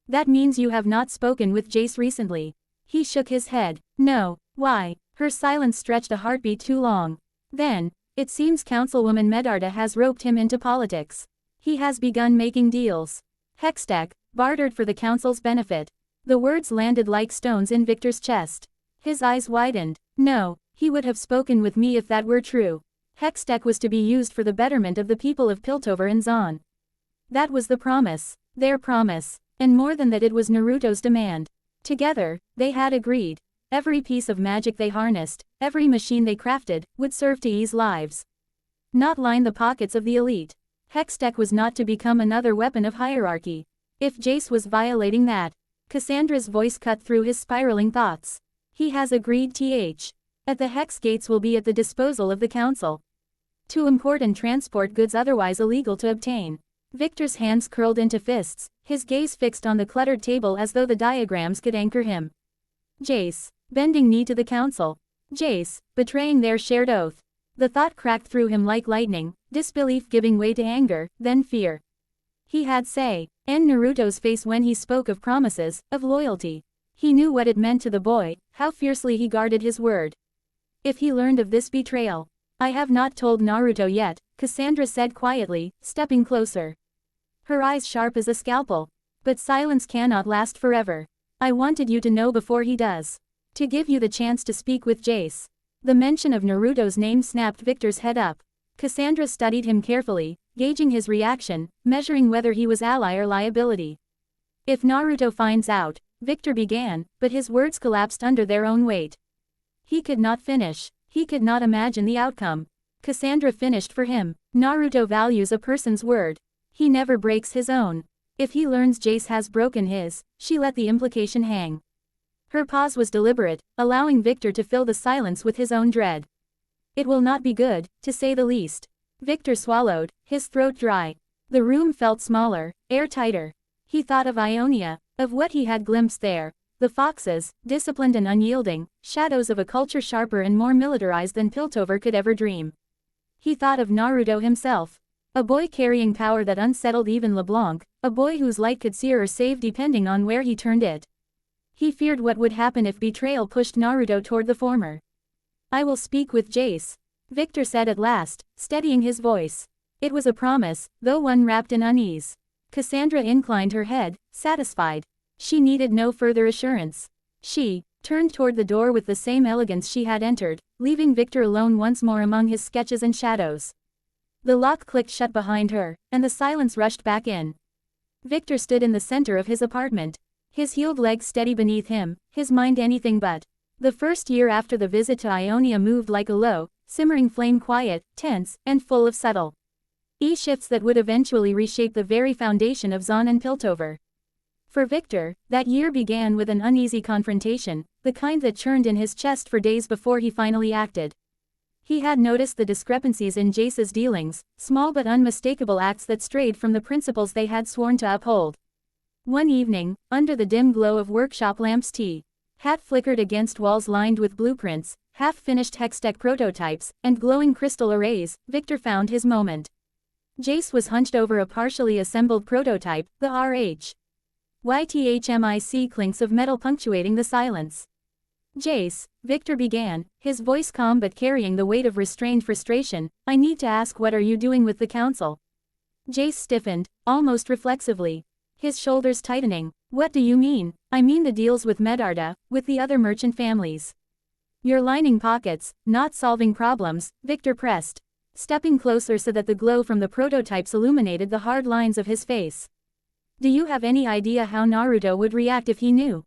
That means you have not spoken with Jace recently. He shook his head. No. Why? Her silence stretched a heartbeat too long. Then, it seems Councilwoman Medarda has roped him into politics. He has begun making deals. Hextech, bartered for the council's benefit. The words landed like stones in Victor's chest. His eyes widened. No, he would have spoken with me if that were true. Hextech was to be used for the betterment of the people of Piltover and Zon. That was the promise. Their promise. And more than that, it was Naruto's demand. Together, they had agreed. Every piece of magic they harnessed, every machine they crafted, would serve to ease lives. Not line the pockets of the elite. Hextech was not to become another weapon of hierarchy. If Jace was violating that, Cassandra's voice cut through his spiraling thoughts. He has agreed. At the Hex gates will be at the disposal of the council. To import and transport goods otherwise illegal to obtain. Victor's hands curled into fists, his gaze fixed on the cluttered table as though the diagrams could anchor him. Jace, bending knee to the council. Jace, betraying their shared oath. The thought cracked through him like lightning, disbelief giving way to anger, then fear. He had say, and Naruto's face when he spoke of promises, of loyalty. He knew what it meant to the boy, how fiercely he guarded his word. If he learned of this betrayal. I have not told Naruto yet, Cassandra said quietly, stepping closer. Her eyes sharp as a scalpel. But silence cannot last forever. I wanted you to know before he does. To give you the chance to speak with Jace. The mention of Naruto's name snapped Victor's head up. Cassandra studied him carefully, gauging his reaction, measuring whether he was ally or liability. If Naruto finds out, Victor began, but his words collapsed under their own weight. He could not finish. He could not imagine the outcome. Cassandra finished for him. Naruto values a person's word. He never breaks his own. If he learns Jace has broken his, she let the implication hang. Her pause was deliberate, allowing Victor to fill the silence with his own dread. It will not be good, to say the least. Victor swallowed, his throat dry. The room felt smaller, airtighter. He thought of Ionia, of what he had glimpsed there. The foxes, disciplined and unyielding, shadows of a culture sharper and more militarized than Piltover could ever dream. He thought of Naruto himself. A boy carrying power that unsettled even LeBlanc, a boy whose light could sear or save depending on where he turned it. He feared what would happen if betrayal pushed Naruto toward the former. I will speak with Jace, Victor said at last, steadying his voice. It was a promise, though one wrapped in unease. Cassandra inclined her head, satisfied. She needed no further assurance. She turned toward the door with the same elegance she had entered, leaving Victor alone once more among his sketches and shadows. The lock clicked shut behind her, and the silence rushed back in. Victor stood in the center of his apartment. His heeled legs steady beneath him, his mind anything but. The first year after the visit to Ionia moved like a low, simmering flame, quiet, tense, and full of subtle shifts that would eventually reshape the very foundation of Zon and Piltover. For Victor, that year began with an uneasy confrontation, the kind that churned in his chest for days before he finally acted. He had noticed the discrepancies in Jace's dealings, small but unmistakable acts that strayed from the principles they had sworn to uphold. One evening, under the dim glow of workshop lamps, hat flickered against walls lined with blueprints, half-finished Hextech prototypes, and glowing crystal arrays, Victor found his moment. Jace was hunched over a partially assembled prototype, the YTHMIC clinks of metal punctuating the silence. Jace, Victor began, his voice calm but carrying the weight of restrained frustration, I need to ask, what are you doing with the council? Jace stiffened, almost reflexively. His shoulders tightening. What do you mean? I mean the deals with Medarda, with the other merchant families. You're lining pockets, not solving problems, Victor pressed, stepping closer so that the glow from the prototypes illuminated the hard lines of his face. Do you have any idea how Naruto would react if he knew?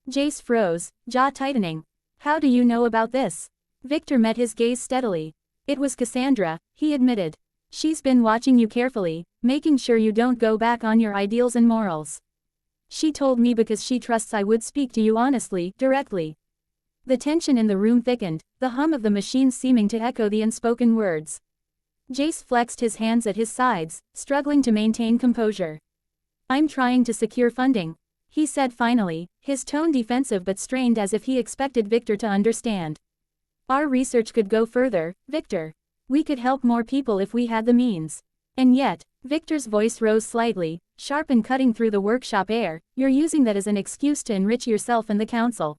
Jace froze, jaw tightening. How do you know about this? Victor met his gaze steadily. It was Cassandra, he admitted. She's been watching you carefully, making sure you don't go back on your ideals and morals. She told me because she trusts I would speak to you honestly, directly. The tension in the room thickened, the hum of the machines seeming to echo the unspoken words. Jace flexed his hands at his sides, struggling to maintain composure. I'm trying to secure funding, he said finally, his tone defensive but strained as if he expected Victor to understand. Our research could go further, Victor. We could help more people if we had the means. And yet, Victor's voice rose slightly, sharp and cutting through the workshop air, you're using that as an excuse to enrich yourself and the council.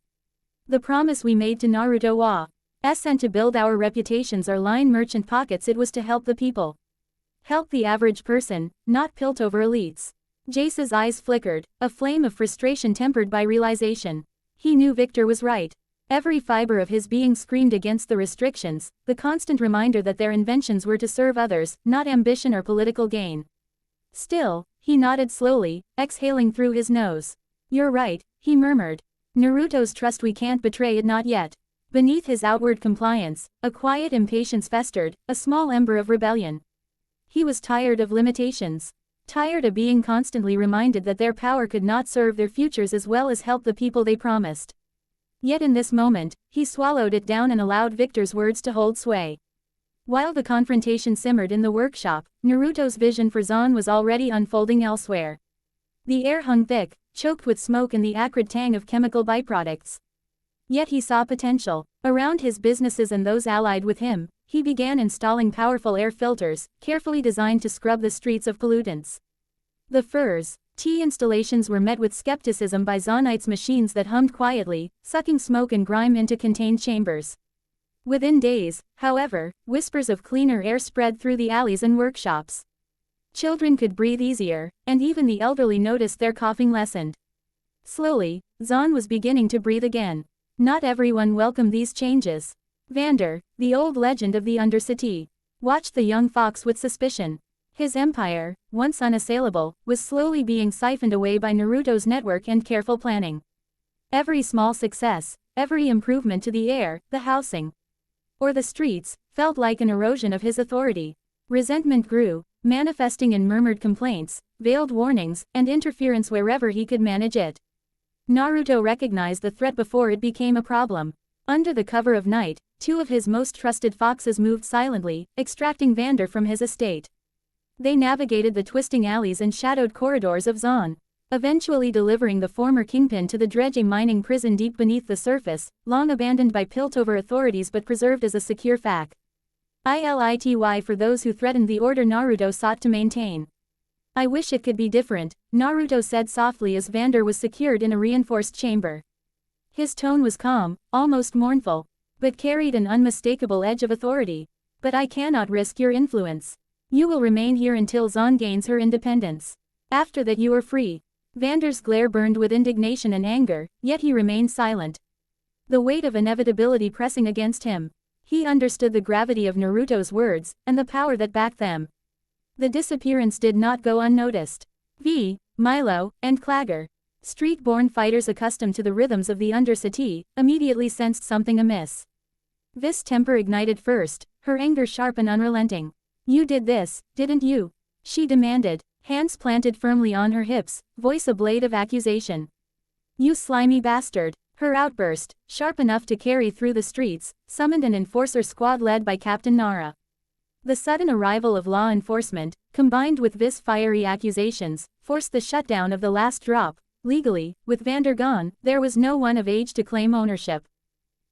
The promise we made to Naruto wasn't to build our reputations or line merchant pockets, it was to help the people. Help the average person, not Piltover elites. Jace's eyes flickered, a flame of frustration tempered by realization. He knew Victor was right. Every fiber of his being screamed against the restrictions, the constant reminder that their inventions were to serve others, not ambition or political gain. Still, he nodded slowly, exhaling through his nose. "You're right," he murmured. "Naruto's trust we can't betray it, not yet." Beneath his outward compliance, a quiet impatience festered, a small ember of rebellion. He was tired of limitations. Tired of being constantly reminded that their power could not serve their futures as well as help the people they promised. Yet in this moment, he swallowed it down and allowed Victor's words to hold sway. While the confrontation simmered in the workshop, Naruto's vision for Zan was already unfolding elsewhere. The air hung thick, choked with smoke and the acrid tang of chemical byproducts. Yet he saw potential. Around his businesses and those allied with him, he began installing powerful air filters, carefully designed to scrub the streets of pollutants. The furs, tea installations were met with skepticism by Zanite's machines that hummed quietly, sucking smoke and grime into contained chambers. Within days, however, whispers of cleaner air spread through the alleys and workshops. Children could breathe easier, and even the elderly noticed their coughing lessened. Slowly, Zan was beginning to breathe again. Not everyone welcomed these changes. Vander, the old legend of the Undercity, watched the young fox with suspicion. His empire, once unassailable, was slowly being siphoned away by Naruto's network and careful planning. Every small success, every improvement to the air, the housing, or the streets, felt like an erosion of his authority. Resentment grew, manifesting in murmured complaints, veiled warnings, and interference wherever he could manage it. Naruto recognized the threat before it became a problem. Under the cover of night, two of his most trusted foxes moved silently, extracting Vander from his estate. They navigated the twisting alleys and shadowed corridors of Zan, eventually delivering the former kingpin to the dredging mining prison deep beneath the surface, long abandoned by Piltover authorities but preserved as a secure fac. ILITY for those who threatened the order Naruto sought to maintain. "I wish it could be different," Naruto said softly as Vander was secured in a reinforced chamber. His tone was calm, almost mournful, but carried an unmistakable edge of authority. "But I cannot risk your influence. You will remain here until Zan gains her independence. After that you are free." Vander's glare burned with indignation and anger, yet he remained silent. The weight of inevitability pressing against him. He understood the gravity of Naruto's words, and the power that backed them. The disappearance did not go unnoticed. Milo, and Clagger, street-born fighters accustomed to the rhythms of the Undercity, immediately sensed something amiss. This temper ignited first, her anger sharp and unrelenting. "You did this, didn't you?" she demanded, hands planted firmly on her hips, voice a blade of accusation. "You slimy bastard." Her outburst, sharp enough to carry through the streets, summoned an enforcer squad led by Captain Nara. The sudden arrival of law enforcement, combined with this fiery accusations, forced the shutdown of the last drop. Legally, with Vander gone, there was no one of age to claim ownership.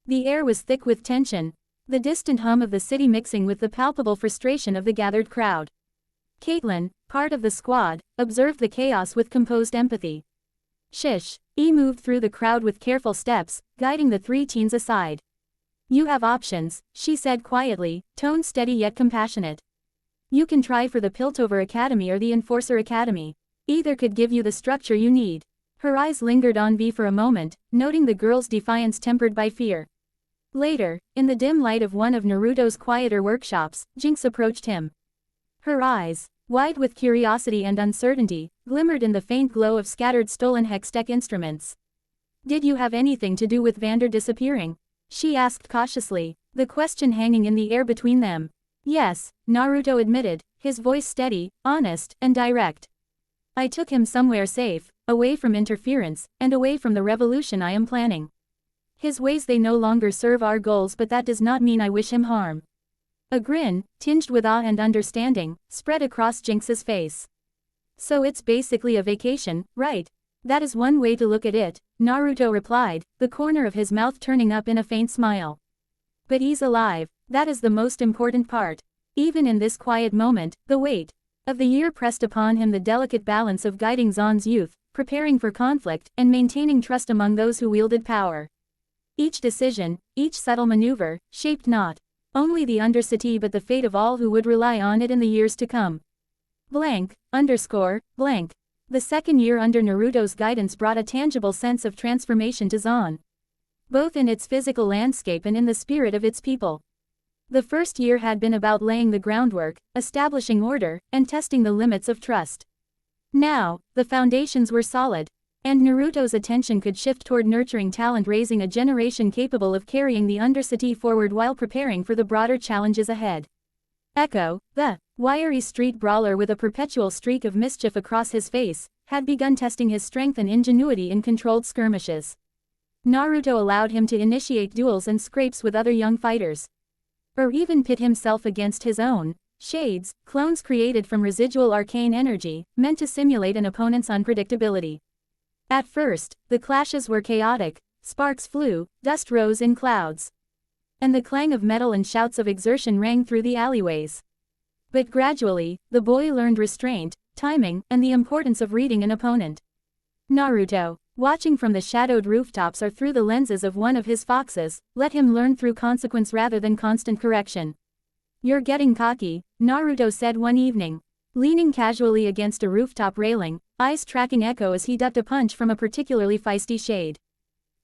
The air was thick with tension, the distant hum of the city mixing with the palpable frustration of the gathered crowd. Caitlin, part of the squad, observed the chaos with composed empathy. "Shish." He moved through the crowd with careful steps, guiding the three teens aside. "You have options," she said quietly, tone steady yet compassionate. "You can try for the Piltover Academy or the Enforcer Academy. Either could give you the structure you need." Her eyes lingered on V for a moment, noting the girl's defiance tempered by fear. Later, in the dim light of one of Naruto's quieter workshops, Jinx approached him. Her eyes, wide with curiosity and uncertainty, glimmered in the faint glow of scattered stolen Hextech instruments. "Did you have anything to do with Vander disappearing?" she asked cautiously, the question hanging in the air between them. "Yes," Naruto admitted, his voice steady, honest, and direct. "I took him somewhere safe, away from interference, and away from the revolution I am planning. His ways they no longer serve our goals, but that does not mean I wish him harm." A grin, tinged with awe and understanding, spread across Jinx's face. "So it's basically a vacation, right?" "That is one way to look at it," Naruto replied, the corner of his mouth turning up in a faint smile. "But he's alive, that is the most important part." Even in this quiet moment, the weight of the year pressed upon him, the delicate balance of guiding Zan's youth, preparing for conflict, and maintaining trust among those who wielded power. Each decision, each subtle maneuver, shaped not only the Undercity but the fate of all who would rely on it in the years to come. Blank. The second year under Naruto's guidance brought a tangible sense of transformation to Zon, both in its physical landscape and in the spirit of its people. The first year had been about laying the groundwork, establishing order, and testing the limits of trust. Now, the foundations were solid, and Naruto's attention could shift toward nurturing talent, raising a generation capable of carrying the Undercity forward while preparing for the broader challenges ahead. Echo, the wiry street brawler with a perpetual streak of mischief across his face, had begun testing his strength and ingenuity in controlled skirmishes. Naruto allowed him to initiate duels and scrapes with other young fighters, or even pit himself against his own shades, clones created from residual arcane energy, meant to simulate an opponent's unpredictability. At first, the clashes were chaotic, sparks flew, dust rose in clouds, and the clang of metal and shouts of exertion rang through the alleyways. But gradually, the boy learned restraint, timing, and the importance of reading an opponent. Naruto, watching from the shadowed rooftops or through the lenses of one of his foxes, let him learn through consequence rather than constant correction. "You're getting cocky," Naruto said one evening, leaning casually against a rooftop railing, eyes tracking Echo as he ducked a punch from a particularly feisty shade.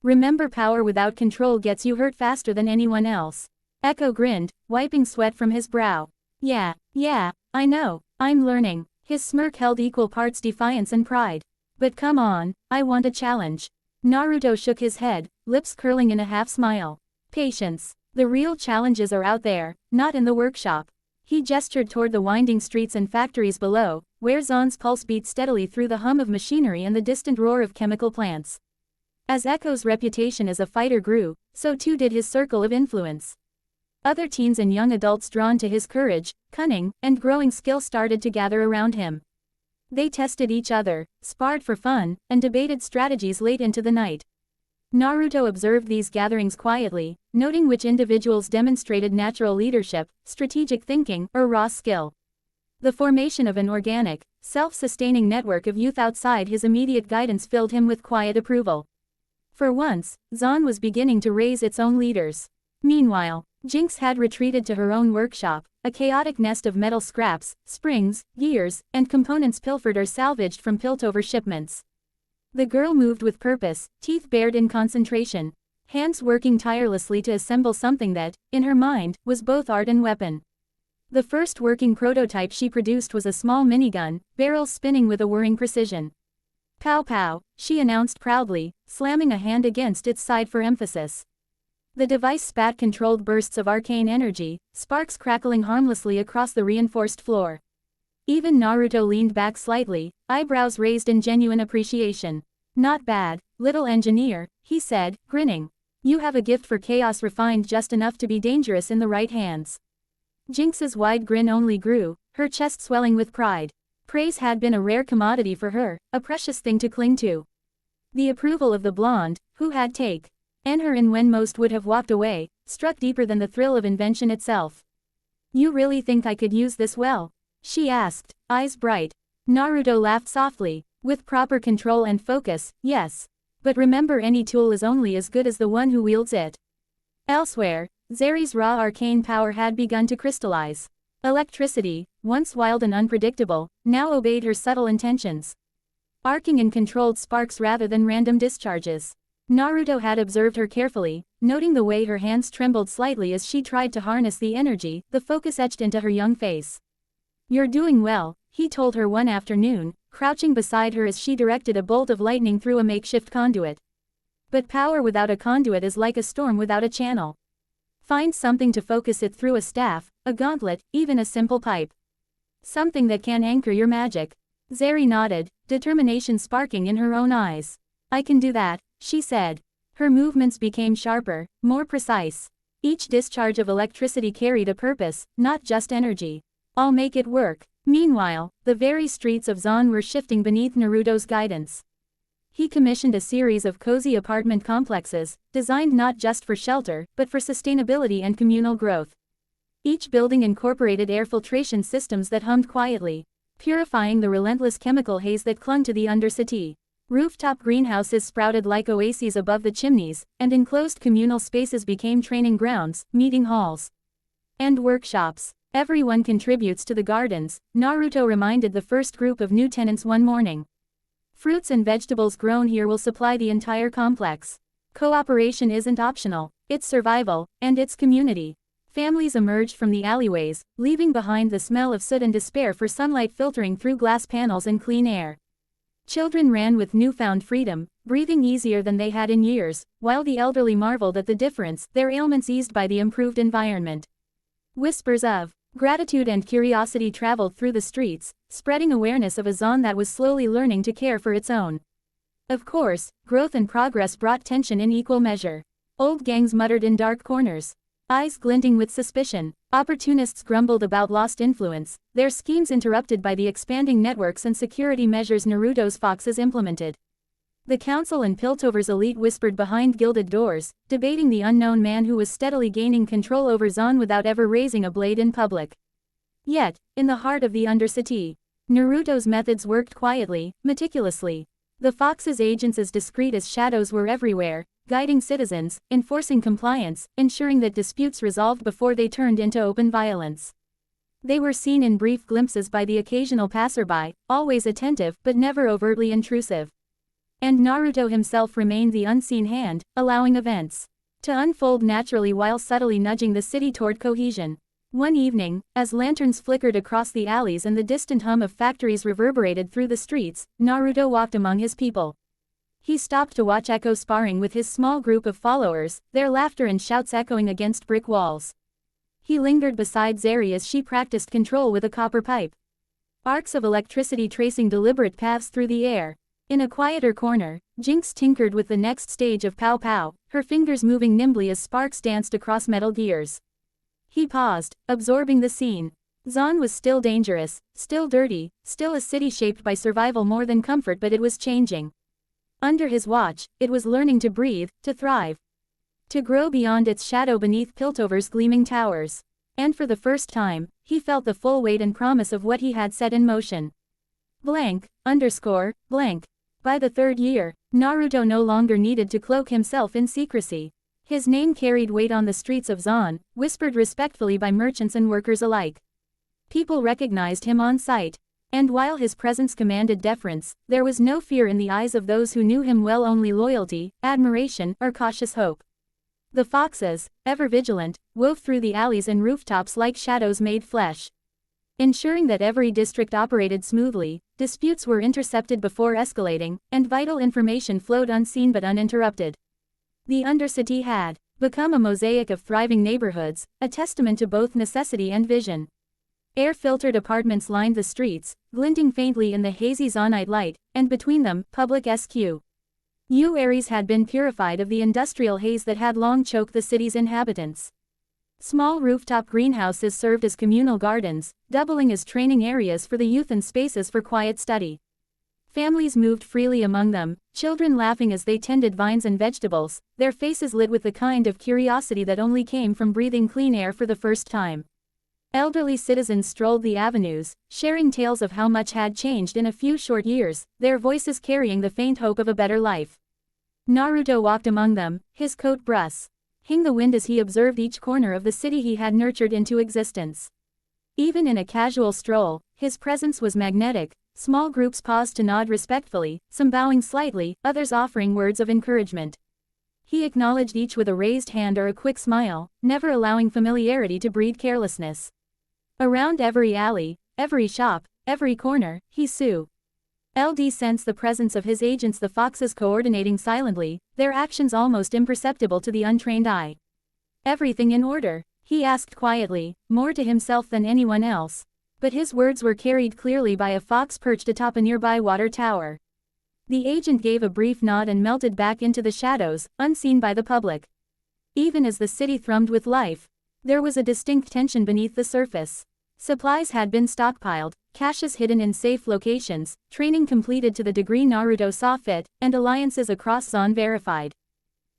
"Remember, power without control gets you hurt faster than anyone else." Echo grinned, wiping sweat from his brow. Yeah, I know, I'm learning." His smirk held equal parts defiance and pride. "But come on, I want a challenge." Naruto shook his head, lips curling in a half-smile. "Patience. The real challenges are out there, not in the workshop." He gestured toward the winding streets and factories below, where Zon's pulse beat steadily through the hum of machinery and the distant roar of chemical plants. As Echo's reputation as a fighter grew, so too did his circle of influence. Other teens and young adults drawn to his courage, cunning, and growing skill started to gather around him. They tested each other, sparred for fun, and debated strategies late into the night. Naruto observed these gatherings quietly, noting which individuals demonstrated natural leadership, strategic thinking, or raw skill. The formation of an organic, self-sustaining network of youth outside his immediate guidance filled him with quiet approval. For once, Zon was beginning to raise its own leaders. Meanwhile, Jinx had retreated to her own workshop, a chaotic nest of metal scraps, springs, gears, and components pilfered or salvaged from Piltover shipments. The girl moved with purpose, teeth bared in concentration, hands working tirelessly to assemble something that, in her mind, was both art and weapon. The first working prototype she produced was a small minigun, barrels spinning with a whirring precision. "Pow pow," she announced proudly, slamming a hand against its side for emphasis. The device spat controlled bursts of arcane energy, sparks crackling harmlessly across the reinforced floor. Even Naruto leaned back slightly, eyebrows raised in genuine appreciation. "Not bad, little engineer," he said, grinning. "You have a gift for chaos refined just enough to be dangerous in the right hands." Jinx's wide grin only grew, her chest swelling with pride. Praise had been a rare commodity for her, a precious thing to cling to. The approval of the blonde, who had taken her in when most would have walked away, struck deeper than the thrill of invention itself. "You really think I could use this well?" she asked, eyes bright. Naruto laughed softly. "With proper control and focus, yes. But remember, any tool is only as good as the one who wields it." Elsewhere, Zeri's raw arcane power had begun to crystallize. Electricity, once wild and unpredictable, now obeyed her subtle intentions, arcing in controlled sparks rather than random discharges. Naruto had observed her carefully, noting the way her hands trembled slightly as she tried to harness the energy, the focus etched into her young face. "You're doing well," he told her one afternoon, crouching beside her as she directed a bolt of lightning through a makeshift conduit. "But power without a conduit is like a storm without a channel. Find something to focus it through: a staff, a gauntlet, even a simple pipe. Something that can anchor your magic." Zeri nodded, determination sparking in her own eyes. "I can do that," she said. Her movements became sharper, more precise. Each discharge of electricity carried a purpose, not just energy. "I'll make it work." Meanwhile, the very streets of Zon were shifting beneath Naruto's guidance. He commissioned a series of cozy apartment complexes, designed not just for shelter, but for sustainability and communal growth. Each building incorporated air filtration systems that hummed quietly, purifying the relentless chemical haze that clung to the Undercity. Rooftop greenhouses sprouted like oases above the chimneys, and enclosed communal spaces became training grounds, meeting halls, and workshops. "Everyone contributes to the gardens," Naruto reminded the first group of new tenants one morning. Fruits and vegetables grown here will supply the entire complex. Cooperation isn't optional, it's survival, and it's community. Families emerged from the alleyways, leaving behind the smell of soot and despair for sunlight filtering through glass panels and clean air. Children ran with newfound freedom, breathing easier than they had in years, while the elderly marveled at the difference, their ailments eased by the improved environment. Whispers of gratitude and curiosity traveled through the streets, spreading awareness of a zone that was slowly learning to care for its own. Of course, growth and progress brought tension in equal measure. Old gangs muttered in dark corners, eyes glinting with suspicion. Opportunists grumbled about lost influence, their schemes interrupted by the expanding networks and security measures Naruto's foxes implemented. The council and Piltover's elite whispered behind gilded doors, debating the unknown man who was steadily gaining control over Zon without ever raising a blade in public. Yet, in the heart of the Undercity, Naruto's methods worked quietly, meticulously. The fox's agents as discreet as shadows were everywhere, guiding citizens, enforcing compliance, ensuring that disputes resolved before they turned into open violence. They were seen in brief glimpses by the occasional passerby, always attentive but never overtly intrusive. And Naruto himself remained the unseen hand, allowing events to unfold naturally while subtly nudging the city toward cohesion. One evening, as lanterns flickered across the alleys and the distant hum of factories reverberated through the streets, Naruto walked among his people. He stopped to watch Echo sparring with his small group of followers, their laughter and shouts echoing against brick walls. He lingered beside Zeri as she practiced control with a copper pipe. Arcs of electricity tracing deliberate paths through the air. In a quieter corner, Jinx tinkered with the next stage of Pow Pow, her fingers moving nimbly as sparks danced across metal gears. He paused, absorbing the scene. Zon was still dangerous, still dirty, still a city shaped by survival more than comfort, but it was changing. Under his watch, it was learning to breathe, to thrive. To grow beyond its shadow beneath Piltover's gleaming towers. And for the first time, he felt the full weight and promise of what he had set in motion. Blank. By the third year, Naruto no longer needed to cloak himself in secrecy. His name carried weight on the streets of Zon, whispered respectfully by merchants and workers alike. People recognized him on sight. And while his presence commanded deference, there was no fear in the eyes of those who knew him well, only loyalty, admiration, or cautious hope. The foxes, ever vigilant, wove through the alleys and rooftops like shadows made flesh. Ensuring that every district operated smoothly, disputes were intercepted before escalating, and vital information flowed unseen but uninterrupted. The Undercity had become a mosaic of thriving neighborhoods, a testament to both necessity and vision. Air-filtered apartments lined the streets, glinting faintly in the hazy Zonite light, and between them, public SQ. areas had been purified of the industrial haze that had long choked the city's inhabitants. Small rooftop greenhouses served as communal gardens, doubling as training areas for the youth and spaces for quiet study. Families moved freely among them, children laughing as they tended vines and vegetables, their faces lit with the kind of curiosity that only came from breathing clean air for the first time. Elderly citizens strolled the avenues, sharing tales of how much had changed in a few short years, their voices carrying the faint hope of a better life. Naruto walked among them, his coat brushing the wind as he observed each corner of the city he had nurtured into existence. Even in a casual stroll, his presence was magnetic. Small groups paused to nod respectfully, some bowing slightly, others offering words of encouragement. He acknowledged each with a raised hand or a quick smile, never allowing familiarity to breed carelessness. Around every alley, every shop, every corner, he sensed the presence of his agents, the foxes coordinating silently, their actions almost imperceptible to the untrained eye. "Everything in order?" he asked quietly, more to himself than anyone else. But his words were carried clearly by a fox perched atop a nearby water tower. The agent gave a brief nod and melted back into the shadows, unseen by the public. Even as the city thrummed with life, there was a distinct tension beneath the surface. Supplies had been stockpiled, caches hidden in safe locations, training completed to the degree Naruto saw fit, and alliances across Zon verified.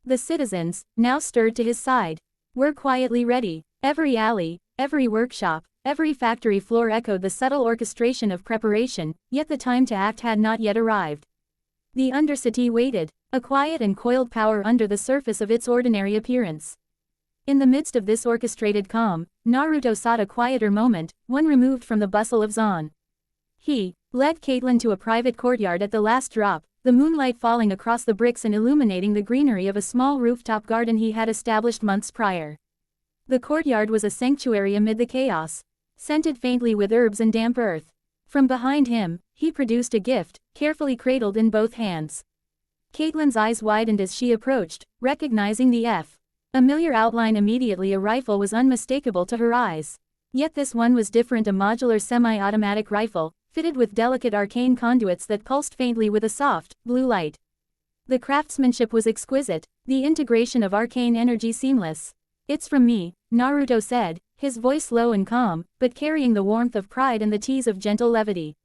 The citizens, now stirred to his side, were quietly ready. Every alley, every workshop, every factory floor echoed the subtle orchestration of preparation, yet the time to act had not yet arrived. The Undercity waited, a quiet and coiled power under the surface of its ordinary appearance. In the midst of this orchestrated calm, Naruto sought a quieter moment, one removed from the bustle of Zon. He led Caitlin to a private courtyard at the last drop, the moonlight falling across the bricks and illuminating the greenery of a small rooftop garden he had established months prior. The courtyard was a sanctuary amid the chaos, scented faintly with herbs and damp earth. From behind him, he produced a gift, carefully cradled in both hands. Caitlin's eyes widened as she approached, recognizing the familiar outline immediately. A rifle was unmistakable to her eyes. Yet this one was different, a modular semi-automatic rifle, fitted with delicate arcane conduits that pulsed faintly with a soft, blue light. The craftsmanship was exquisite, the integration of arcane energy seamless. "It's from me," Naruto said, his voice low and calm, but carrying the warmth of pride and the tease of gentle levity.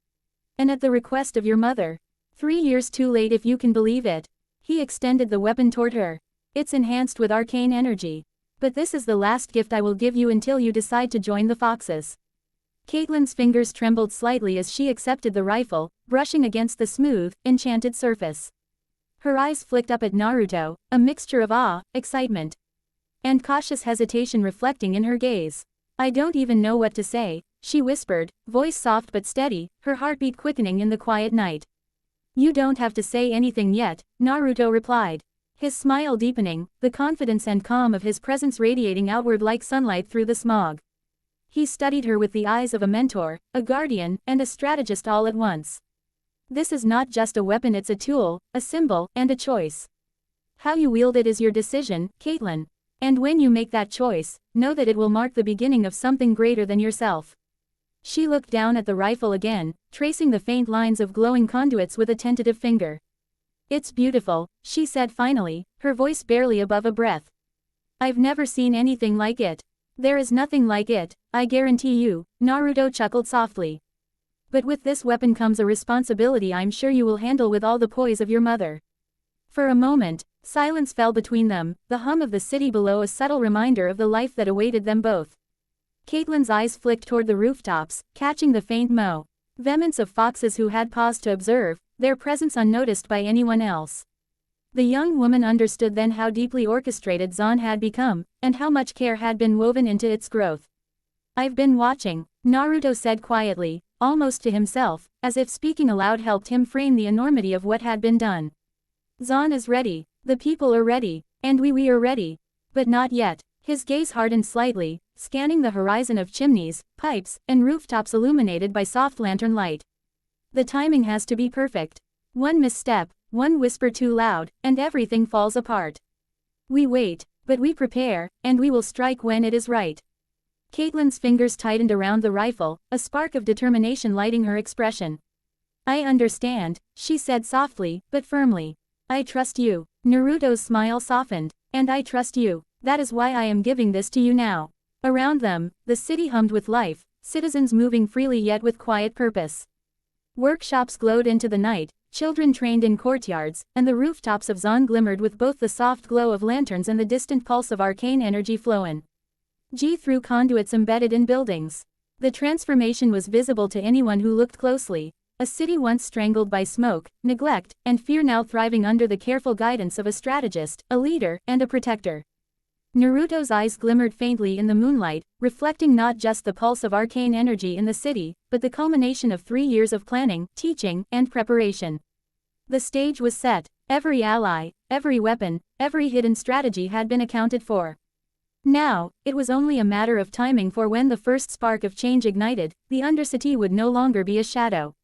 "And at the request of your mother. 3 years too late if you can believe it." He extended the weapon toward her. "It's enhanced with arcane energy. But this is the last gift I will give you until you decide to join the Foxes." Caitlin's fingers trembled slightly as she accepted the rifle, brushing against the smooth, enchanted surface. Her eyes flicked up at Naruto, a mixture of awe, excitement, and cautious hesitation reflecting in her gaze. "I don't even know what to say," she whispered, voice soft but steady, her heartbeat quickening in the quiet night. "You don't have to say anything yet," Naruto replied, his smile deepening, the confidence and calm of his presence radiating outward like sunlight through the smog. He studied her with the eyes of a mentor, a guardian, and a strategist all at once. "This is not just a weapon, it's a tool, a symbol, and a choice. How you wield it is your decision, Caitlin. And when you make that choice, know that it will mark the beginning of something greater than yourself." She looked down at the rifle again, tracing the faint lines of glowing conduits with a tentative finger. "It's beautiful," she said finally, her voice barely above a breath. "I've never seen anything like it. There is nothing like it, I guarantee you," Naruto chuckled softly. "But with this weapon comes a responsibility I'm sure you will handle with all the poise of your mother." For a moment, silence fell between them, the hum of the city below a subtle reminder of the life that awaited them both. Caitlin's eyes flicked toward the rooftops, catching the faint vehemence of Foxes who had paused to observe, their presence unnoticed by anyone else. The young woman understood then how deeply orchestrated Zon had become, and how much care had been woven into its growth. "I've been watching," Naruto said quietly, almost to himself, as if speaking aloud helped him frame the enormity of what had been done. "Zon is ready, the people are ready, and we are ready. But not yet." His gaze hardened slightly, scanning the horizon of chimneys, pipes, and rooftops illuminated by soft lantern light. "The timing has to be perfect. One misstep, one whisper too loud, and everything falls apart. We wait, but we prepare, and we will strike when it is right." Caitlin's fingers tightened around the rifle, a spark of determination lighting her expression. "I understand," she said softly, but firmly. "I trust you." Naruto's smile softened. "And I trust you. That is why I am giving this to you now." Around them, the city hummed with life, citizens moving freely yet with quiet purpose. Workshops glowed into the night, children trained in courtyards, and the rooftops of Zon glimmered with both the soft glow of lanterns and the distant pulse of arcane energy flowing through conduits embedded in buildings. The transformation was visible to anyone who looked closely. A city once strangled by smoke, neglect, and fear now thriving under the careful guidance of a strategist, a leader, and a protector. Naruto's eyes glimmered faintly in the moonlight, reflecting not just the pulse of arcane energy in the city, but the culmination of 3 years of planning, teaching, and preparation. The stage was set. Every ally, every weapon, every hidden strategy had been accounted for. Now, it was only a matter of timing, for when the first spark of change ignited, the Undercity would no longer be a shadow.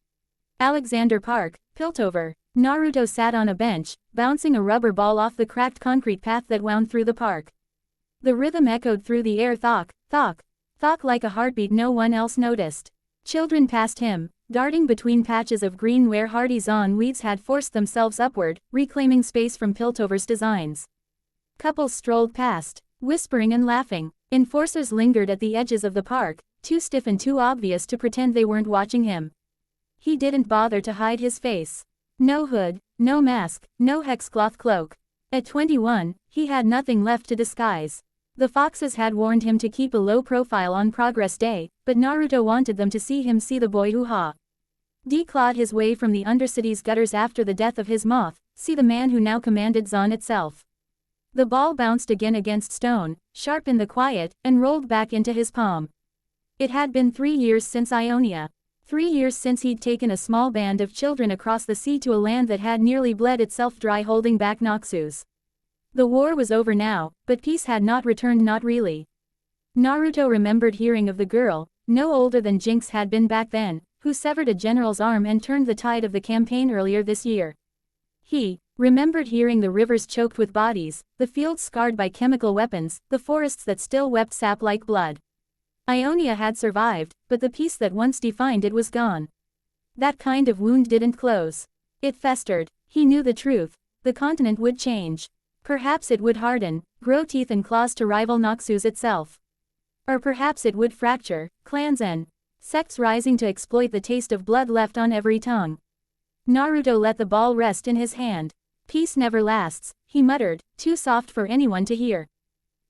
Alexander Park, Piltover. Naruto sat on a bench, bouncing a rubber ball off the cracked concrete path that wound through the park. The rhythm echoed through the air, thok, thok, thok, like a heartbeat no one else noticed. Children passed him, darting between patches of green where hardy Zon weeds had forced themselves upward, reclaiming space from Piltover's designs. Couples strolled past, whispering and laughing. Enforcers lingered at the edges of the park, too stiff and too obvious to pretend they weren't watching him. He didn't bother to hide his face. No hood, no mask, no hexcloth cloak. At 21, he had nothing left to disguise. The Foxes had warned him to keep a low profile on Progress Day, but Naruto wanted them to see him see the boy who had declawed his way from the Undercity's gutters after the death of his moth, see the man who now commanded Zon itself. The ball bounced again against stone, sharp in the quiet, and rolled back into his palm. It had been 3 years since Ionia. 3 years since he'd taken a small band of children across the sea to a land that had nearly bled itself dry holding back Noxus. The war was over now, but peace had not returned, not really. Naruto remembered hearing of the girl, no older than Jinx had been back then, who severed a general's arm and turned the tide of the campaign earlier this year. He remembered hearing the rivers choked with bodies, the fields scarred by chemical weapons, the forests that still wept sap like blood. Ionia had survived, but the peace that once defined it was gone. That kind of wound didn't close. It festered. He knew the truth. The continent would change. Perhaps it would harden, grow teeth and claws to rival Noxus itself. Or perhaps it would fracture, clans and sects rising to exploit the taste of blood left on every tongue. Naruto let the ball rest in his hand. Peace never lasts, he muttered, too soft for anyone to hear.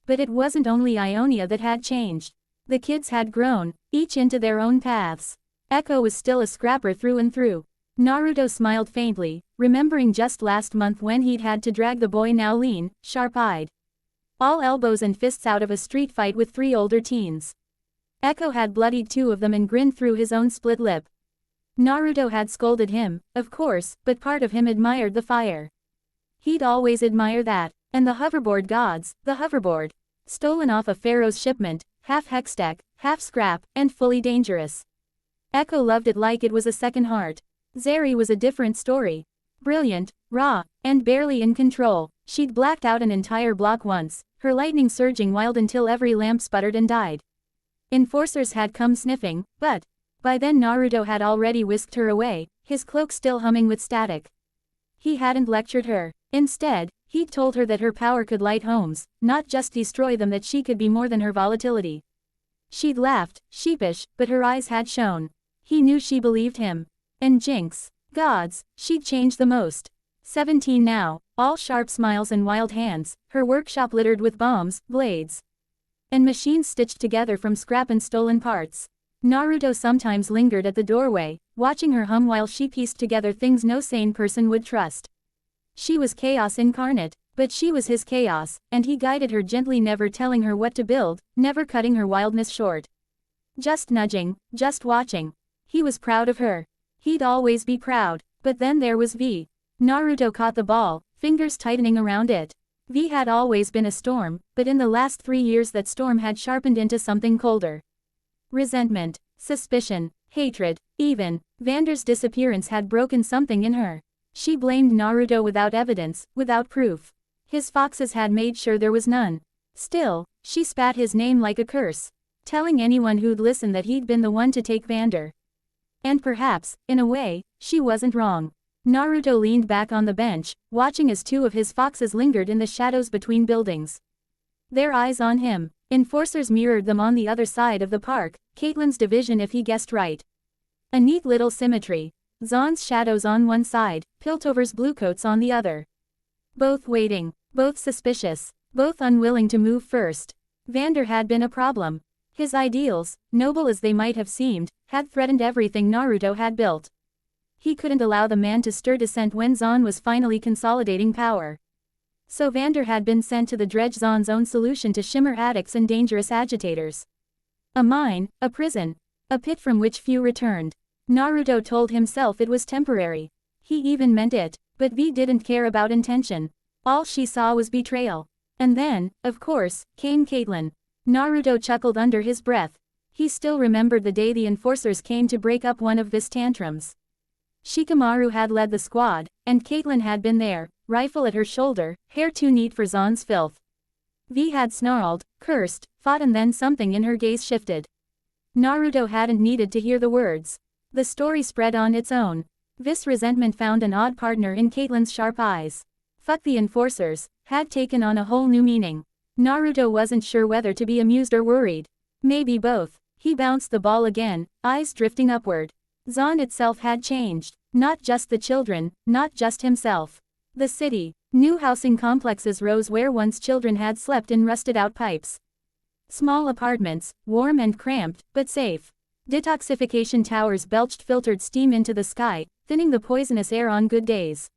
But it wasn't only Ionia that had changed. The kids had grown, each into their own paths. Echo was still a scrapper through and through. Naruto smiled faintly, remembering just last month when he'd had to drag the boy now lean, sharp-eyed, all elbows and fists out of a street fight with 3 older teens. Echo had bloodied 2 of them and grinned through his own split lip. Naruto had scolded him, of course, but part of him admired the fire. He'd always admire that. And the hoverboard gods, the hoverboard. Stolen off a pharaoh's shipment, half hextech, half scrap, and fully dangerous. Echo loved it like it was a second heart. Zeri was a different story. Brilliant, raw, and barely in control. She'd blacked out an entire block once, her lightning surging wild until every lamp sputtered and died. Enforcers had come sniffing, but by then Naruto had already whisked her away, his cloak still humming with static. He hadn't lectured her. Instead, he'd told her that her power could light homes, not just destroy them, that she could be more than her volatility. She'd laughed, sheepish, but her eyes had shone. He knew she believed him. And Jinx, gods, she'd changed the most. 17 now, all sharp smiles and wild hands, her workshop littered with bombs, blades, and machines stitched together from scrap and stolen parts. Naruto sometimes lingered at the doorway, watching her hum while she pieced together things no sane person would trust. She was chaos incarnate, but she was his chaos, and he guided her gently, never telling her what to build, never cutting her wildness short. Just nudging, just watching. He was proud of her. He'd always be proud. But then there was V. Naruto caught the ball, fingers tightening around it. V had always been a storm, but in the last 3 years that storm had sharpened into something colder. Resentment, suspicion, hatred, even Vander's disappearance had broken something in her. She blamed Naruto without evidence, without proof. His foxes had made sure there was none. Still, she spat his name like a curse, telling anyone who'd listen that he'd been the one to take Vander. And perhaps, in a way, she wasn't wrong. Naruto leaned back on the bench, watching as 2 of his foxes lingered in the shadows between buildings. Their eyes on him. Enforcers mirrored them on the other side of the park, Caitlyn's division if he guessed right. A neat little symmetry. Zaun's shadows on one side, Piltover's bluecoats on the other. Both waiting, both suspicious, both unwilling to move first. Vander had been a problem. His ideals, noble as they might have seemed, had threatened everything Naruto had built. He couldn't allow the man to stir dissent when Zaun was finally consolidating power. So Vander had been sent to the dredge, Zaun's own solution to shimmer addicts and dangerous agitators. A mine, a prison, a pit from which few returned. Naruto told himself it was temporary. He even meant it, but V didn't care about intention. All she saw was betrayal. And then, of course, came Caitlyn. Naruto chuckled under his breath. He still remembered the day the enforcers came to break up one of V's tantrums. Shikamaru had led the squad, and Caitlyn had been there, rifle at her shoulder, hair too neat for Zaun's filth. V had snarled, cursed, fought, and then something in her gaze shifted. Naruto hadn't needed to hear the words. The story spread on its own. V's resentment found an odd partner in Caitlyn's sharp eyes. Fuck the enforcers had taken on a whole new meaning. Naruto wasn't sure whether to be amused or worried. Maybe both. He bounced the ball again, eyes drifting upward. Zaun itself had changed. Not just the children, not just himself. The city. New housing complexes rose where once children had slept in rusted-out pipes. Small apartments, warm and cramped, but safe. Detoxification towers belched filtered steam into the sky, thinning the poisonous air on good days.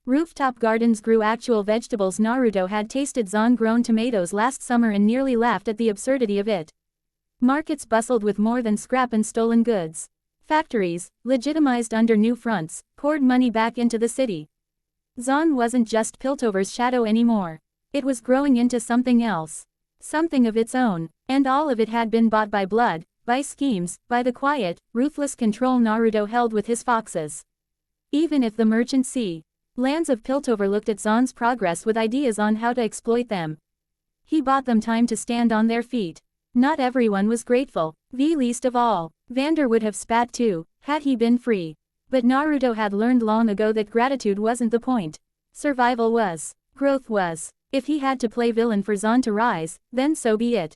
Rooftop gardens grew actual vegetables. Naruto had tasted Zaun-grown tomatoes last summer and nearly laughed at the absurdity of it. Markets bustled with more than scrap and stolen goods. Factories, legitimized under new fronts, poured money back into the city. Zon wasn't just Piltover's shadow anymore. It was growing into something else. Something of its own, and all of it had been bought by blood, by schemes, by the quiet, ruthless control Naruto held with his foxes. Even if the merchant sea lands of Piltover looked at Zon's progress with ideas on how to exploit them, he bought them time to stand on their feet. Not everyone was grateful, the least of all. Vander would have spat too, had he been free. But Naruto had learned long ago that gratitude wasn't the point. Survival was. Growth was. If he had to play villain for Zon to rise, then so be it.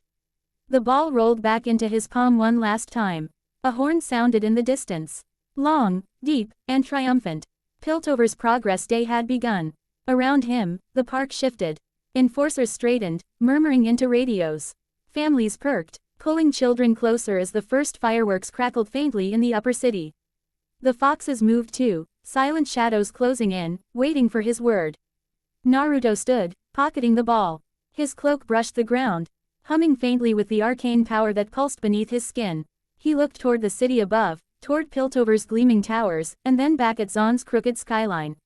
The ball rolled back into his palm one last time. A horn sounded in the distance. Long, deep, and triumphant. Piltover's progress day had begun. Around him, the park shifted. Enforcers straightened, murmuring into radios. Families perked, pulling children closer as the first fireworks crackled faintly in the upper city. The foxes moved too, silent shadows closing in, waiting for his word. Naruto stood, pocketing the ball. His cloak brushed the ground, humming faintly with the arcane power that pulsed beneath his skin. He looked toward the city above, toward Piltover's gleaming towers, and then back at Zon's crooked skyline.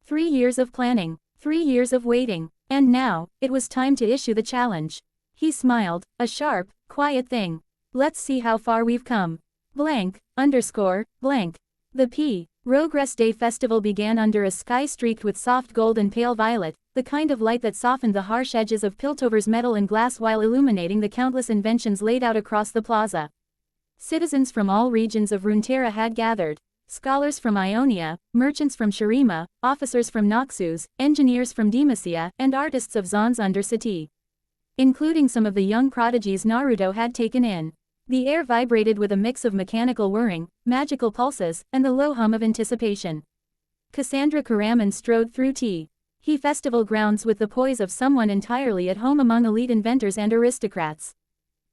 3 years of planning, 3 years of waiting, and now, it was time to issue the challenge. He smiled, a sharp, quiet thing. Let's see how far we've come. Blank, blank. The Progress Day festival began under a sky streaked with soft gold and pale violet, the kind of light that softened the harsh edges of Piltover's metal and glass while illuminating the countless inventions laid out across the plaza. Citizens from all regions of Runeterra had gathered. Scholars from Ionia, merchants from Shurima, officers from Noxus, engineers from Demacia, and artists of Zon's Undercity. Including some of the young prodigies Naruto had taken in. The air vibrated with a mix of mechanical whirring, magical pulses, and the low hum of anticipation. Cassandra Karaman strode through he festival grounds with the poise of someone entirely at home among elite inventors and aristocrats.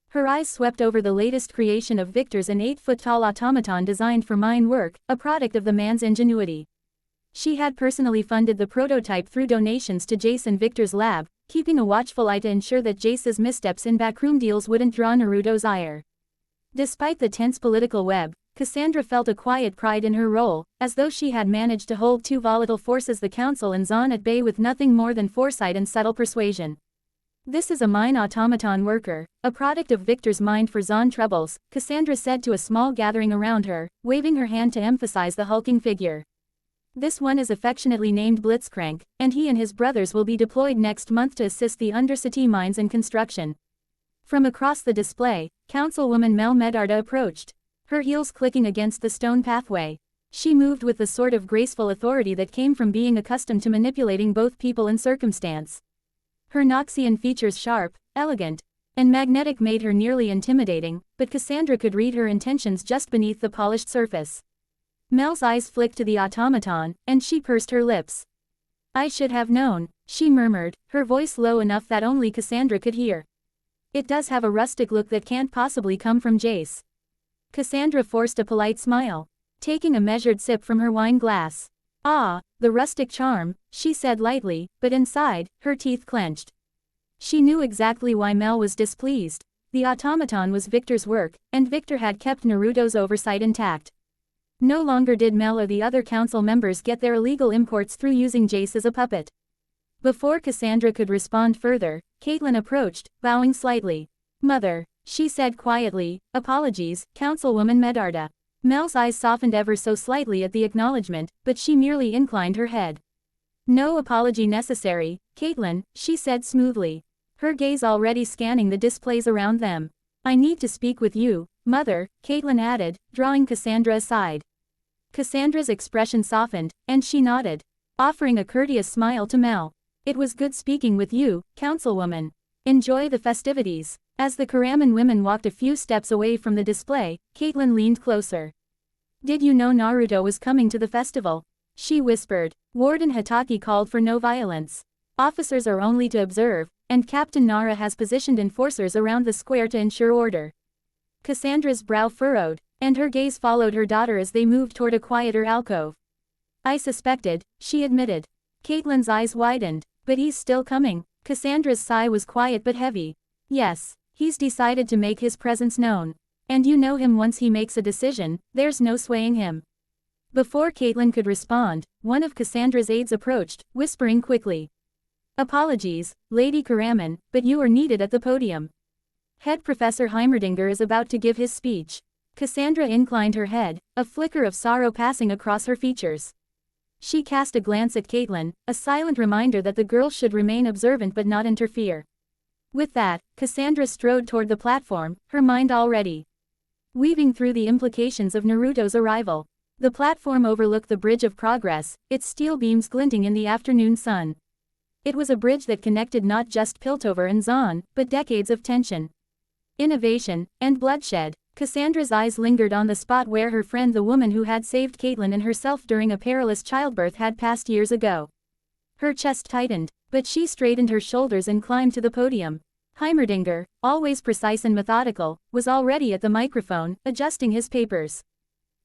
Her eyes swept over the latest creation of Victor's, an 8-foot-tall automaton designed for mine work, a product of the man's ingenuity. She had personally funded the prototype through donations to Jace and Victor's lab, keeping a watchful eye to ensure that Jace's missteps in backroom deals wouldn't draw Naruto's ire. Despite the tense political web, Cassandra felt a quiet pride in her role, as though she had managed to hold two volatile forces, the Council and Zon, at bay with nothing more than foresight and subtle persuasion. This is a mine automaton worker, a product of Victor's mind for Zon troubles, Cassandra said to a small gathering around her, waving her hand to emphasize the hulking figure. This one is affectionately named Blitzcrank, and he and his brothers will be deployed next month to assist the Undercity mines and construction. From across the display, Councilwoman Mel Medarda approached, her heels clicking against the stone pathway. She moved with the sort of graceful authority that came from being accustomed to manipulating both people and circumstance. Her Noxian features sharp, elegant, and magnetic made her nearly intimidating, but Cassandra could read her intentions just beneath the polished surface. Mel's eyes flicked to the automaton, and she pursed her lips. I should have known, she murmured, her voice low enough that only Cassandra could hear. It does have a rustic look that can't possibly come from Jace. Cassandra forced a polite smile, taking a measured sip from her wine glass. Ah, the rustic charm, she said lightly, but inside, her teeth clenched. She knew exactly why Mel was displeased. The automaton was Victor's work, and Victor had kept Naruto's oversight intact. No longer did Mel or the other council members get their illegal imports through using Jace as a puppet. Before Cassandra could respond further, Caitlin approached, bowing slightly. Mother, she said quietly, apologies, Councilwoman Medarda. Mel's eyes softened ever so slightly at the acknowledgement, but she merely inclined her head. No apology necessary, Caitlin, she said smoothly, her gaze already scanning the displays around them. I need to speak with you, Mother, Caitlin added, drawing Cassandra aside. Cassandra's expression softened, and she nodded, offering a courteous smile to Mel. It was good speaking with you, Councilwoman. Enjoy the festivities. As the Karaman women walked a few steps away from the display, Caitlin leaned closer. Did you know Naruto was coming to the festival? She whispered. Warden Hataki called for no violence. Officers are only to observe, and Captain Nara has positioned enforcers around the square to ensure order. Cassandra's brow furrowed, and her gaze followed her daughter as they moved toward a quieter alcove. I suspected, she admitted. Caitlin's eyes widened. But he's still coming. Cassandra's sigh was quiet but heavy. Yes, he's decided to make his presence known. And you know him, once he makes a decision, there's no swaying him. Before Caitlin could respond, one of Cassandra's aides approached, whispering quickly. Apologies, Lady Karaman, but you are needed at the podium. Head Professor Heimerdinger is about to give his speech. Cassandra inclined her head, a flicker of sorrow passing across her features. She cast a glance at Caitlin, a silent reminder that the girl should remain observant but not interfere. With that, Cassandra strode toward the platform, her mind already weaving through the implications of Naruto's arrival. The platform overlooked the Bridge of Progress, its steel beams glinting in the afternoon sun. It was a bridge that connected not just Piltover and Zahn, but decades of tension, innovation, and bloodshed. Cassandra's eyes lingered on the spot where her friend, the woman who had saved Caitlin and herself during a perilous childbirth, had passed years ago. Her chest tightened, but she straightened her shoulders and climbed to the podium. Heimerdinger, always precise and methodical, was already at the microphone, adjusting his papers.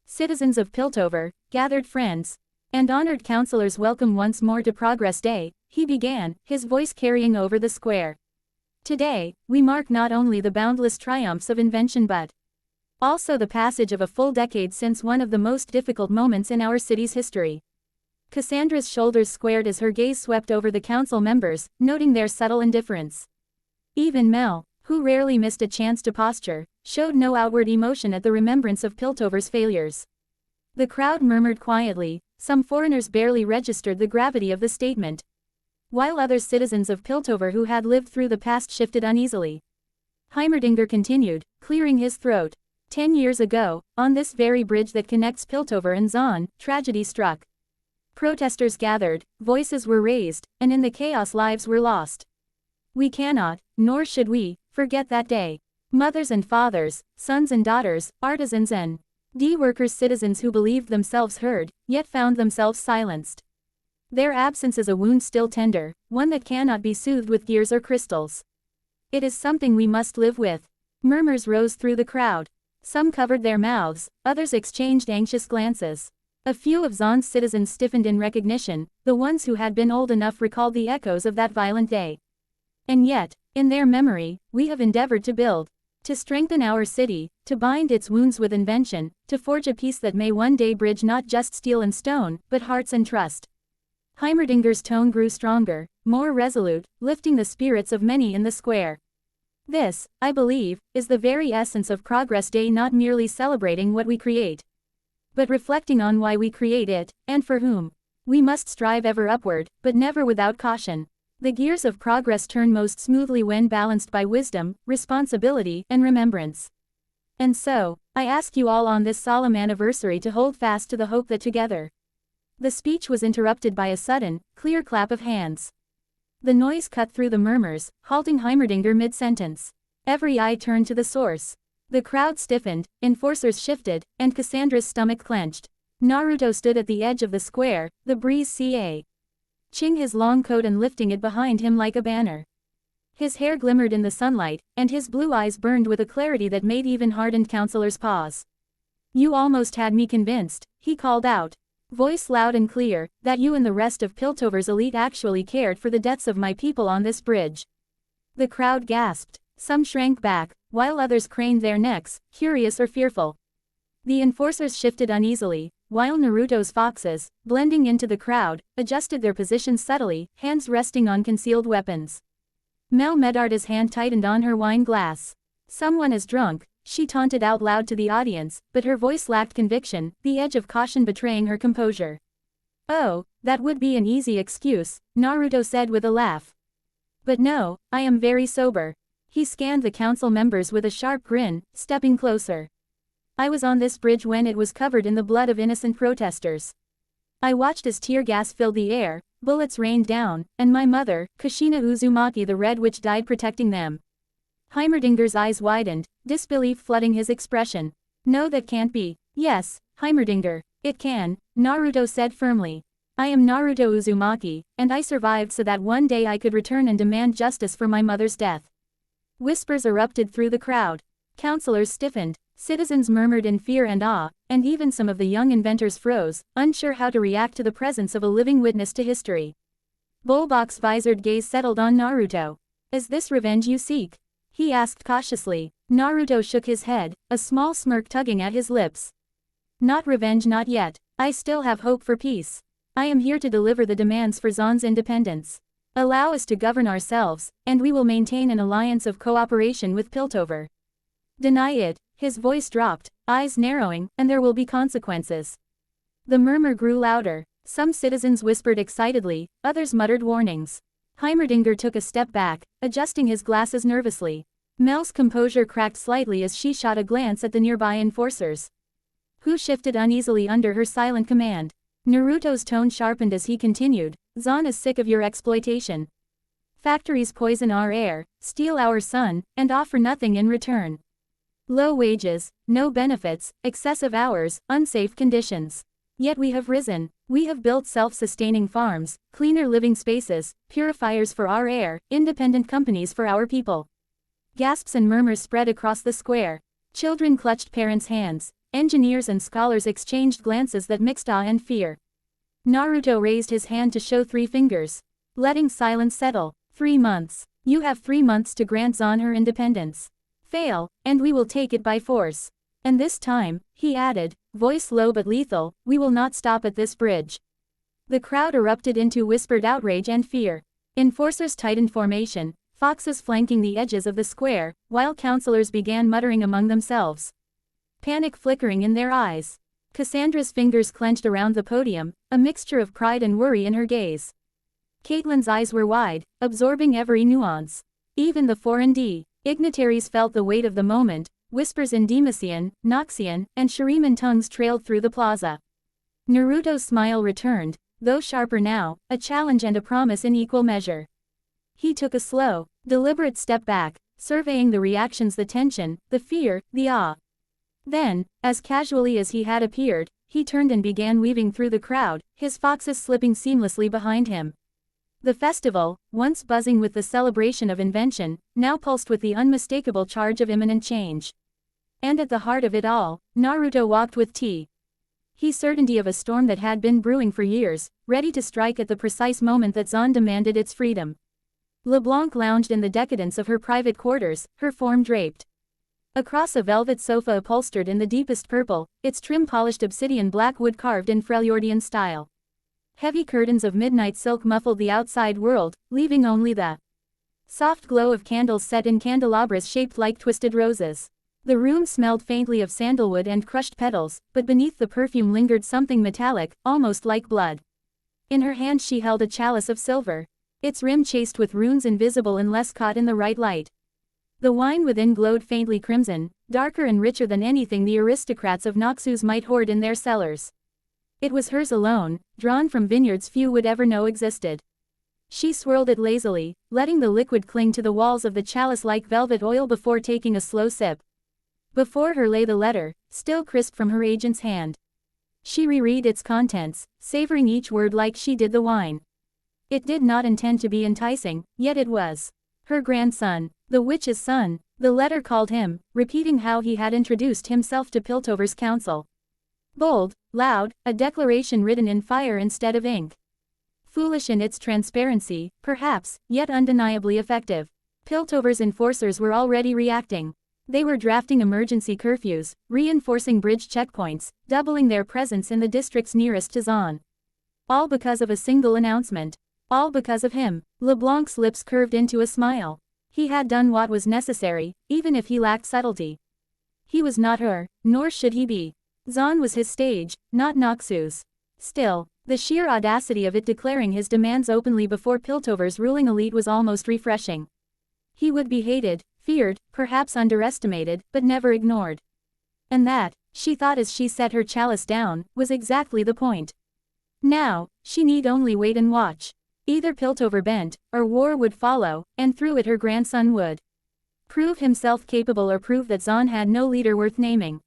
Citizens of Piltover, gathered friends, and honored counselors, welcome once more to Progress Day, he began, his voice carrying over the square. Today, we mark not only the boundless triumphs of invention but also the passage of a full decade since one of the most difficult moments in our city's history. Cassandra's shoulders squared as her gaze swept over the council members, noting their subtle indifference. Even Mel, who rarely missed a chance to posture, showed no outward emotion at the remembrance of Piltover's failures. The crowd murmured quietly, some foreigners barely registered the gravity of the statement, while other citizens of Piltover who had lived through the past shifted uneasily. Heimerdinger continued, clearing his throat. 10 years ago, on this very bridge that connects Piltover and Zahn, tragedy struck. Protesters gathered, voices were raised, and in the chaos lives were lost. We cannot, nor should we, forget that day. Mothers and fathers, sons and daughters, artisans and workers, citizens who believed themselves heard, yet found themselves silenced. Their absence is a wound still tender, one that cannot be soothed with gears or crystals. It is something we must live with. Murmurs rose through the crowd. Some covered their mouths, others exchanged anxious glances. A few of Zahn's citizens stiffened in recognition, the ones who had been old enough recalled the echoes of that violent day. And yet, in their memory, we have endeavored to build, to strengthen our city, to bind its wounds with invention, to forge a peace that may one day bridge not just steel and stone, but hearts and trust. Heimerdinger's tone grew stronger, more resolute, lifting the spirits of many in the square. This, I believe, is the very essence of Progress Day, not merely celebrating what we create, but reflecting on why we create it, and for whom. We must strive ever upward, but never without caution. The gears of progress turn most smoothly when balanced by wisdom, responsibility, and remembrance. And so, I ask you all on this solemn anniversary to hold fast to the hope that together. The speech was interrupted by a sudden, clear clap of hands. The noise cut through the murmurs, halting Heimerdinger mid-sentence. Every eye turned to the source. The crowd stiffened, enforcers shifted, and Cassandra's stomach clenched. Naruto stood at the edge of the square, the breeze ching his long coat and lifting it behind him like a banner. His hair glimmered in the sunlight, and his blue eyes burned with a clarity that made even hardened counselors pause. You almost had me convinced, he called out, voice loud and clear, that you and the rest of Piltover's elite actually cared for the deaths of my people on this bridge. The crowd gasped. Some shrank back, while others craned their necks, curious or fearful. The enforcers shifted uneasily, while Naruto's foxes, blending into the crowd, adjusted their positions subtly, hands resting on concealed weapons. Mel Medarda's hand tightened on her wine glass. Someone is drunk, she taunted out loud to the audience, but her voice lacked conviction, the edge of caution betraying her composure. Oh, that would be an easy excuse, Naruto said with a laugh. But no, I am very sober. He scanned the council members with a sharp grin, stepping closer. I was on this bridge when it was covered in the blood of innocent protesters. I watched as tear gas filled the air, bullets rained down, and my mother, Kushina Uzumaki the Red Witch, died protecting them. Heimerdinger's eyes widened, disbelief flooding his expression. No, that can't be. Yes, Heimerdinger, it can, Naruto said firmly. I am Naruto Uzumaki, and I survived so that one day I could return and demand justice for my mother's death. Whispers erupted through the crowd. Counselors stiffened, citizens murmured in fear and awe, and even some of the young inventors froze, unsure how to react to the presence of a living witness to history. Bulbok's visored gaze settled on Naruto. Is this revenge you seek? he asked cautiously. Naruto shook his head, a small smirk tugging at his lips. Not revenge, not yet. I still have hope for peace. I am here to deliver the demands for Zaun's independence. Allow us to govern ourselves, and we will maintain an alliance of cooperation with Piltover. Deny it, his voice dropped, eyes narrowing, and there will be consequences. The murmur grew louder. Some citizens whispered excitedly, others muttered warnings. Heimerdinger took a step back, adjusting his glasses nervously. Mel's composure cracked slightly as she shot a glance at the nearby enforcers, who shifted uneasily under her silent command. Naruto's tone sharpened as he continued, Zaun is sick of your exploitation. Factories poison our air, steal our sun, and offer nothing in return. Low wages, no benefits, excessive hours, unsafe conditions. Yet we have risen. We have built self-sustaining farms, cleaner living spaces, purifiers for our air, independent companies for our people. Gasps and murmurs spread across the square. Children clutched parents' hands. Engineers and scholars exchanged glances that mixed awe and fear. Naruto raised his hand to show 3 fingers. Letting silence settle. 3 months. You have 3 months to grant Zaun her independence. Fail, and we will take it by force. And this time, he added, voice low but lethal, we will not stop at this bridge. The crowd erupted into whispered outrage and fear. Enforcers tightened formation, foxes flanking the edges of the square, while counselors began muttering among themselves, panic flickering in their eyes. Cassandra's fingers clenched around the podium, a mixture of pride and worry in her gaze. Caitlin's eyes were wide, absorbing every nuance. Even the 4&D dignitaries felt the weight of the moment. Whispers in Demasian, Noxian, and Shuriman tongues trailed through the plaza. Naruto's smile returned, though sharper now, a challenge and a promise in equal measure. He took a slow, deliberate step back, surveying the reactions, the tension, the fear, the awe. Then, as casually as he had appeared, he turned and began weaving through the crowd, his foxes slipping seamlessly behind him. The festival, once buzzing with the celebration of invention, now pulsed with the unmistakable charge of imminent change. And at the heart of it all, Naruto walked with his certainty of a storm that had been brewing for years, ready to strike at the precise moment that Zaun demanded its freedom. LeBlanc lounged in the decadence of her private quarters, her form draped across a velvet sofa upholstered in the deepest purple, its trim polished obsidian black wood carved in Freljordian style. Heavy curtains of midnight silk muffled the outside world, leaving only the soft glow of candles set in candelabras shaped like twisted roses. The room smelled faintly of sandalwood and crushed petals, but beneath the perfume lingered something metallic, almost like blood. In her hand she held a chalice of silver, its rim chased with runes invisible unless caught in the right light. The wine within glowed faintly crimson, darker and richer than anything the aristocrats of Noxus might hoard in their cellars. It was hers alone, drawn from vineyards few would ever know existed. She swirled it lazily, letting the liquid cling to the walls of the chalice like velvet oil before taking a slow sip. Before her lay the letter, still crisp from her agent's hand. She reread its contents, savoring each word like she did the wine. It did not intend to be enticing, yet it was. Her grandson, the witch's son, the letter called him, repeating how he had introduced himself to Piltover's council. Bold, loud, a declaration written in fire instead of ink. Foolish in its transparency, perhaps, yet undeniably effective. Piltover's enforcers were already reacting. They were drafting emergency curfews, reinforcing bridge checkpoints, doubling their presence in the districts nearest to Zaun. All because of a single announcement. All because of him. LeBlanc's lips curved into a smile. He had done what was necessary, even if he lacked subtlety. He was not her, nor should he be. Zaun was his stage, not Noxus. Still, the sheer audacity of it declaring his demands openly before Piltover's ruling elite was almost refreshing. He would be hated, feared, perhaps underestimated, but never ignored. And that, she thought as she set her chalice down, was exactly the point. Now, she need only wait and watch. Either Piltover bent, or war would follow, and through it her grandson would prove himself capable or prove that Zaun had no leader worth naming.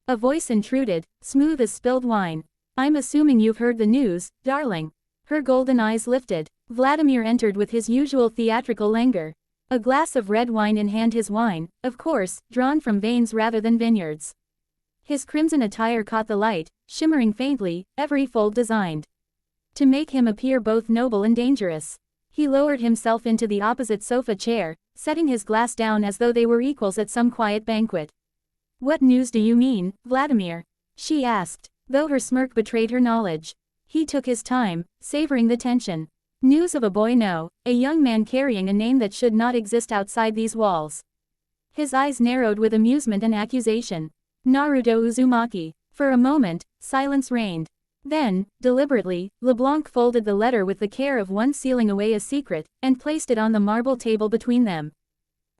A voice intruded, smooth as spilled wine. I'm assuming you've heard the news, darling. Her golden eyes lifted. Vladimir entered with his usual theatrical languor. A glass of red wine in hand, his wine, of course, drawn from veins rather than vineyards. His crimson attire caught the light, shimmering faintly, every fold designed to make him appear both noble and dangerous. He lowered himself into the opposite sofa chair, setting his glass down as though they were equals at some quiet banquet. What news do you mean, Vladimir? She asked, though her smirk betrayed her knowledge. He took his time, savoring the tension. News of a boy, no, a young man carrying a name that should not exist outside these walls. His eyes narrowed with amusement and accusation. Naruto Uzumaki. For a moment, silence reigned. Then, deliberately, LeBlanc folded the letter with the care of one sealing away a secret, and placed it on the marble table between them.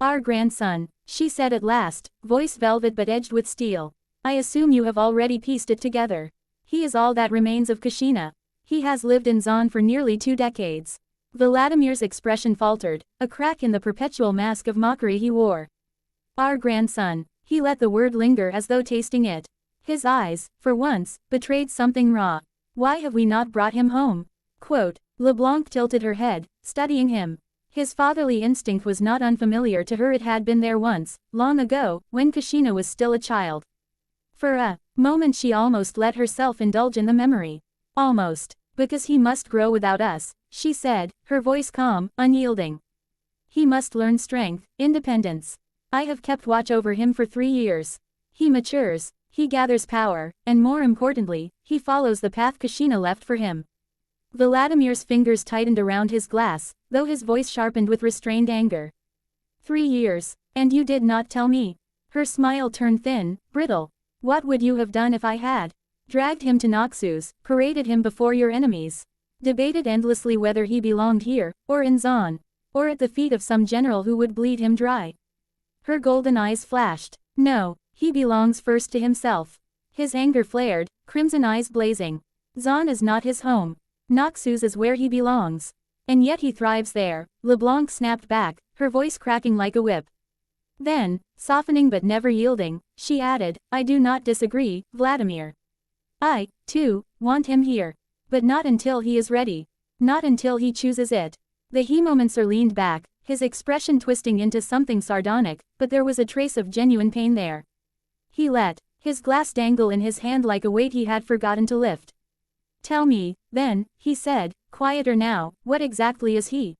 Our grandson, she said at last, voice velvet but edged with steel. I assume you have already pieced it together. He is all that remains of Kushina. He has lived in Zon for nearly 2 decades. Vladimir's expression faltered, a crack in the perpetual mask of mockery he wore. Our grandson. He let the word linger as though tasting it. His eyes, for once, betrayed something raw. Why have we not brought him home? Quote. LeBlanc tilted her head, studying him. His fatherly instinct was not unfamiliar to her. It had been there once, long ago, when Kushina was still a child. For a moment she almost let herself indulge in the memory. Almost. Because he must grow without us, she said, her voice calm, unyielding. He must learn strength, independence. I have kept watch over him for 3 years. He matures, he gathers power, and more importantly, he follows the path Kushina left for him. Vladimir's fingers tightened around his glass, though his voice sharpened with restrained anger. 3 years, and you did not tell me. Her smile turned thin, brittle. What would you have done if I had? Dragged him to Noxus, paraded him before your enemies. Debated endlessly whether he belonged here, or in Zon, or at the feet of some general who would bleed him dry. Her golden eyes flashed. No, he belongs first to himself. His anger flared, crimson eyes blazing. Zon is not his home. Noxus is where he belongs. And yet he thrives there, LeBlanc snapped back, her voice cracking like a whip. Then, softening but never yielding, she added, I do not disagree, Vladimir. I, too, want him here. But not until he is ready. Not until he chooses it. The Hemomancer leaned back, his expression twisting into something sardonic, but there was a trace of genuine pain there. He let his glass dangle in his hand like a weight he had forgotten to lift. Tell me, then, he said, quieter now, what exactly is he?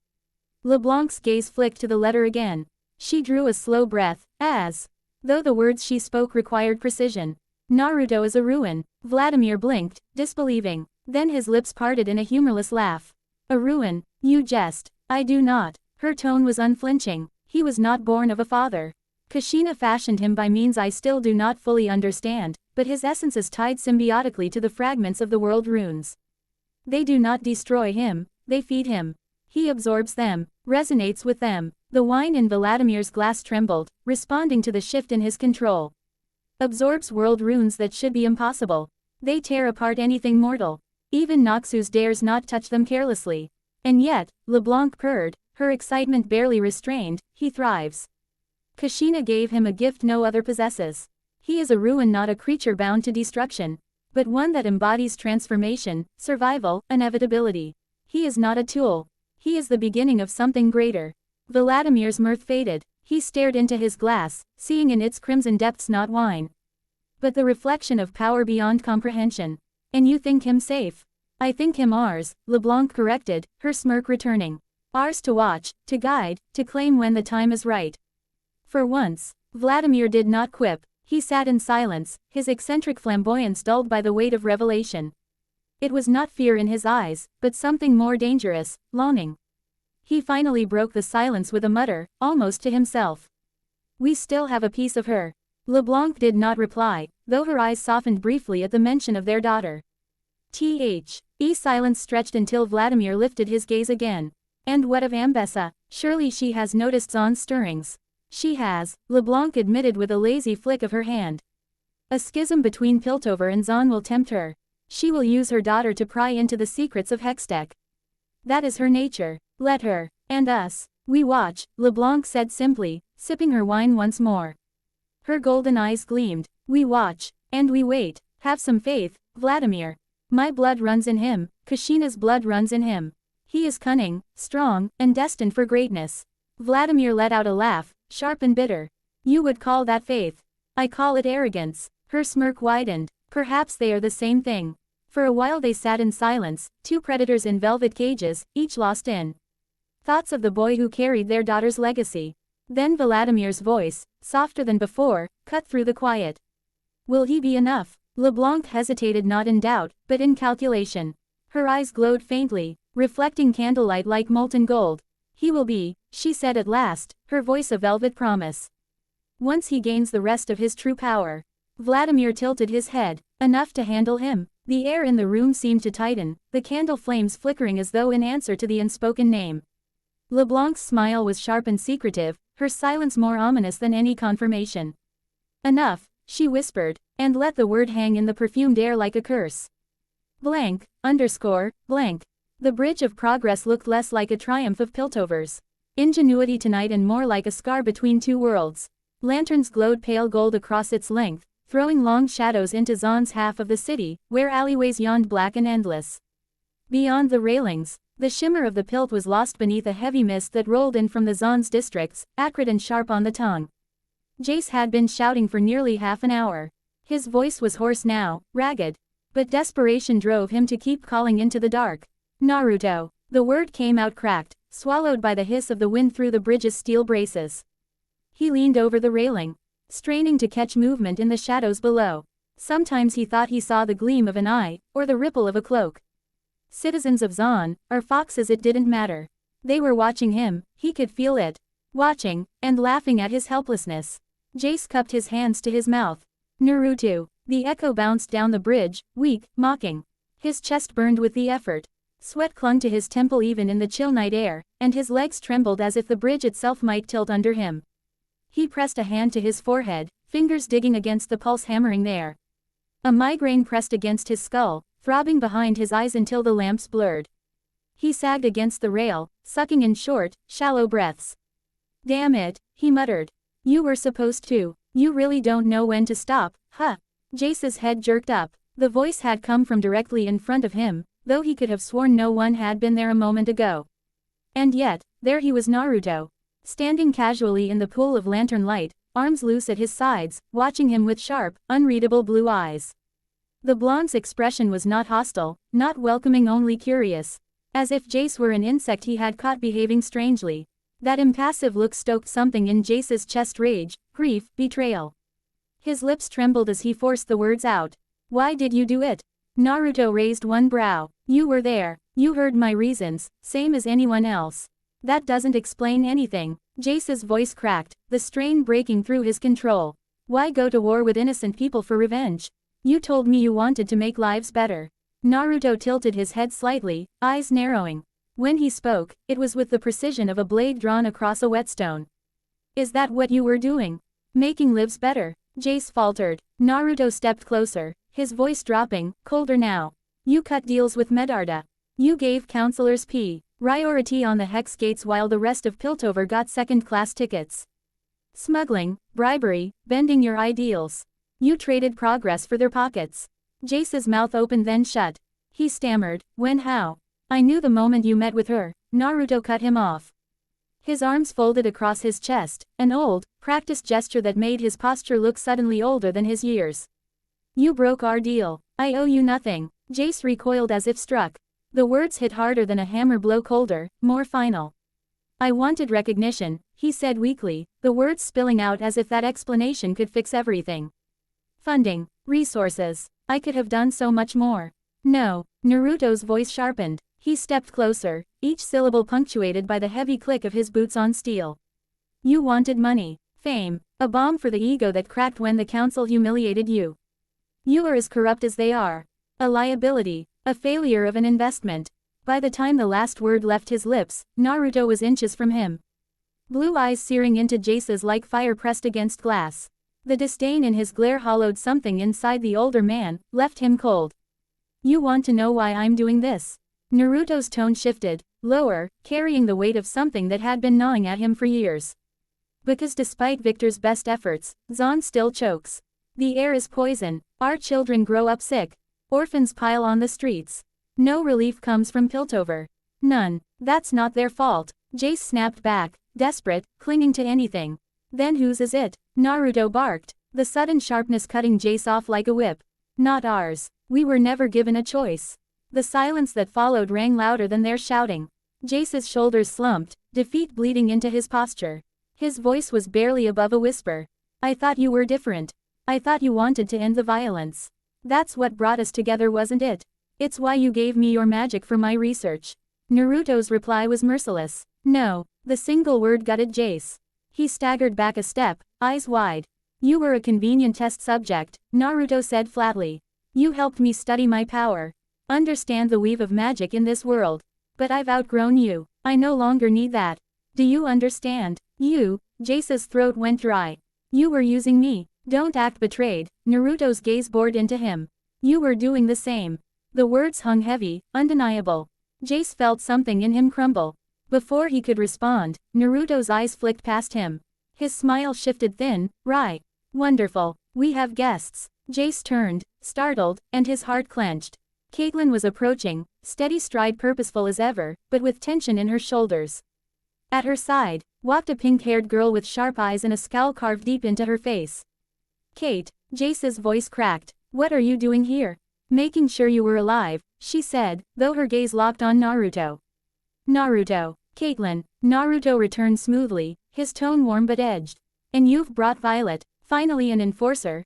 LeBlanc's gaze flicked to the letter again. She drew a slow breath, as though the words she spoke required precision. Naruto is a ruin. Vladimir blinked, disbelieving. Then his lips parted in a humorless laugh. A ruin? You jest. I do not. Her tone was unflinching. He was not born of a father. Kushina fashioned him by means I still do not fully understand, but his essence is tied symbiotically to the fragments of the world runes. They do not destroy him, they feed him. He absorbs them, resonates with them. The wine in Vladimir's glass trembled, responding to the shift in his control. Absorbs world runes that should be impossible. They tear apart anything mortal. Even Noxus dares not touch them carelessly. And yet, LeBlanc purred, her excitement barely restrained, he thrives. Kushina gave him a gift no other possesses. He is a ruin, not a creature bound to destruction, but one that embodies transformation, survival, inevitability. He is not a tool. He is the beginning of something greater. Vladimir's mirth faded. He stared into his glass, seeing in its crimson depths not wine, but the reflection of power beyond comprehension. And you think him safe? I think him ours, LeBlanc corrected, her smirk returning. Ours to watch, to guide, to claim when the time is right. For once, Vladimir did not quip. He sat in silence, his eccentric flamboyance dulled by the weight of revelation. It was not fear in his eyes, but something more dangerous, longing. He finally broke the silence with a mutter, almost to himself. We still have a piece of her. LeBlanc did not reply, though her eyes softened briefly at the mention of their daughter. Silence stretched until Vladimir lifted his gaze again. And what of Ambessa? Surely she has noticed Zon's stirrings. She has, LeBlanc admitted with a lazy flick of her hand. A schism between Piltover and Zon will tempt her. She will use her daughter to pry into the secrets of Hextech. That is her nature. Let her. And us. We watch, LeBlanc said simply, sipping her wine once more. Her golden eyes gleamed. We watch. And we wait. Have some faith, Vladimir. My blood runs in him, Kushina's blood runs in him. He is cunning, strong, and destined for greatness. Vladimir let out a laugh, sharp and bitter. You would call that faith. I call it arrogance. Her smirk widened. Perhaps they are the same thing. For a while they sat in silence, two predators in velvet cages, each lost in thoughts of the boy who carried their daughter's legacy. Then Vladimir's voice, softer than before, cut through the quiet. Will he be enough? LeBlanc hesitated, not in doubt, but in calculation. Her eyes glowed faintly, reflecting candlelight like molten gold. He will be, she said at last, her voice a velvet promise. Once he gains the rest of his true power. Vladimir tilted his head. Enough to handle him. The air in the room seemed to tighten, the candle flames flickering as though in answer to the unspoken name. LeBlanc's smile was sharp and secretive, her silence more ominous than any confirmation. Enough, she whispered, and let the word hang in the perfumed air like a curse. Blank, blank. The bridge of progress looked less like a triumph of Piltover's ingenuity tonight and more like a scar between two worlds. Lanterns glowed pale gold across its length, throwing long shadows into Zahn's half of the city, where alleyways yawned black and endless. Beyond the railings, the shimmer of the Pilt was lost beneath a heavy mist that rolled in from the Zahn's districts, acrid and sharp on the tongue. Jace had been shouting for nearly half an hour. His voice was hoarse now, ragged. But desperation drove him to keep calling into the dark. Naruto. The word came out cracked, swallowed by the hiss of the wind through the bridge's steel braces. He leaned over the railing, straining to catch movement in the shadows below. Sometimes he thought he saw the gleam of an eye, or the ripple of a cloak. Citizens of Zahn, or foxes, it didn't matter. They were watching him, he could feel it. Watching, and laughing at his helplessness. Jace cupped his hands to his mouth. Naruto. The echo bounced down the bridge, weak, mocking. His chest burned with the effort. Sweat clung to his temple even in the chill night air, and his legs trembled as if the bridge itself might tilt under him. He pressed a hand to his forehead, fingers digging against the pulse hammering there. A migraine pressed against his skull, throbbing behind his eyes until the lamps blurred. He sagged against the rail, sucking in short, shallow breaths. Damn it, he muttered. You were supposed to. You really don't know when to stop, huh? Jace's head jerked up. The voice had come from directly in front of him, though he could have sworn no one had been there a moment ago. And yet, there he was, Naruto. Standing casually in the pool of lantern light, arms loose at his sides, watching him with sharp, unreadable blue eyes. The blonde's expression was not hostile, not welcoming, only curious. As if Jace were an insect he had caught behaving strangely. That impassive look stoked something in Jace's chest: rage, grief, betrayal. His lips trembled as he forced the words out. Why did you do it? Naruto raised one brow. You were there. You heard my reasons, same as anyone else. That doesn't explain anything. Jace's voice cracked, the strain breaking through his control. Why go to war with innocent people for revenge? You told me you wanted to make lives better. Naruto tilted his head slightly, eyes narrowing. When he spoke, it was with the precision of a blade drawn across a whetstone. Is that what you were doing? Making lives better? Jace faltered. Naruto stepped closer, his voice dropping, colder now. You cut deals with Medarda. You gave counselors priority on the hex gates while the rest of Piltover got second-class tickets. Smuggling, bribery, bending your ideals. You traded progress for their pockets. Jace's mouth opened then shut. He stammered, when, how? I knew the moment you met with her. Naruto cut him off. His arms folded across his chest, an old, practiced gesture that made his posture look suddenly older than his years. You broke our deal. I owe you nothing. Jace recoiled as if struck. The words hit harder than a hammer blow, colder, more final. I wanted recognition, he said weakly, the words spilling out as if that explanation could fix everything. Funding, resources. I could have done so much more. No. Naruto's voice sharpened. He stepped closer, each syllable punctuated by the heavy click of his boots on steel. You wanted money, fame, a bomb for the ego that cracked when the council humiliated you. You are as corrupt as they are. A liability, a failure of an investment. By the time the last word left his lips, Naruto was inches from him. Blue eyes searing into Jace's like fire pressed against glass. The disdain in his glare hollowed something inside the older man, left him cold. You want to know why I'm doing this? Naruto's tone shifted, lower, carrying the weight of something that had been gnawing at him for years. Because despite Victor's best efforts, Zahn still chokes. The air is poison, our children grow up sick. Orphans pile on the streets. No relief comes from Piltover. None. That's not their fault. Jace snapped back, desperate, clinging to anything. Then whose is it? Naruto barked, the sudden sharpness cutting Jace off like a whip. Not ours. We were never given a choice. The silence that followed rang louder than their shouting. Jace's shoulders slumped, defeat bleeding into his posture. His voice was barely above a whisper. I thought you were different. I thought you wanted to end the violence. That's what brought us together, wasn't it? It's why you gave me your magic for my research. Naruto's reply was merciless. No. The single word gutted Jace. He staggered back a step, eyes wide. You were a convenient test subject, Naruto said flatly. You helped me study my power. Understand the weave of magic in this world. But I've outgrown you. I no longer need that. Do you understand? You, Jace's throat went dry. You were using me. Don't act betrayed. Naruto's gaze bored into him. You were doing the same. The words hung heavy, undeniable. Jace felt something in him crumble. Before he could respond, Naruto's eyes flicked past him. His smile shifted thin, wry. Wonderful. We have guests. Jace turned, startled, and his heart clenched. Caitlyn was approaching, steady stride purposeful as ever, but with tension in her shoulders. At her side, walked a pink-haired girl with sharp eyes and a scowl carved deep into her face. Kate, Jace's voice cracked. What are you doing here? Making sure you were alive, she said, though her gaze locked on Naruto. Naruto. Caitlyn. Naruto returned smoothly, his tone warm but edged. And you've brought Violet, finally an enforcer,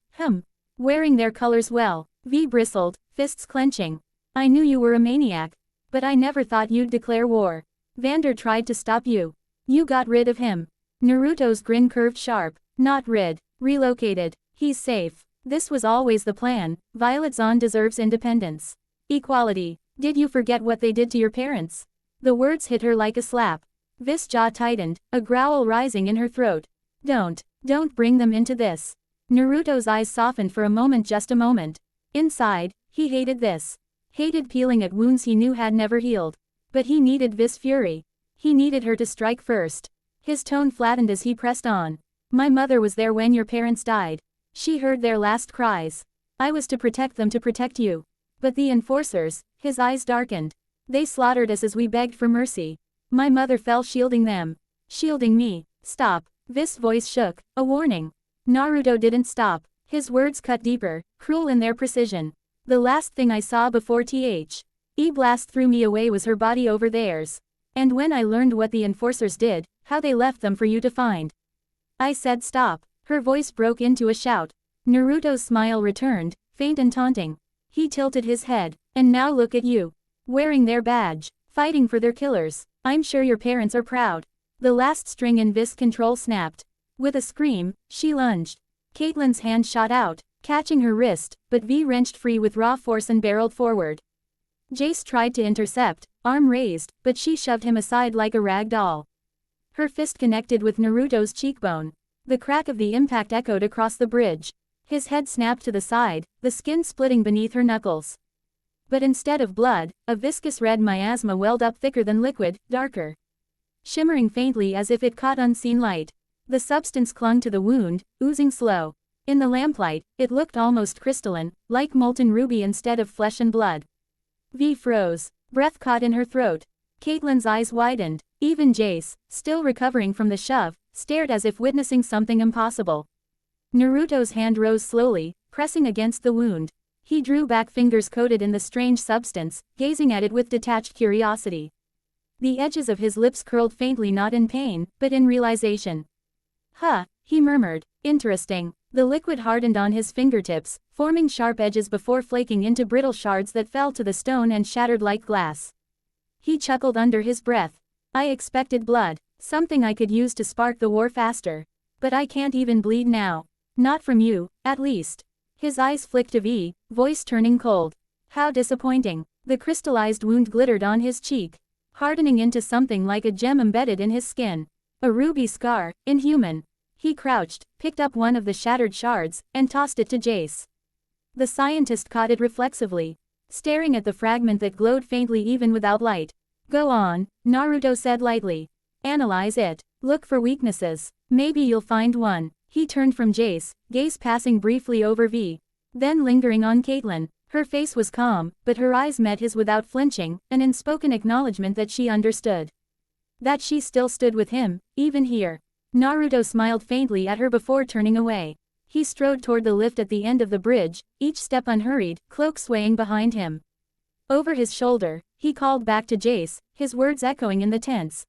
wearing their colors well. V bristled, fists clenching. I knew you were a maniac. But I never thought you'd declare war. Vander tried to stop you. You got rid of him. Naruto's grin curved sharp. Not rid. Relocated. He's safe. This was always the plan. Violet Zahn deserves independence. Equality. Did you forget what they did to your parents? The words hit her like a slap. V's jaw tightened, a growl rising in her throat. Don't bring them into this. Naruto's eyes softened for a moment, just a moment. Inside, he hated this. Hated peeling at wounds he knew had never healed. But he needed V's fury. He needed her to strike first. His tone flattened as he pressed on. My mother was there when your parents died. She heard their last cries. I was to protect them, to protect you. But the enforcers, his eyes darkened. They slaughtered us as we begged for mercy. My mother fell shielding them. Shielding me. Stop. V's voice shook, a warning. Naruto didn't stop. His words cut deeper, cruel in their precision. The last thing I saw before E-Blast threw me away was her body over theirs. And when I learned what the enforcers did, how they left them for you to find. I said stop. Her voice broke into a shout. Naruto's smile returned, faint and taunting. He tilted his head. And now look at you. Wearing their badge. Fighting for their killers. I'm sure your parents are proud. The last string in V's control snapped. With a scream, she lunged. Caitlyn's hand shot out, catching her wrist, but V wrenched free with raw force and barreled forward. Jace tried to intercept, arm raised, but she shoved him aside like a rag doll. Her fist connected with Naruto's cheekbone. The crack of the impact echoed across the bridge. His head snapped to the side, the skin splitting beneath her knuckles. But instead of blood, a viscous red miasma welled up thicker than liquid, darker. Shimmering faintly as if it caught unseen light. The substance clung to the wound, oozing slow. In the lamplight, it looked almost crystalline, like molten ruby instead of flesh and blood. V froze. Breath caught in her throat. Caitlyn's eyes widened. Even Jace, still recovering from the shove, stared as if witnessing something impossible. Naruto's hand rose slowly, pressing against the wound. He drew back, fingers coated in the strange substance, gazing at it with detached curiosity. The edges of his lips curled faintly, not in pain, but in realization. Huh, he murmured. Interesting. The liquid hardened on his fingertips, forming sharp edges before flaking into brittle shards that fell to the stone and shattered like glass. He chuckled under his breath. I expected blood, something I could use to spark the war faster. But I can't even bleed now. Not from you, at least. His eyes flicked to V, voice turning cold. How disappointing. The crystallized wound glittered on his cheek, hardening into something like a gem embedded in his skin. A ruby scar, inhuman. He crouched, picked up one of the shattered shards, and tossed it to Jace. The scientist caught it reflexively, staring at the fragment that glowed faintly even without light. Go on, Naruto said lightly. Analyze it. Look for weaknesses. Maybe you'll find one. He turned from Jace, gaze passing briefly over V. Then lingering on Caitlyn. Her face was calm, but her eyes met his without flinching, an unspoken acknowledgement that she understood. That she still stood with him, even here. Naruto smiled faintly at her before turning away. He strode toward the lift at the end of the bridge, each step unhurried, cloak swaying behind him. Over his shoulder, he called back to Jace, his words echoing in the tense,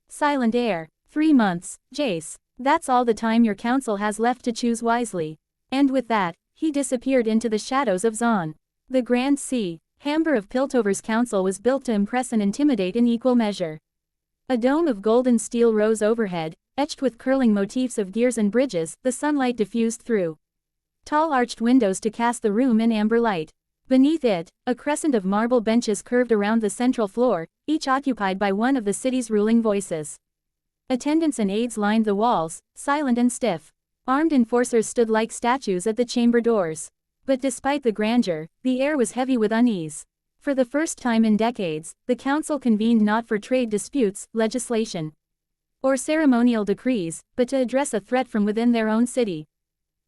silent air. 3 months, Jace. That's all the time your council has left to choose wisely. And with that, he disappeared into the shadows of Zon. The Grand C. Hamber of Piltover's council was built to impress and intimidate in equal measure. A dome of golden steel rose overhead, etched with curling motifs of gears and bridges, the sunlight diffused through tall arched windows to cast the room in amber light. Beneath it, a crescent of marble benches curved around the central floor, each occupied by one of the city's ruling voices. Attendants and aides lined the walls, silent and stiff. Armed enforcers stood like statues at the chamber doors. But despite the grandeur, the air was heavy with unease. For the first time in decades, the council convened not for trade disputes, legislation, or ceremonial decrees, but to address a threat from within their own city.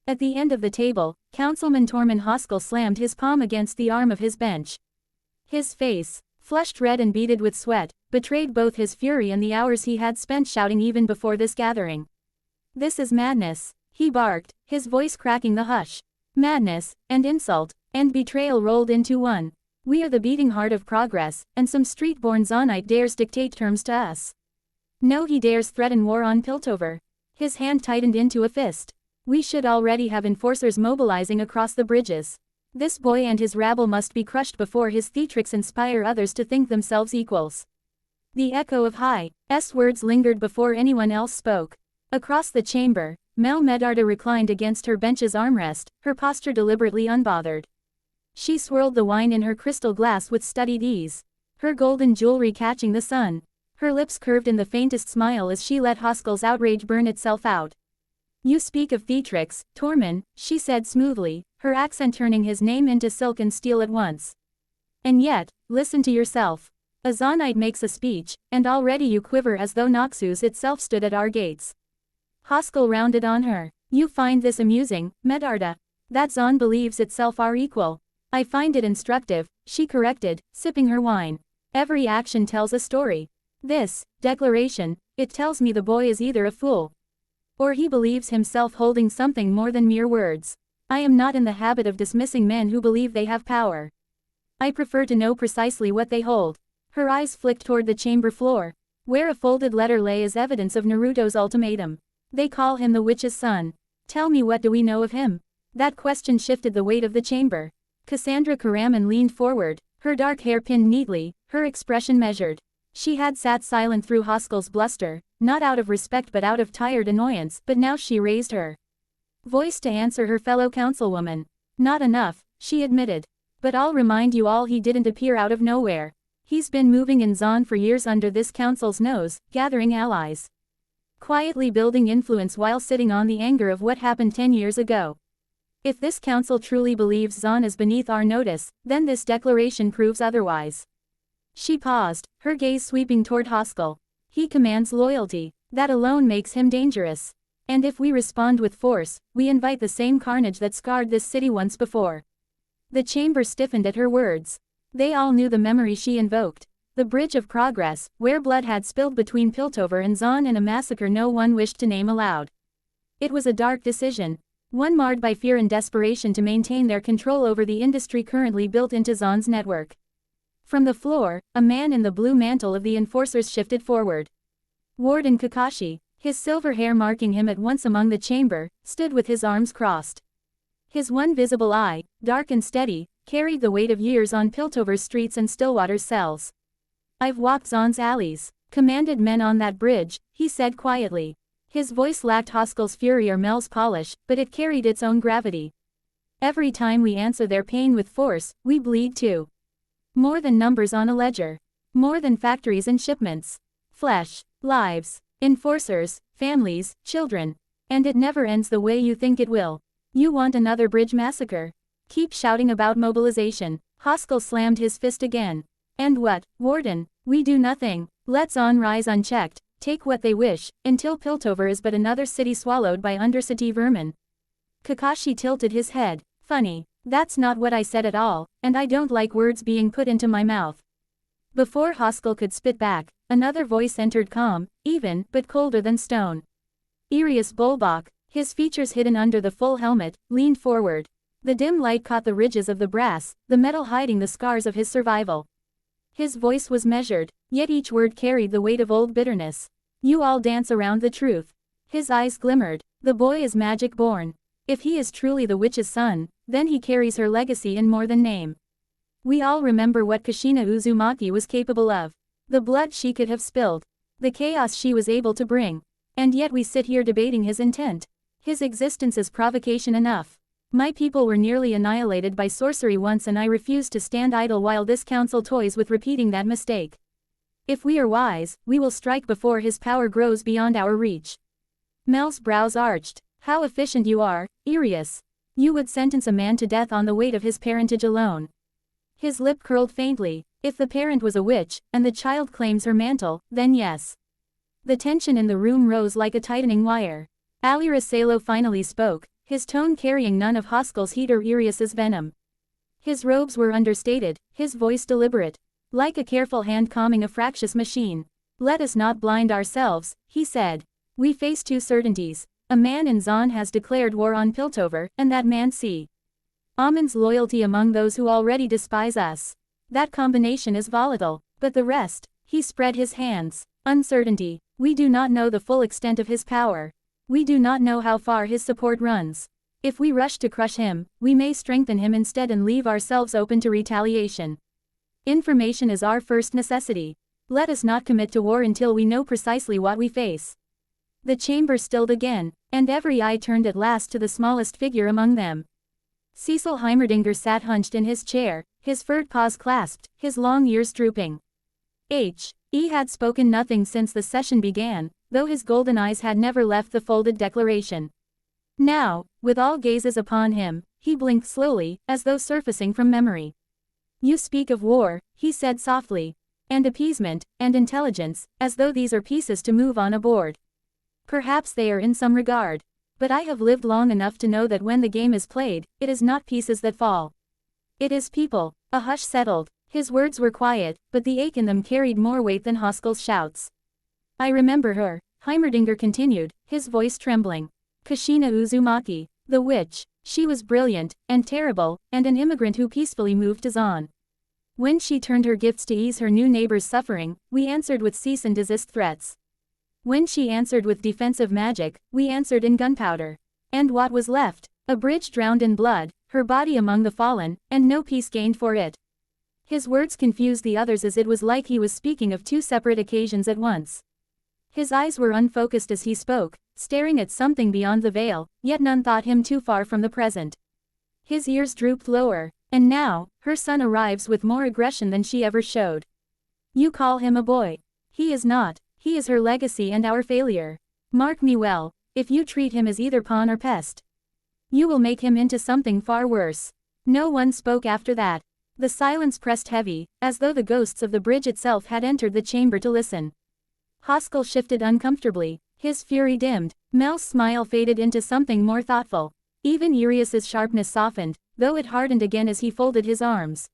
At the end of the table, Councilman Tormund Hoskell slammed his palm against the arm of his bench. His face, flushed red and beaded with sweat, betrayed both his fury and the hours he had spent shouting even before this gathering. "This is madness," he barked, his voice cracking the hush. "Madness, and insult, and betrayal rolled into one. We are the beating heart of progress, and some street-born Zonite dares dictate terms to us. No, he dares threaten war on Piltover." His hand tightened into a fist. "We should already have enforcers mobilizing across the bridges. This boy and his rabble must be crushed before his theatrics inspire others to think themselves equals." The echo of High's words lingered before anyone else spoke. Across the chamber, Mel Medarda reclined against her bench's armrest, her posture deliberately unbothered. She swirled the wine in her crystal glass with studied ease, her golden jewelry catching the sun. Her lips curved in the faintest smile as she let Hoskell's outrage burn itself out. "You speak of theatrics, Tormund," she said smoothly, her accent turning his name into silk and steel at once. "And yet, listen to yourself. A Zonite makes a speech, and already you quiver as though Noxus itself stood at our gates." Hoskell rounded on her. "You find this amusing, Medarda? That Zon believes itself our equal." "I find it instructive," she corrected, sipping her wine. "Every action tells a story. This declaration, it tells me the boy is either a fool, or he believes himself holding something more than mere words. I am not in the habit of dismissing men who believe they have power. I prefer to know precisely what they hold." Her eyes flicked toward the chamber floor, where a folded letter lay as evidence of Naruto's ultimatum. "They call him the witch's son. Tell me, what do we know of him?" That question shifted the weight of the chamber. Cassandra Karaman leaned forward, her dark hair pinned neatly, her expression measured. She had sat silent through Hoskell's bluster, not out of respect but out of tired annoyance, but now she raised her voice to answer her fellow councilwoman. "Not enough," she admitted. "But I'll remind you all, he didn't appear out of nowhere. He's been moving in Zon for years under this council's nose, gathering allies, quietly building influence while sitting on the anger of what happened 10 years ago. If this council truly believes Zon is beneath our notice, then this declaration proves otherwise." She paused, her gaze sweeping toward Hoskell. "He commands loyalty. That alone makes him dangerous. And if we respond with force, we invite the same carnage that scarred this city once before." The chamber stiffened at her words. They all knew the memory she invoked. The Bridge of Progress, where blood had spilled between Piltover and Zon in a massacre no one wished to name aloud. It was a dark decision, one marred by fear and desperation to maintain their control over the industry currently built into Zon's network. From the floor, a man in the blue mantle of the enforcers shifted forward. Warden Kakashi, his silver hair marking him at once among the chamber, stood with his arms crossed. His one visible eye, dark and steady, carried the weight of years on Piltover's streets and Stillwater's cells. "I've walked Zon's alleys, commanded men on that bridge," he said quietly. His voice lacked Hoskell's fury or Mel's polish, but it carried its own gravity. "Every time we answer their pain with force, we bleed too. More than numbers on a ledger. More than factories and shipments. Flesh, lives, enforcers, families, children. And it never ends the way you think it will. You want another bridge massacre? Keep shouting about mobilization." Hoskell slammed his fist again. "And what, Warden? We do nothing. Let Zon rise unchecked, take what they wish, until Piltover is but another city swallowed by undercity vermin." Kakashi tilted his head. "Funny. That's not what I said at all, and I don't like words being put into my mouth." Before Hoskell could spit back, another voice entered, calm, even, but colder than stone. Irius Bulbach, his features hidden under the full helmet, leaned forward. The dim light caught the ridges of the brass, the metal hiding the scars of his survival. His voice was measured, yet each word carried the weight of old bitterness. You all dance around the truth. His eyes glimmered. The boy is magic born. If he is truly the witch's son, then he carries her legacy in more than name. We all remember what Kushina Uzumaki was capable of. The blood she could have spilled. The chaos she was able to bring. And yet we sit here debating his intent. His existence is provocation enough. My people were nearly annihilated by sorcery once, and I refuse to stand idle while this council toys with repeating that mistake. If we are wise, we will strike before his power grows beyond our reach. Mel's brows arched. How efficient you are, Irius. You would sentence a man to death on the weight of his parentage alone. His lip curled faintly. If the parent was a witch, and the child claims her mantle, then yes. The tension in the room rose like a tightening wire. Alira Salo finally spoke, his tone carrying none of Hoskel's heat or Irius's venom. His robes were understated, his voice deliberate. Like a careful hand calming a fractious machine. Let us not blind ourselves, he said. We face two certainties. A man in Zon has declared war on Piltover, and that man sees Amon's loyalty among those who already despise us. That combination is volatile, but the rest, he spread his hands. Uncertainty. We do not know the full extent of his power. We do not know how far his support runs. If we rush to crush him, we may strengthen him instead and leave ourselves open to retaliation. Information is our first necessity. Let us not commit to war until we know precisely what we face. The chamber stilled again, and every eye turned at last to the smallest figure among them. Cecil Heimerdinger sat hunched in his chair, his furred paws clasped, his long ears drooping. He had spoken nothing since the session began, though his golden eyes had never left the folded declaration. Now, with all gazes upon him, he blinked slowly, as though surfacing from memory. You speak of war, he said softly, and appeasement, and intelligence, as though these are pieces to move on a board. Perhaps they are in some regard. But I have lived long enough to know that when the game is played, it is not pieces that fall. It is people. A hush settled. His words were quiet, but the ache in them carried more weight than Hoskel's shouts. I remember her, Heimerdinger continued, his voice trembling. Kushina Uzumaki, the witch. She was brilliant, and terrible, and an immigrant who peacefully moved to Zon. When she turned her gifts to ease her new neighbor's suffering, we answered with cease and desist threats. When she answered with defensive magic, we answered in gunpowder. And what was left? A bridge drowned in blood, her body among the fallen, and no peace gained for it. His words confused the others as it was like he was speaking of two separate occasions at once. His eyes were unfocused as he spoke, staring at something beyond the veil, yet none thought him too far from the present. His ears drooped lower, and now, her son arrives with more aggression than she ever showed. You call him a boy. He is not. He is her legacy and our failure. Mark me well, if you treat him as either pawn or pest, you will make him into something far worse. No one spoke after that. The silence pressed heavy, as though the ghosts of the bridge itself had entered the chamber to listen. Hoskel shifted uncomfortably, his fury dimmed. Mel's smile faded into something more thoughtful. Even Irius's sharpness softened, though it hardened again as he folded his arms.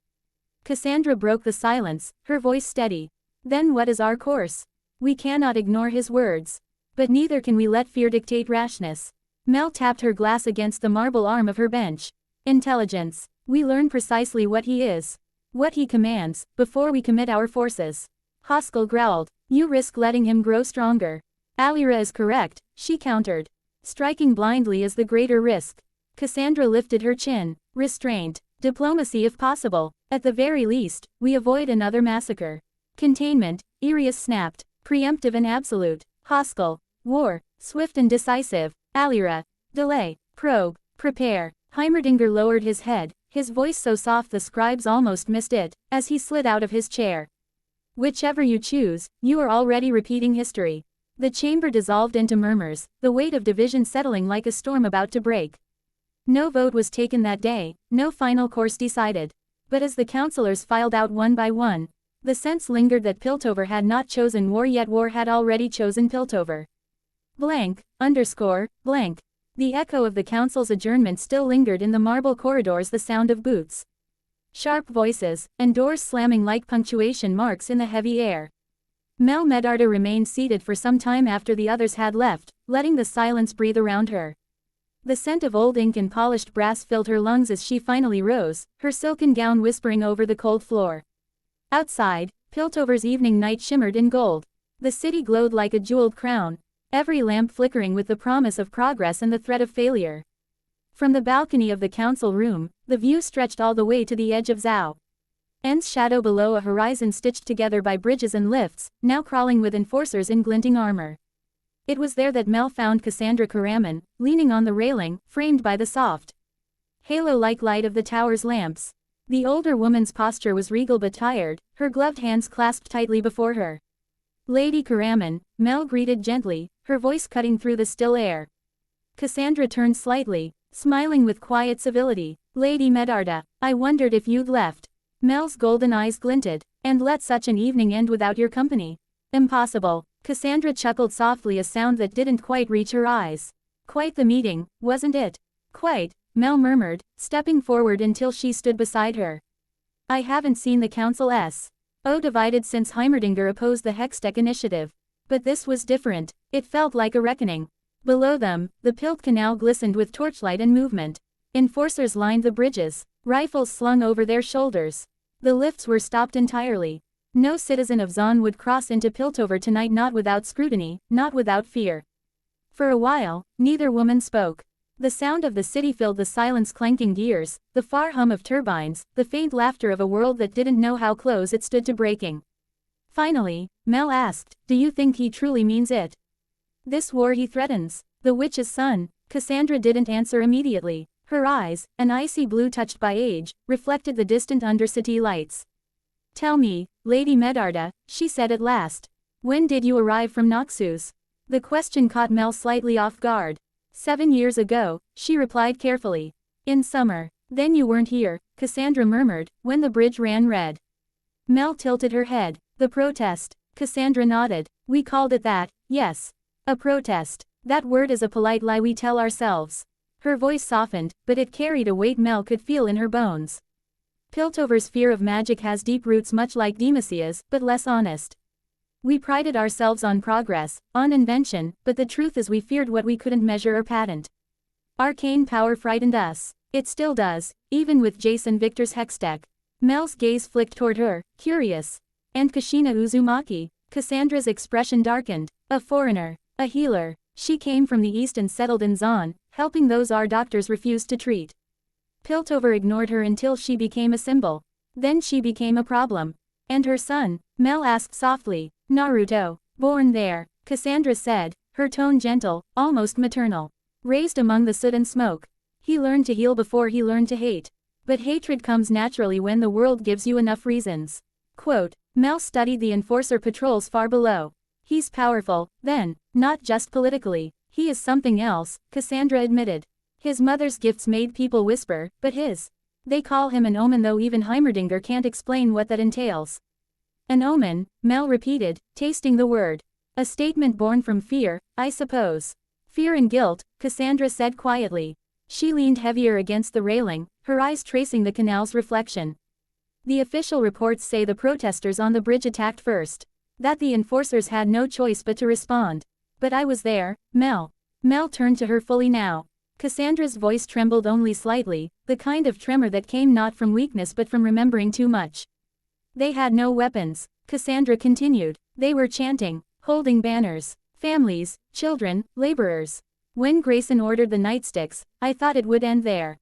Cassandra broke the silence, her voice steady. Then what is our course? We cannot ignore his words. But neither can we let fear dictate rashness. Mel tapped her glass against the marble arm of her bench. Intelligence. We learn precisely what he is. What he commands, before we commit our forces. Hoskel growled. You risk letting him grow stronger. Alira is correct, she countered. Striking blindly is the greater risk. Cassandra lifted her chin. Restraint. Diplomacy if possible. At the very least, we avoid another massacre. Containment, Irius snapped. Preemptive and absolute. Hoskel. War. Swift and decisive. Alira. Delay. Probe. Prepare. Heimerdinger lowered his head, his voice so soft the scribes almost missed it, as he slid out of his chair. Whichever you choose, you are already repeating history. The chamber dissolved into murmurs, the weight of division settling like a storm about to break. No vote was taken that day, no final course decided. But as the councillors filed out one by one, the sense lingered that Piltover had not chosen war yet war had already chosen Piltover. Blank, underscore, blank. The echo of the council's adjournment still lingered in the marble corridors, the sound of boots. Sharp voices, and doors slamming like punctuation marks in the heavy air. Mel Medarda remained seated for some time after the others had left, letting the silence breathe around her. The scent of old ink and polished brass filled her lungs as she finally rose, her silken gown whispering over the cold floor. Outside, Piltover's evening night shimmered in gold. The city glowed like a jeweled crown, every lamp flickering with the promise of progress and the threat of failure. From the balcony of the council room, the view stretched all the way to the edge of Zhao N's shadow below, a horizon stitched together by bridges and lifts, now crawling with enforcers in glinting armor. It was there that Mel found Cassandra Karaman, leaning on the railing, framed by the soft, halo-like light of the tower's lamps. The older woman's posture was regal but tired, her gloved hands clasped tightly before her. "Lady Karaman," Mel greeted gently, her voice cutting through the still air. Cassandra turned slightly, smiling with quiet civility. "Lady Medarda, I wondered if you'd left." Mel's golden eyes glinted. "And let such an evening end without your company?" "Impossible." Cassandra chuckled softly, a sound that didn't quite reach her eyes. "Quite the meeting, wasn't it?" "Quite," Mel murmured, stepping forward until she stood beside her. "I haven't seen the Council's divided since Heimerdinger opposed the Hextech initiative. But this was different. It felt like a reckoning." Below them, the Pilt Canal glistened with torchlight and movement. Enforcers lined the bridges, rifles slung over their shoulders. The lifts were stopped entirely. No citizen of Zon would cross into Piltover tonight, not without scrutiny, not without fear. For a while, neither woman spoke. The sound of the city filled the silence, clanking gears, the far hum of turbines, the faint laughter of a world that didn't know how close it stood to breaking. Finally, Mel asked, "Do you think he truly means it? This war he threatens? The witch's son?" Cassandra didn't answer immediately. Her eyes, an icy blue touched by age, reflected the distant undercity lights. "Tell me, Lady Medarda," she said at last. "When did you arrive from Noxus?" The question caught Mel slightly off guard. 7 years ago, she replied carefully. "In summer." "Then you weren't here," Cassandra murmured, "when the bridge ran red." Mel tilted her head. "The protest." Cassandra nodded. "We called it that, yes. A protest. That word is a polite lie we tell ourselves." Her voice softened, but it carried a weight Mel could feel in her bones. "Piltover's fear of magic has deep roots, much like Demasia's, but less honest. We prided ourselves on progress, on invention, but the truth is we feared what we couldn't measure or patent. Arcane power frightened us. It still does, even with Jason Victor's Hextech." Mel's gaze flicked toward her, curious. "And Kushina Uzumaki?" Cassandra's expression darkened. "A foreigner, a healer. She came from the east and settled in Zon, helping those our doctors refused to treat. Piltover ignored her until she became a symbol. Then she became a problem." "And her son?" Mel asked softly. "Naruto. Born there," Cassandra said, her tone gentle, almost maternal. "Raised among the soot and smoke. He learned to heal before he learned to hate. But hatred comes naturally when the world gives you enough reasons." Quote. Mel studied the enforcer patrols far below. "He's powerful, then, not just politically. He is something else," Cassandra admitted. "His mother's gifts made people whisper, but his. They call him an omen, though even Heimerdinger can't explain what that entails." "An omen," Mel repeated, tasting the word. "A statement born from fear, I suppose." "Fear and guilt," Cassandra said quietly. She leaned heavier against the railing, her eyes tracing the canal's reflection. "The official reports say the protesters on the bridge attacked first. That the enforcers had no choice but to respond. But I was there, Mel." Mel turned to her fully now. Cassandra's voice trembled only slightly, the kind of tremor that came not from weakness but from remembering too much. "They had no weapons," Cassandra continued. "They were chanting, holding banners. Families, children, laborers. When Grayson ordered the nightsticks, I thought it would end there.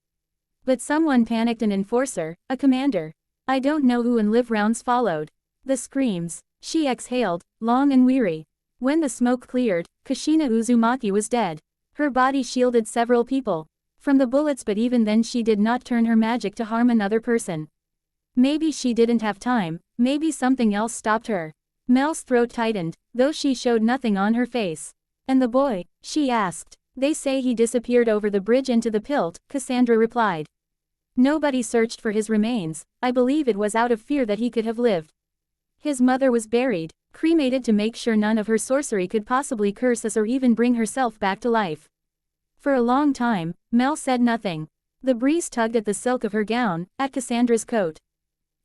But someone panicked, an enforcer, a commander. I don't know who, and live rounds followed. The screams." She exhaled, long and weary. When the smoke cleared, Kushina Uzumaki was dead. Her body shielded several people from the bullets, but even then she did not turn her magic to harm another person. Maybe she didn't have time, maybe something else stopped her. Mel's throat tightened, though she showed nothing on her face. "And the boy?" she asked. "They say he disappeared over the bridge into the Pilt," Cassandra replied. "Nobody searched for his remains. I believe it was out of fear that he could have lived. His mother was buried, cremated to make sure none of her sorcery could possibly curse us or even bring herself back to life." For a long time, Mel said nothing. The breeze tugged at the silk of her gown, at Cassandra's coat.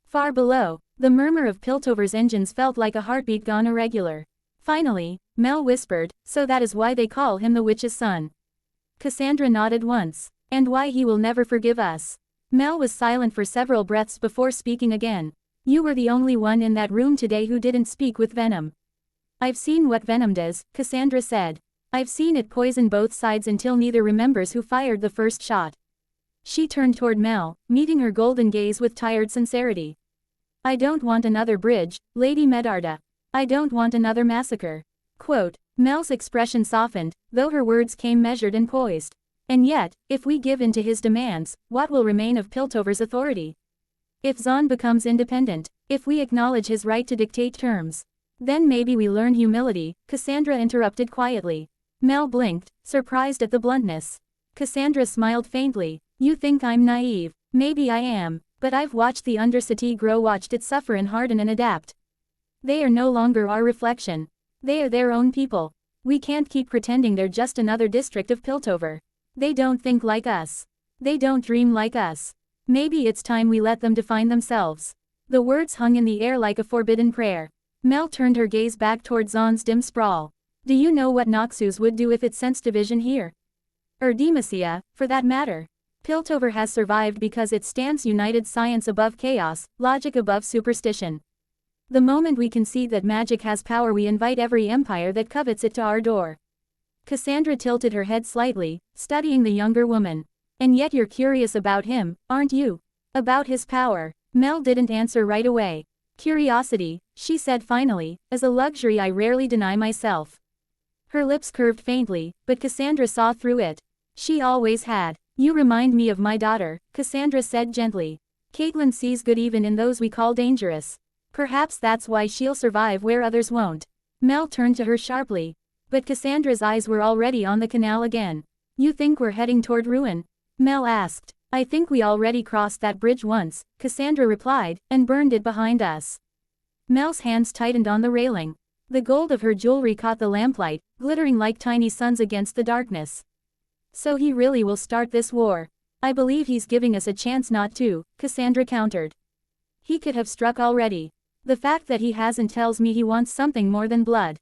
Far below, the murmur of Piltover's engines felt like a heartbeat gone irregular. Finally, Mel whispered, "So that is why they call him the witch's son." Cassandra nodded once. "And why he will never forgive us." Mel was silent for several breaths before speaking again. "You were the only one in that room today who didn't speak with venom." I've seen what venom does, Cassandra said. I've seen it poison both sides until neither remembers who fired the first shot. She turned toward Mel, meeting her golden gaze with tired sincerity. I don't want another bridge, Lady Medarda. I don't want another massacre. Quote, Mel's expression softened, though her words came measured and poised. And yet, if we give in to his demands, what will remain of Piltover's authority? If Zahn becomes independent, if we acknowledge his right to dictate terms, then maybe we learn humility, Cassandra interrupted quietly. Mel blinked, surprised at the bluntness. Cassandra smiled faintly. You think I'm naive? Maybe I am, but I've watched the Undercity grow, watched it suffer and harden and adapt. They are no longer our reflection. They are their own people. We can't keep pretending they're just another district of Piltover. They don't think like us. They don't dream like us. Maybe it's time we let them define themselves. The words hung in the air like a forbidden prayer. Mel turned her gaze back toward Zahn's dim sprawl. Do you know what Noxus would do if it sensed division here? Or Demacia, for that matter. Piltover has survived because it stands united, science above chaos, logic above superstition. The moment we concede that magic has power, we invite every empire that covets it to our door. Cassandra tilted her head slightly, studying the younger woman. And yet you're curious about him, aren't you? About his power. Mel didn't answer right away. Curiosity, she said finally, is a luxury I rarely deny myself. Her lips curved faintly, but Cassandra saw through it. She always had. You remind me of my daughter, Cassandra said gently. Caitlin sees good even in those we call dangerous. Perhaps that's why she'll survive where others won't. Mel turned to her sharply. But Cassandra's eyes were already on the canal again. You think we're heading toward ruin? Mel asked. I think we already crossed that bridge once, Cassandra replied, and burned it behind us. Mel's hands tightened on the railing. The gold of her jewelry caught the lamplight, glittering like tiny suns against the darkness. So he really will start this war. I believe he's giving us a chance not to, Cassandra countered. He could have struck already. The fact that he hasn't tells me he wants something more than blood.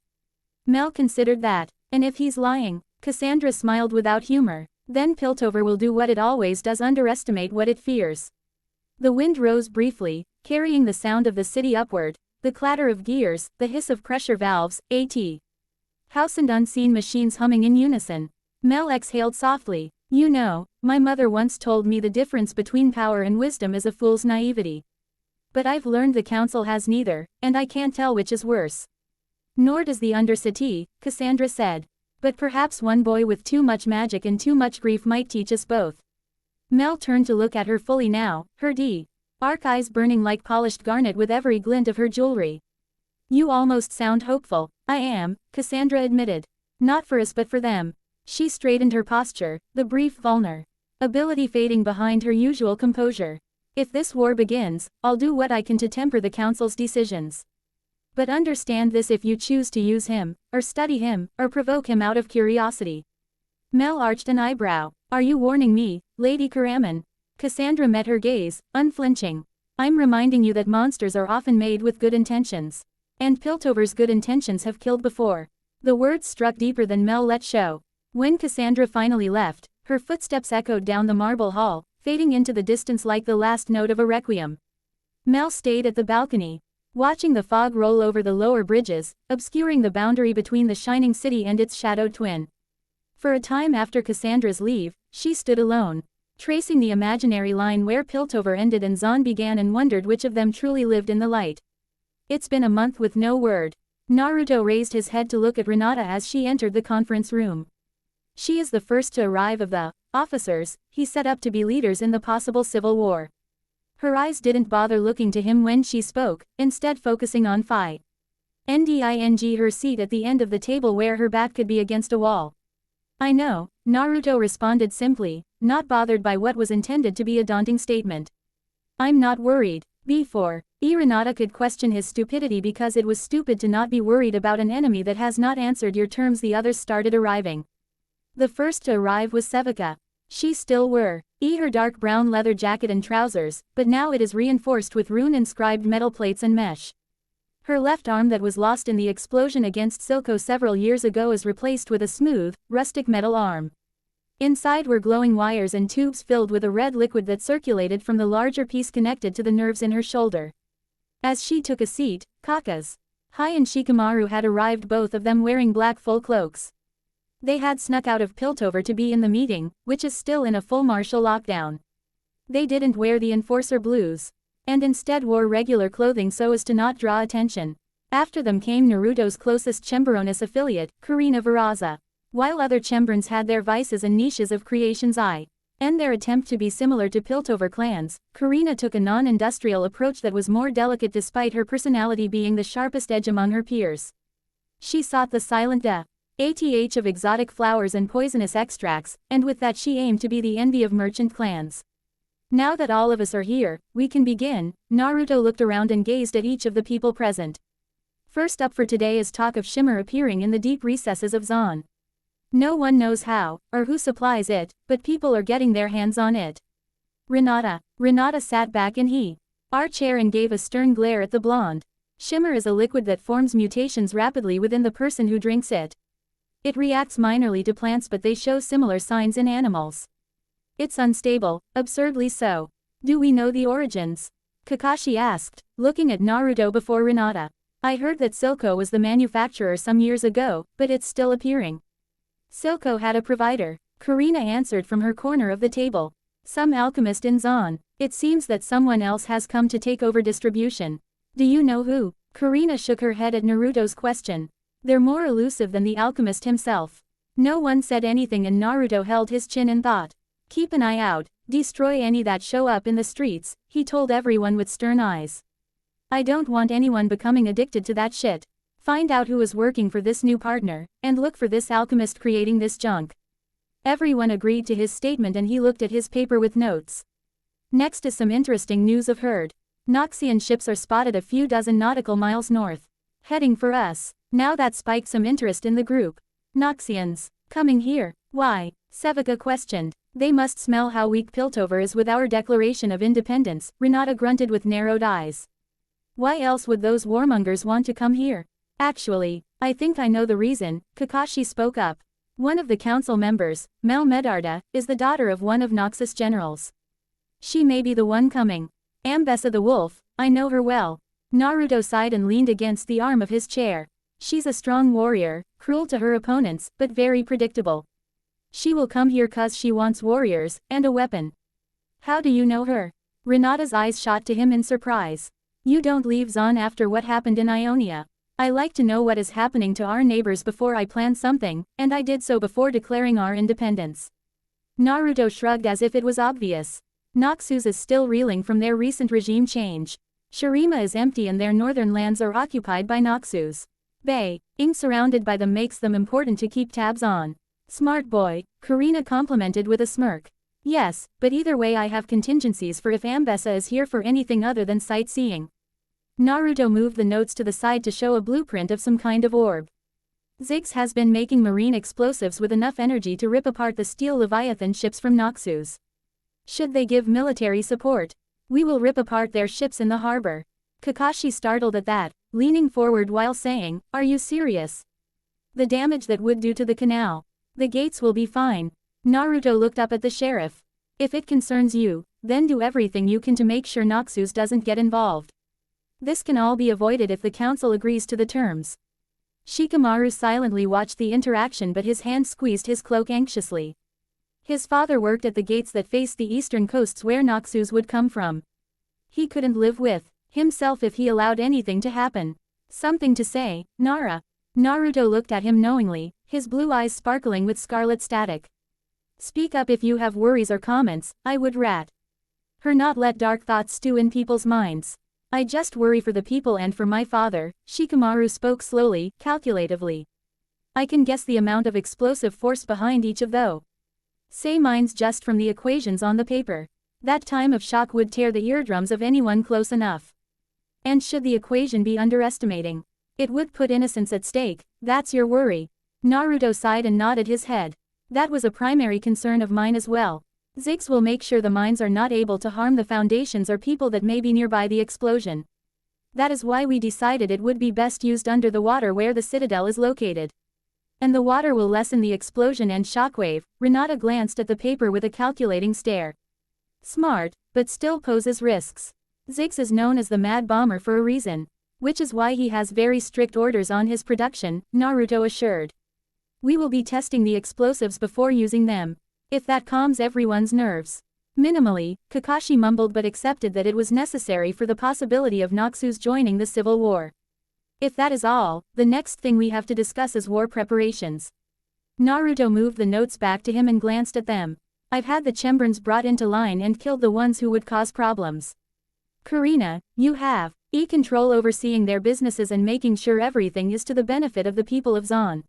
Mel considered that. And if he's lying, Cassandra smiled without humor, then Piltover will do what it always does, underestimate what it fears. The wind rose briefly, carrying the sound of the city upward, the clatter of gears, the hiss of pressure valves, house and unseen machines humming in unison. Mel exhaled softly. You know, my mother once told me the difference between power and wisdom is a fool's naivety. But I've learned the council has neither, and I can't tell which is worse. Nor does the Undercity, Cassandra said. But perhaps one boy with too much magic and too much grief might teach us both. Mel turned to look at her fully now, her dark eyes burning like polished garnet with every glint of her jewelry. You almost sound hopeful. I am, Cassandra admitted. Not for us but for them. She straightened her posture, the brief vulnerability fading behind her usual composure. If this war begins, I'll do what I can to temper the council's decisions. But understand this: if you choose to use him, or study him, or provoke him out of curiosity. Mel arched an eyebrow. Are you warning me, Lady Karaman? Cassandra met her gaze, unflinching. I'm reminding you that monsters are often made with good intentions. And Piltover's good intentions have killed before. The words struck deeper than Mel let show. When Cassandra finally left, her footsteps echoed down the marble hall, fading into the distance like the last note of a requiem. Mel stayed at the balcony, watching the fog roll over the lower bridges, obscuring the boundary between the shining city and its shadowed twin. For a time after Cassandra's leave, she stood alone, tracing the imaginary line where Piltover ended and Zahn began, and wondered which of them truly lived in the light. It's been a month with no word. Naruto raised his head to look at Renata as she entered the conference room. She is the first to arrive of the officers he set up to be leaders in the possible civil war. Her eyes didn't bother looking to him when she spoke, instead focusing on Nding, her seat at the end of the table where her back could be against a wall. I know, Naruto responded simply, not bothered by what was intended to be a daunting statement. I'm not worried. Before Renata could question his stupidity because it was stupid to not be worried about an enemy that has not answered your terms. The others started arriving. The first to arrive was Sevika. She still wore her dark brown leather jacket and trousers, but now it is reinforced with rune-inscribed metal plates and mesh. Her left arm that was lost in the explosion against Silco several years ago is replaced with a smooth, rustic metal arm. Inside were glowing wires and tubes filled with a red liquid that circulated from the larger piece connected to the nerves in her shoulder. As she took a seat, Kaka's Hai and Shikamaru had arrived, both of them wearing black full cloaks. They had snuck out of Piltover to be in the meeting, which is still in a full martial lockdown. They didn't wear the enforcer blues, and instead wore regular clothing so as to not draw attention. After them came Naruto's closest Chembaroness affiliate, Kurina Viraza. While other Chembrons had their vices and niches of creation's eye, and their attempt to be similar to Piltover clans, Kurina took a non-industrial approach that was more delicate despite her personality being the sharpest edge among her peers. She sought the silent ATH of exotic flowers and poisonous extracts, and with that she aimed to be the envy of merchant clans. Now that all of us are here, we can begin. Naruto looked around and gazed at each of the people present. First up for today is talk of shimmer appearing in the deep recesses of Zon. No one knows how, or who supplies it, but people are getting their hands on it. Renata sat back in her chair and gave a stern glare at the blonde. Shimmer is a liquid that forms mutations rapidly within the person who drinks it. It reacts minorly to plants, but they show similar signs in animals. It's unstable, absurdly so. Do we know the origins? Kakashi asked, looking at Naruto before Renata. I heard that Silco was the manufacturer some years ago, but it's still appearing. Silco had a provider, Kurina answered from her corner of the table. Some alchemist in Zon. It seems that someone else has come to take over distribution. Do you know who? Kurina shook her head at Naruto's question. They're more elusive than the alchemist himself. No one said anything and Naruto held his chin in thought. Keep an eye out, destroy any that show up in the streets, he told everyone with stern eyes. I don't want anyone becoming addicted to that shit. Find out who is working for this new partner, and look for this alchemist creating this junk. Everyone agreed to his statement and he looked at his paper with notes. Next is some interesting news of herd. Noxian ships are spotted a few dozen nautical miles north. Heading for us. Now that spiked some interest in the group. Noxians. Coming here. Why? Sevika questioned. They must smell how weak Piltover is with our declaration of independence, Renata grunted with narrowed eyes. Why else would those warmongers want to come here? Actually, I think I know the reason, Kakashi spoke up. One of the council members, Mel Medarda, is the daughter of one of Noxus generals. She may be the one coming. Ambessa the wolf, I know her well. Naruto sighed and leaned against the arm of his chair. She's a strong warrior, cruel to her opponents, but very predictable. She will come here 'cause she wants warriors, and a weapon. How do you know her? Renata's eyes shot to him in surprise. You don't leave Zon after what happened in Ionia. I like to know what is happening to our neighbors before I plan something, and I did so before declaring our independence. Naruto shrugged as if it was obvious. Noxus is still reeling from their recent regime change. Shirima is empty and their northern lands are occupied by Noxus. Being surrounded by them makes them important to keep tabs on. Smart boy, Kurina complimented with a smirk. Yes, but either way I have contingencies for if Ambessa is here for anything other than sightseeing. Naruto moved the notes to the side to show a blueprint of some kind of orb. Ziggs has been making marine explosives with enough energy to rip apart the steel Leviathan ships from Noxus. Should they give military support, we will rip apart their ships in the harbor. Kakashi startled at that, leaning forward while saying, are you serious? The damage that would do to the canal. The gates will be fine. Naruto looked up at the sheriff. If it concerns you, then do everything you can to make sure Noxus doesn't get involved. This can all be avoided if the council agrees to the terms. Shikamaru silently watched the interaction but his hand squeezed his cloak anxiously. His father worked at the gates that faced the eastern coasts where Noxus would come from. He couldn't live with himself if he allowed anything to happen. Something to say, Nara? Naruto looked at him knowingly, his blue eyes sparkling with scarlet static. Speak up if you have worries or comments, I would rat. Her not let dark thoughts stew in people's minds. I just worry for the people and for my father, Shikamaru spoke slowly, calculatively. I can guess the amount of explosive force behind each of those. Say mines just from the equations on the paper. That time of shock would tear the eardrums of anyone close enough. And should the equation be underestimating, it would put innocence at stake. That's your worry. Naruto sighed and nodded his head. That was a primary concern of mine as well. Ziggs will make sure the mines are not able to harm the foundations or people that may be nearby the explosion. That is why we decided it would be best used under the water where the citadel is located. And the water will lessen the explosion and shockwave. Renata glanced at the paper with a calculating stare. Smart, but still poses risks. Ziggs is known as the Mad Bomber for a reason. Which is why he has very strict orders on his production, Naruto assured. We will be testing the explosives before using them. If that calms everyone's nerves. Minimally, Kakashi mumbled but accepted that it was necessary for the possibility of Noxus joining the civil war. If that is all, the next thing we have to discuss is war preparations. Naruto moved the notes back to him and glanced at them. I've had the Chembrons brought into line and killed the ones who would cause problems. Karina, you have control overseeing their businesses and making sure everything is to the benefit of the people of Zon.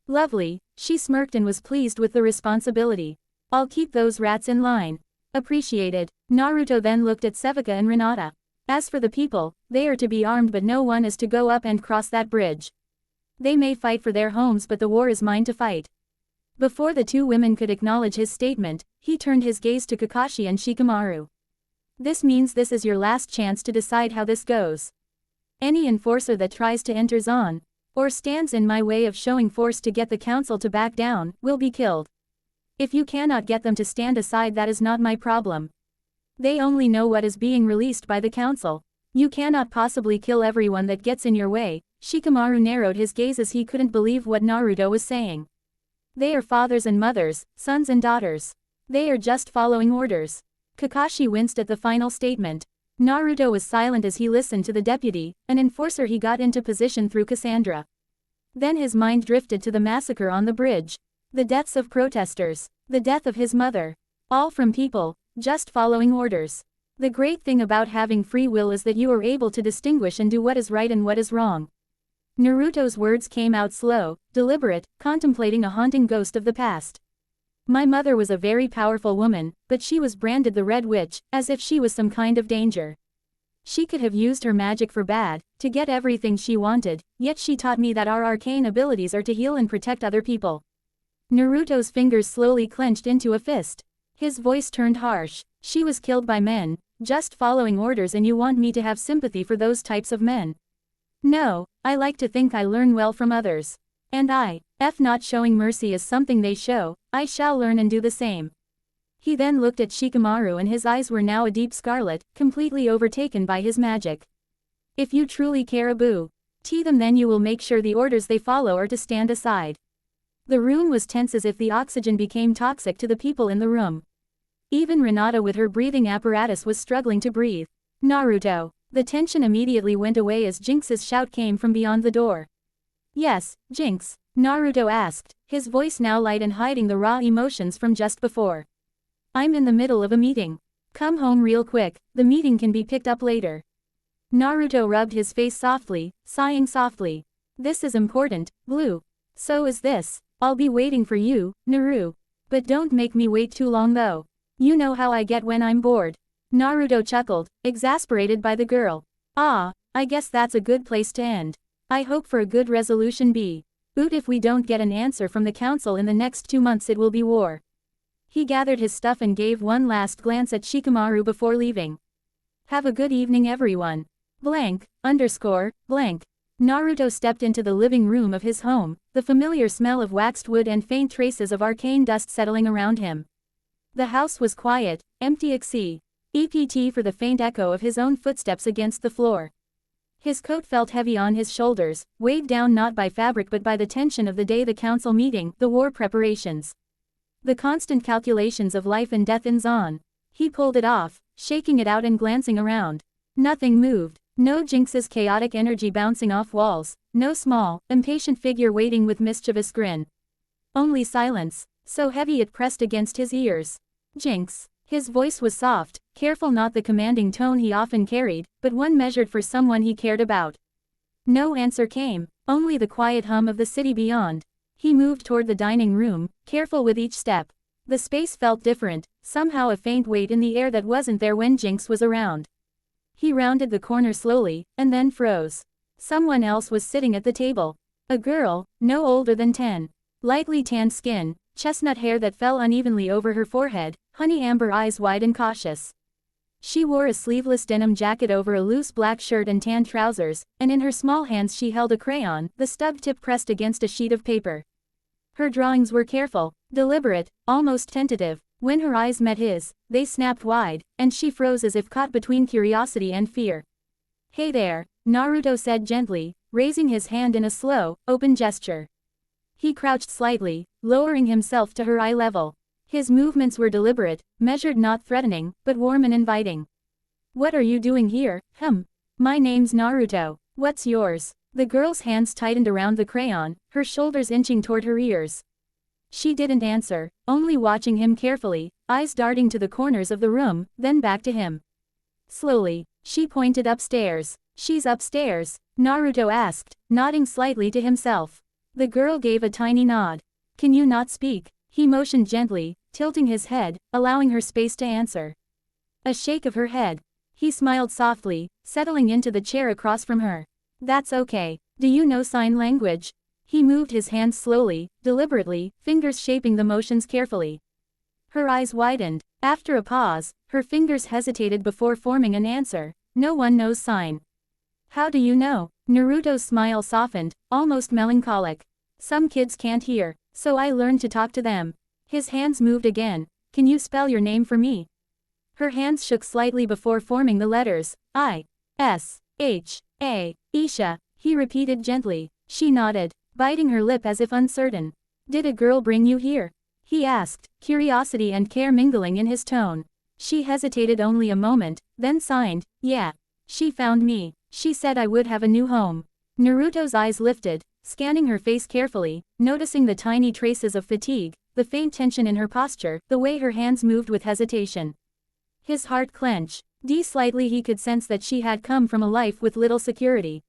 Lovely, she smirked and was pleased with the responsibility. I'll keep those rats in line. Appreciated. Naruto then looked at Sevika and Renata. As for the people, they are to be armed but no one is to go up and cross that bridge. They may fight for their homes but the war is mine to fight. Before the two women could acknowledge his statement, he turned his gaze to Kakashi and Shikamaru. This means this is your last chance to decide how this goes. Any enforcer that tries to enter Zon, or stands in my way of showing force to get the council to back down, will be killed. If you cannot get them to stand aside, that is not my problem. They only know what is being released by the council. You cannot possibly kill everyone that gets in your way. Shikamaru narrowed his gaze as he couldn't believe what Naruto was saying. They are fathers and mothers, sons and daughters. They are just following orders. Kakashi winced at the final statement. Naruto was silent as he listened to the deputy, an enforcer he got into position through Cassandra. Then his mind drifted to the massacre on the bridge. The deaths of protesters. The death of his mother. All from people, just following orders. The great thing about having free will is that you are able to distinguish and do what is right and what is wrong. Naruto's words came out slow, deliberate, contemplating a haunting ghost of the past. My mother was a very powerful woman, but she was branded the Red Witch, as if she was some kind of danger. She could have used her magic for bad, to get everything she wanted, yet she taught me that our arcane abilities are to heal and protect other people. Naruto's fingers slowly clenched into a fist. His voice turned harsh. She was killed by men, just following orders, and you want me to have sympathy for those types of men? No, I like to think I learn well from others. And not showing mercy is something they show, I shall learn and do the same. He then looked at Shikamaru and his eyes were now a deep scarlet, completely overtaken by his magic. If you truly care about them, then you will make sure the orders they follow are to stand aside. The room was tense as if the oxygen became toxic to the people in the room. Even Renata with her breathing apparatus was struggling to breathe. Naruto. The tension immediately went away as Jinx's shout came from beyond the door. Yes, Jinx? Naruto asked, his voice now light and hiding the raw emotions from just before. I'm in the middle of a meeting. Come home real quick, the meeting can be picked up later. Naruto rubbed his face softly, sighing softly. This is important, Blue. So is this. I'll be waiting for you, Naru. But don't make me wait too long though. You know how I get when I'm bored. Naruto chuckled, exasperated by the girl. I guess that's a good place to end. I hope for a good resolution if we don't get an answer from the council in the next 2 months it will be war. He gathered his stuff and gave one last glance at Shikamaru before leaving. Have a good evening everyone. Blank. Naruto stepped into the living room of his home, the familiar smell of waxed wood and faint traces of arcane dust settling around him. The house was quiet, empty except for the faint echo of his own footsteps against the floor. His coat felt heavy on his shoulders, weighed down not by fabric but by the tension of the day, the council meeting, the war preparations. The constant calculations of life and death in Zon. He pulled it off, shaking it out and glancing around. Nothing moved. No Jinx's chaotic energy bouncing off walls, no small, impatient figure waiting with mischievous grin. Only silence, so heavy it pressed against his ears. Jinx. His voice was soft, careful, not the commanding tone he often carried, but one measured for someone he cared about. No answer came, only the quiet hum of the city beyond. He moved toward the dining room, careful with each step. The space felt different, somehow a faint weight in the air that wasn't there when Jinx was around. He rounded the corner slowly, and then froze. Someone else was sitting at the table. A girl, no older than 10. Lightly tanned skin, chestnut hair that fell unevenly over her forehead, honey amber eyes wide and cautious. She wore a sleeveless denim jacket over a loose black shirt and tan trousers, and in her small hands she held a crayon, the stub tip pressed against a sheet of paper. Her drawings were careful, deliberate, almost tentative. When her eyes met his, they snapped wide, and she froze as if caught between curiosity and fear. Hey there, Naruto said gently, raising his hand in a slow, open gesture. He crouched slightly, lowering himself to her eye level. His movements were deliberate, measured, not threatening, but warm and inviting. What are you doing here? My name's Naruto. What's yours? The girl's hands tightened around the crayon, her shoulders inching toward her ears. She didn't answer, only watching him carefully, eyes darting to the corners of the room, then back to him. Slowly, she pointed upstairs. She's upstairs? Naruto asked, nodding slightly to himself. The girl gave a tiny nod. Can you not speak? He motioned gently, tilting his head, allowing her space to answer. A shake of her head. He smiled softly, settling into the chair across from her. That's okay. Do you know sign language? He moved his hands slowly, deliberately, fingers shaping the motions carefully. Her eyes widened. After a pause, her fingers hesitated before forming an answer. No one knows sign. How do you know? Naruto's smile softened, almost melancholic. Some kids can't hear, so I learned to talk to them. His hands moved again. Can you spell your name for me? Her hands shook slightly before forming the letters, I-S-H-A, Isha, he repeated gently. She nodded, biting her lip as if uncertain. Did a girl bring you here? He asked, curiosity and care mingling in his tone. She hesitated only a moment, then signed, yeah. She found me. She said I would have a new home. Naruto's eyes lifted, scanning her face carefully, noticing the tiny traces of fatigue, the faint tension in her posture, the way her hands moved with hesitation. His heart clenched. Slightly he could sense that she had come from a life with little security.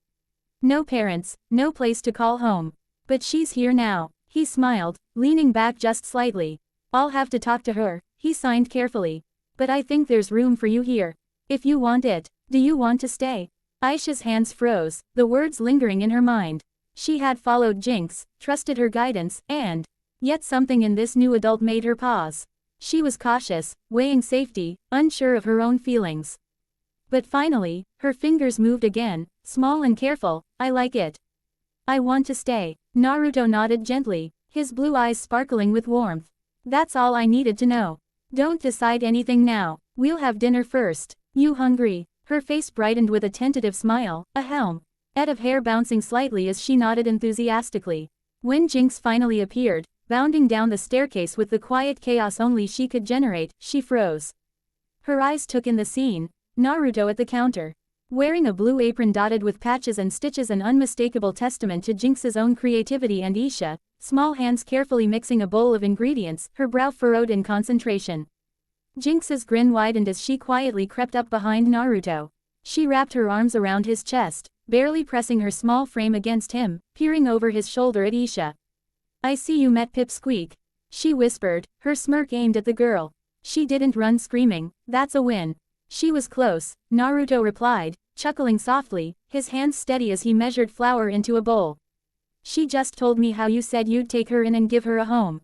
No parents, no place to call home. But she's here now. He smiled, leaning back just slightly. I'll have to talk to her, he signed carefully. But I think there's room for you here. If you want it. Do you want to stay? Aisha's hands froze, the words lingering in her mind. She had followed Jinx, trusted her guidance, and yet something in this new adult made her pause. She was cautious, weighing safety, unsure of her own feelings. But finally, her fingers moved again, small and careful. I like it. I want to stay. Naruto nodded gently, his blue eyes sparkling with warmth. That's all I needed to know. Don't decide anything now. We'll have dinner first. You hungry? Her face brightened with a tentative smile, a head of hair bouncing slightly as she nodded enthusiastically. When Jinx finally appeared, bounding down the staircase with the quiet chaos only she could generate, she froze. Her eyes took in the scene. Naruto at the counter, wearing a blue apron dotted with patches and stitches, an unmistakable testament to Jinx's own creativity, and Isha, small hands carefully mixing a bowl of ingredients, her brow furrowed in concentration. Jinx's grin widened as she quietly crept up behind Naruto. She wrapped her arms around his chest, barely pressing her small frame against him, peering over his shoulder at Isha. I see you met Pipsqueak, she whispered, her smirk aimed at the girl. She didn't run screaming, that's a win. She was close, Naruto replied, chuckling softly, his hands steady as he measured flour into a bowl. She just told me how you said you'd take her in and give her a home.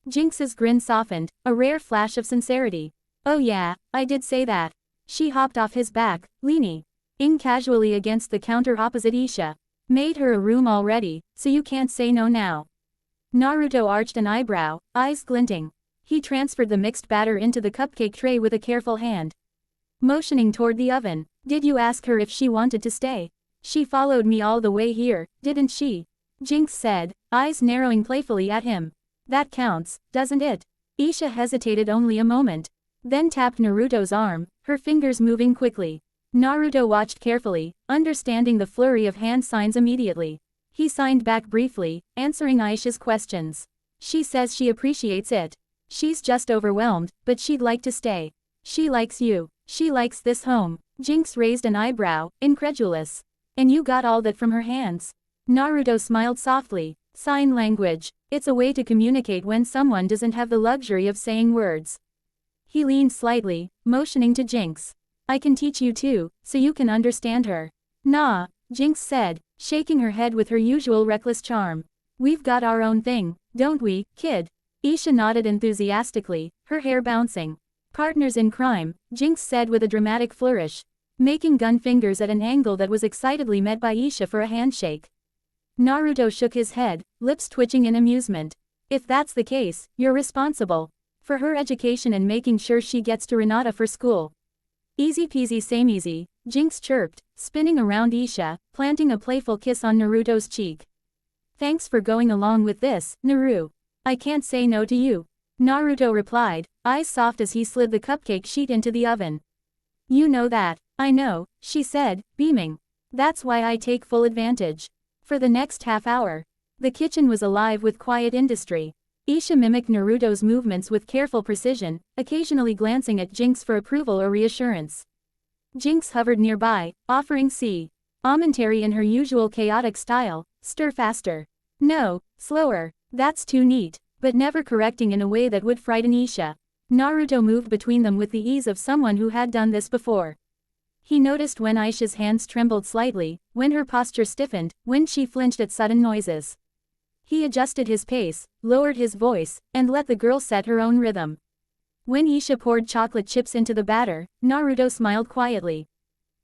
Jinx's grin softened, a rare flash of sincerity. Oh yeah, I did say that. She hopped off his back, leaning casually against the counter opposite Isha. Made her a room already, so you can't say no now. Naruto arched an eyebrow, eyes glinting. He transferred the mixed batter into the cupcake tray with a careful hand. Motioning toward the oven. Did you ask her if she wanted to stay? She followed me all the way here, didn't she? Jinx said, eyes narrowing playfully at him. That counts, doesn't it? Isha hesitated only a moment, then tapped Naruto's arm, her fingers moving quickly. Naruto watched carefully, understanding the flurry of hand signs immediately. He signed back briefly, answering Aisha's questions. She says she appreciates it. She's just overwhelmed, but she'd like to stay. She likes you. She likes this home. Jinx raised an eyebrow, incredulous. And you got all that from her hands? Naruto smiled softly. Sign language. It's a way to communicate when someone doesn't have the luxury of saying words. He leaned slightly, motioning to Jinx. I can teach you too, so you can understand her. Nah, Jinx said, shaking her head with her usual reckless charm. We've got our own thing, don't we, kid? Isha nodded enthusiastically, her hair bouncing. Partners in crime, Jinx said with a dramatic flourish, making gun fingers at an angle that was excitedly met by Isha for a handshake. Naruto shook his head, lips twitching in amusement. If that's the case, you're responsible for her education and making sure she gets to Renata for school. Easy peasy same easy, Jinx chirped, spinning around Isha, planting a playful kiss on Naruto's cheek. Thanks for going along with this, Naru. I can't say no to you. Naruto replied, eyes soft as he slid the cupcake sheet into the oven. You know that. I know, she said, beaming. That's why I take full advantage. For the next half hour, the kitchen was alive with quiet industry. Isha mimicked Naruto's movements with careful precision, occasionally glancing at Jinx for approval or reassurance. Jinx hovered nearby, offering commentary in her usual chaotic style, stir faster. No, slower, that's too neat, but never correcting in a way that would frighten Isha. Naruto moved between them with the ease of someone who had done this before. He noticed when Aisha's hands trembled slightly, when her posture stiffened, when she flinched at sudden noises. He adjusted his pace, lowered his voice, and let the girl set her own rhythm. When Isha poured chocolate chips into the batter, Naruto smiled quietly.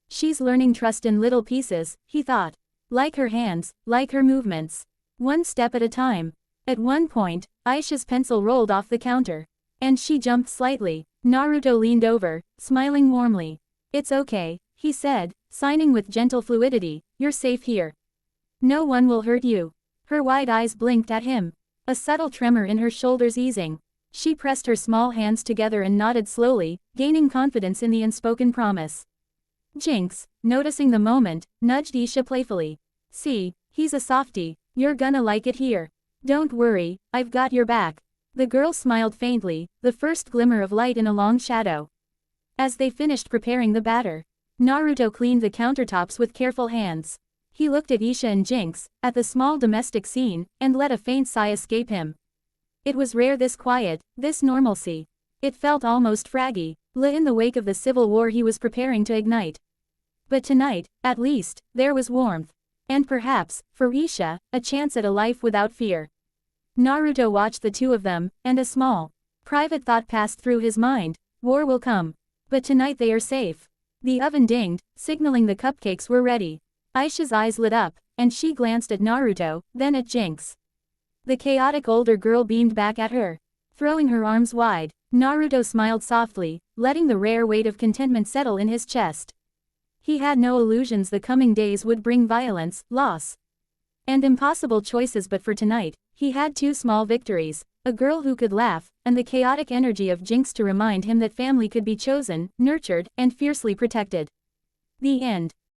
She's learning trust in little pieces, he thought. Like her hands, like her movements. One step at a time. At one point, Aisha's pencil rolled off the counter. And she jumped slightly. Naruto leaned over, smiling warmly. It's okay, he said, signing with gentle fluidity, you're safe here. No one will hurt you. Her wide eyes blinked at him. A subtle tremor in her shoulders easing. She pressed her small hands together and nodded slowly, gaining confidence in the unspoken promise. Jinx, noticing the moment, nudged Isha playfully. See, he's a softie, you're gonna like it here. Don't worry, I've got your back. The girl smiled faintly, the first glimmer of light in a long shadow. As they finished preparing the batter, Naruto cleaned the countertops with careful hands. He looked at Isha and Jinx, at the small domestic scene, and let a faint sigh escape him. It was rare, this quiet, this normalcy. It felt almost fraggy, in the wake of the civil war he was preparing to ignite. But tonight, at least, there was warmth. And perhaps, for Isha, a chance at a life without fear. Naruto watched the two of them, and a small, private thought passed through his mind. War will come. But tonight they are safe. The oven dinged, signaling the cupcakes were ready. Aisha's eyes lit up, and she glanced at Naruto, then at Jinx. The chaotic older girl beamed back at her. Throwing her arms wide, Naruto smiled softly, letting the rare weight of contentment settle in his chest. He had no illusions the coming days would bring violence, loss, and impossible choices, but for tonight, he had two small victories, a girl who could laugh, and the chaotic energy of Jinx to remind him that family could be chosen, nurtured, and fiercely protected. The end.